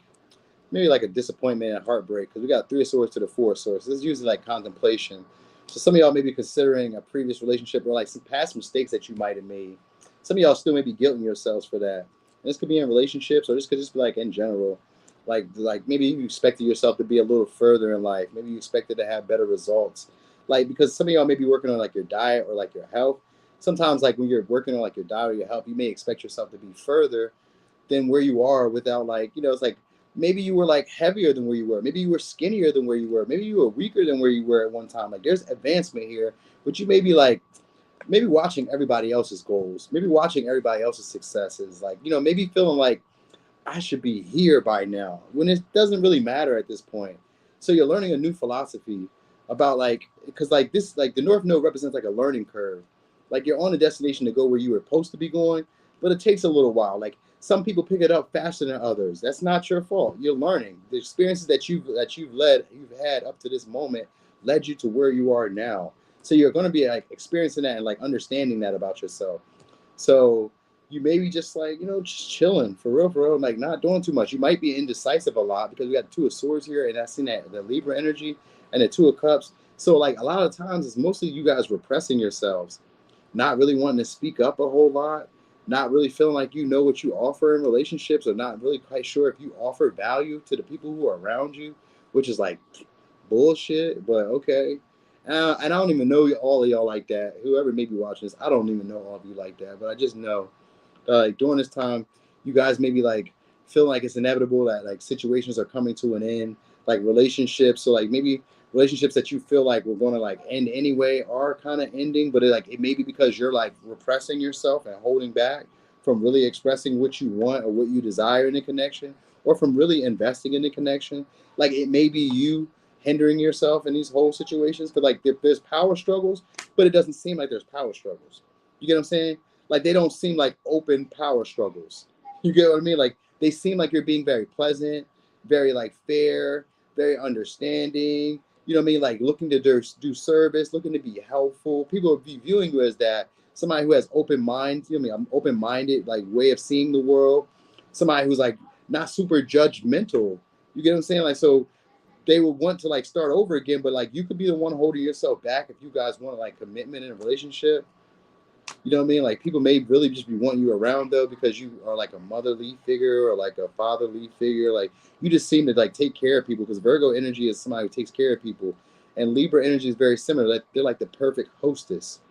Speaker 1: maybe like a disappointment and heartbreak, because we got 3 of Swords to the 4 of Swords. So this is usually like contemplation. So some of y'all may be considering a previous relationship or like some past mistakes that you might have made. Some of y'all still may be guilting yourselves for that. And this could be in relationships, or this could just be like in general. Like maybe you expected yourself to be a little further in life. Maybe you expected to have better results. Like because some of y'all may be working on like your diet or like your health. Sometimes like when you're working on like your diet or your health, you may expect yourself to be further than where you are without like, you know, it's like maybe you were like heavier than where you were. Maybe you were skinnier than where you were. Maybe you were weaker than where you were at one time. Like there's advancement here, but you may be like, maybe watching everybody else's goals, maybe watching everybody else's successes. Like, you know, maybe feeling like I should be here by now when it doesn't really matter at this point. So you're learning a new philosophy about like, because like this, like the North Node represents like a learning curve. Like you're on a destination to go where you were supposed to be going, but it takes a little while. Like some people pick it up faster than others. That's not your fault. You're learning. The experiences that you've had up to this moment led you to where you are now. So you're going to be like experiencing that and like understanding that about yourself. So you may be just like, you know, just chilling for real, like not doing too much. You might be indecisive a lot because we got 2 of Swords here, and I've seen that the Libra energy and the 2 of Cups. So like a lot of times it's mostly you guys repressing yourselves, not really wanting to speak up a whole lot, not really feeling like you know what you offer in relationships, or not really quite sure if you offer value to the people who are around you, which is like bullshit, but okay. And I don't even know all of y'all like that. Whoever may be watching this, I don't even know all of you like that, but I just know like during this time, you guys maybe like feel like it's inevitable that like situations are coming to an end, like relationships. So like maybe relationships that you feel like were going to like end anyway are kind of ending, but it may be because you're like repressing yourself and holding back from really expressing what you want or what you desire in a connection, or from really investing in the connection. Like it may be you hindering yourself in these whole situations, because like there's power struggles, but it doesn't seem like there's power struggles. You get what I'm saying? Like they don't seem like open power struggles. You get what I mean? Like they seem like you're being very pleasant, very like fair, very understanding. You know what I mean? Like looking to do service, looking to be helpful. People will be viewing you as that, somebody who has open mind. You know what I mean? I'm open-minded, like way of seeing the world. Somebody who's like not super judgmental. You get what I'm saying? Like so they would want to like start over again, but like you could be the one holding yourself back if you guys want like commitment in a relationship. You know what I mean? Like people may really just be wanting you around though because you are like a motherly figure or like a fatherly figure. Like you just seem to like take care of people, because Virgo energy is somebody who takes care of people, and Libra energy is very similar. Like they're like the perfect hostess.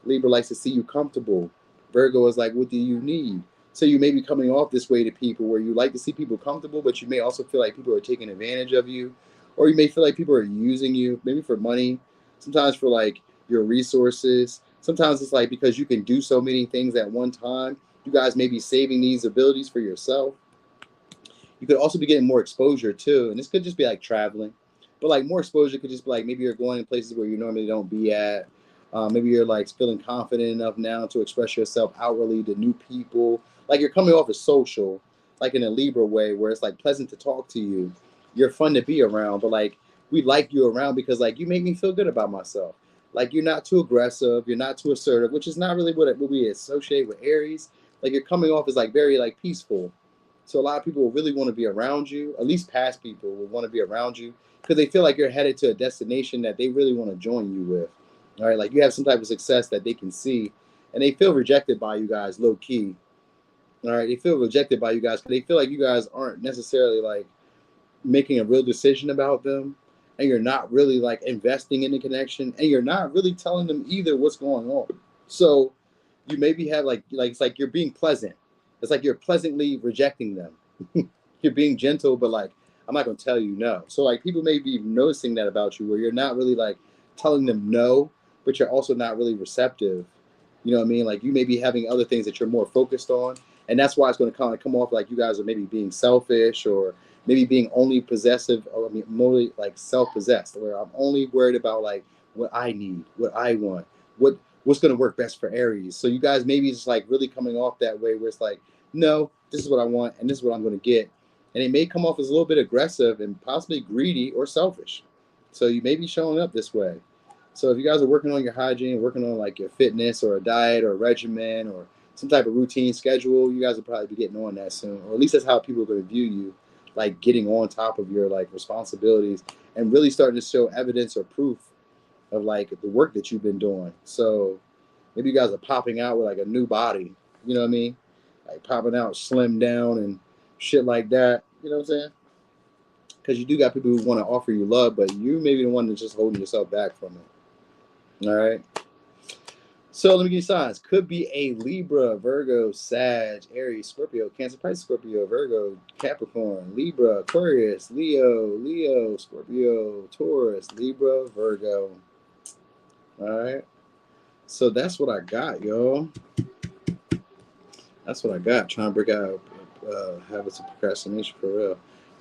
Speaker 1: Libra likes to see you comfortable. Virgo is like, what do you need? So you may be coming off this way to people where you like to see people comfortable, but you may also feel like people are taking advantage of you, or you may feel like people are using you, maybe for money, sometimes for like your resources. Sometimes it's like because you can do so many things at one time, you guys may be saving these abilities for yourself. You could also be getting more exposure too. And this could just be like traveling, but like more exposure could just be like maybe you're going in places where you normally don't be at, Maybe you're like feeling confident enough now to express yourself outwardly to new people. Like you're coming off as social, like in a Libra way, where it's like pleasant to talk to you. You're fun to be around, but like we like you around because like you make me feel good about myself. Like you're not too aggressive, you're not too assertive, which is not really what we associate with Aries. Like you're coming off as like very like peaceful. So a lot of people will really want to be around you. At least past people will want to be around you because they feel like you're headed to a destination that they really want to join you with. All right, like you have some type of success that they can see, and they feel rejected by you guys low key. All right, they feel rejected by you guys because they feel like you guys aren't necessarily like making a real decision about them, and you're not really like investing in the connection, and you're not really telling them either what's going on. So you maybe have like it's like you're being pleasant. It's like you're pleasantly rejecting them. You're being gentle, but like I'm not gonna tell you no. So like people may be noticing that about you, where you're not really like telling them no, but you're also not really receptive. You know what I mean? Like you may be having other things that you're more focused on, and that's why it's going to kind of come off like you guys are maybe being selfish or maybe being only possessive, or I mean, more like self-possessed, where I'm only worried about like what I need, what I want, what's going to work best for Aries. So you guys maybe just like really coming off that way, where it's like, no, this is what I want, and this is what I'm going to get, and it may come off as a little bit aggressive and possibly greedy or selfish. So you may be showing up this way. So if you guys are working on your hygiene, working on like your fitness or a diet or a regimen or some type of routine schedule, you guys will probably be getting on that soon. Or at least that's how people are going to view you, like getting on top of your like responsibilities and really starting to show evidence or proof of like the work that you've been doing. So maybe you guys are popping out with like a new body, you know what I mean? Like popping out, slim down and shit like that. You know what I'm saying? Because you do got people who want to offer you love, but you may be the one that's just holding yourself back from it. All right. So let me give you signs. Could be a Libra, Virgo, Sag, Aries, Scorpio, Cancer, Pisces, Scorpio, Virgo, Capricorn, Libra, Aquarius, Leo, Scorpio, Taurus, Libra, Virgo. All right. So that's what I got, y'all. That's what I got. Trying to break out habits of procrastination for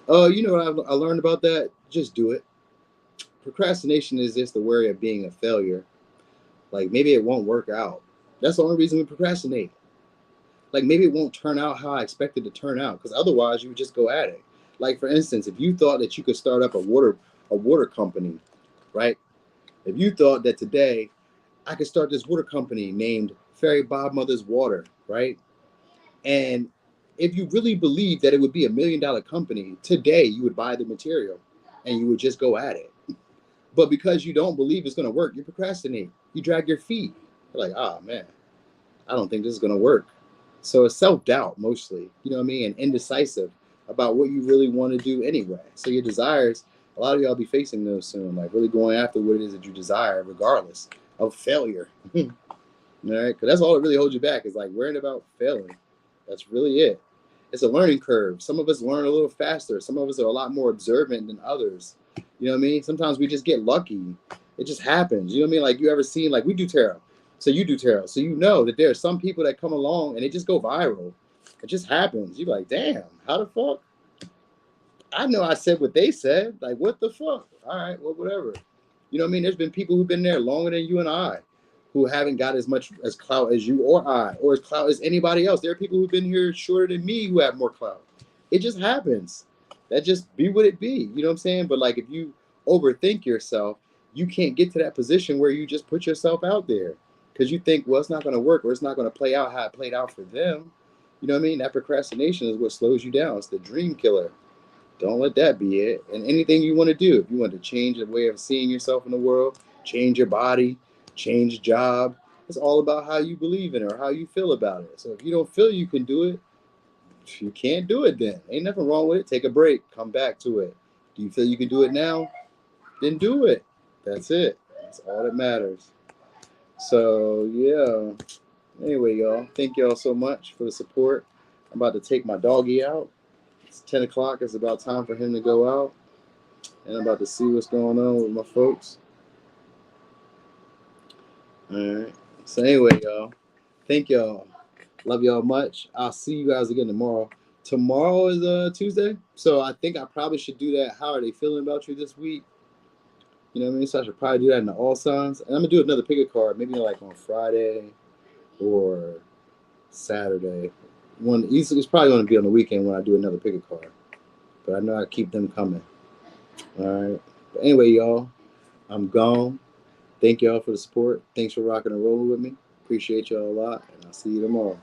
Speaker 1: real. You know what I learned about that? Just do it. Procrastination is just the worry of being a failure. Like maybe it won't work out. That's the only reason we procrastinate. Like maybe it won't turn out how I expected to turn out, because otherwise you would just go at it. Like for instance, if you thought that you could start up a water company, right? If you thought that today I could start this water company named Fairy Godmother's Water, right? And if you really believed that it would be $1 million company, today you would buy the material and you would just go at it. But because you don't believe it's going to work, you procrastinate. You drag your feet. You're like, oh man, I don't think this is going to work. So it's self-doubt mostly, you know what I mean? And indecisive about what you really want to do anyway. So your desires, a lot of y'all be facing those soon, like really going after what it is that you desire, regardless of failure. All right? Because that's all that really holds you back, is like worrying about failing. That's really it. It's a learning curve. Some of us learn a little faster. Some of us are a lot more observant than others. You know what I mean? Sometimes we just get lucky. It just happens. You know what I mean? Like you ever seen, like we do tarot. So you do tarot. So you know that there are some people that come along and they just go viral. It just happens. You're like, damn, how the fuck? I know I said what they said. Like, what the fuck? All right, well, whatever. You know what I mean? There's been people who've been there longer than you and I, who haven't got as much as clout as you or I, or as clout as anybody else. There are people who've been here shorter than me who have more clout. It just happens. That just be what it be. You know what I'm saying? But like if you overthink yourself, you can't get to that position where you just put yourself out there because you think, well, it's not going to work or it's not going to play out how it played out for them. You know what I mean? That procrastination is what slows you down. It's the dream killer. Don't let that be it. And anything you want to do, if you want to change the way of seeing yourself in the world, change your body, change job, it's all about how you believe in it or how you feel about it. So if you don't feel you can do it, you can't do it then. Ain't nothing wrong with it. Take a break. Come back to it. Do you feel you can do it now? Then do it. That's it. That's all that matters. So, yeah. Anyway, y'all, thank y'all so much for the support. I'm about to take my doggy out. It's 10 o'clock. It's about time for him to go out. And I'm about to see what's going on with my folks. All right. So anyway, y'all, thank y'all. Love y'all much. I'll see you guys again tomorrow. Tomorrow is Tuesday. So I think I probably should do that. How are they feeling about you this week? You know what I mean? So I should probably do that in the all signs. And I'm gonna do another pick a card, maybe like on Friday or Saturday. It's probably gonna be on the weekend when I do another pick a card. But I know I keep them coming. All right. But anyway, y'all, I'm gone. Thank y'all for the support. Thanks for rocking and rolling with me. Appreciate y'all a lot, and I'll see you tomorrow.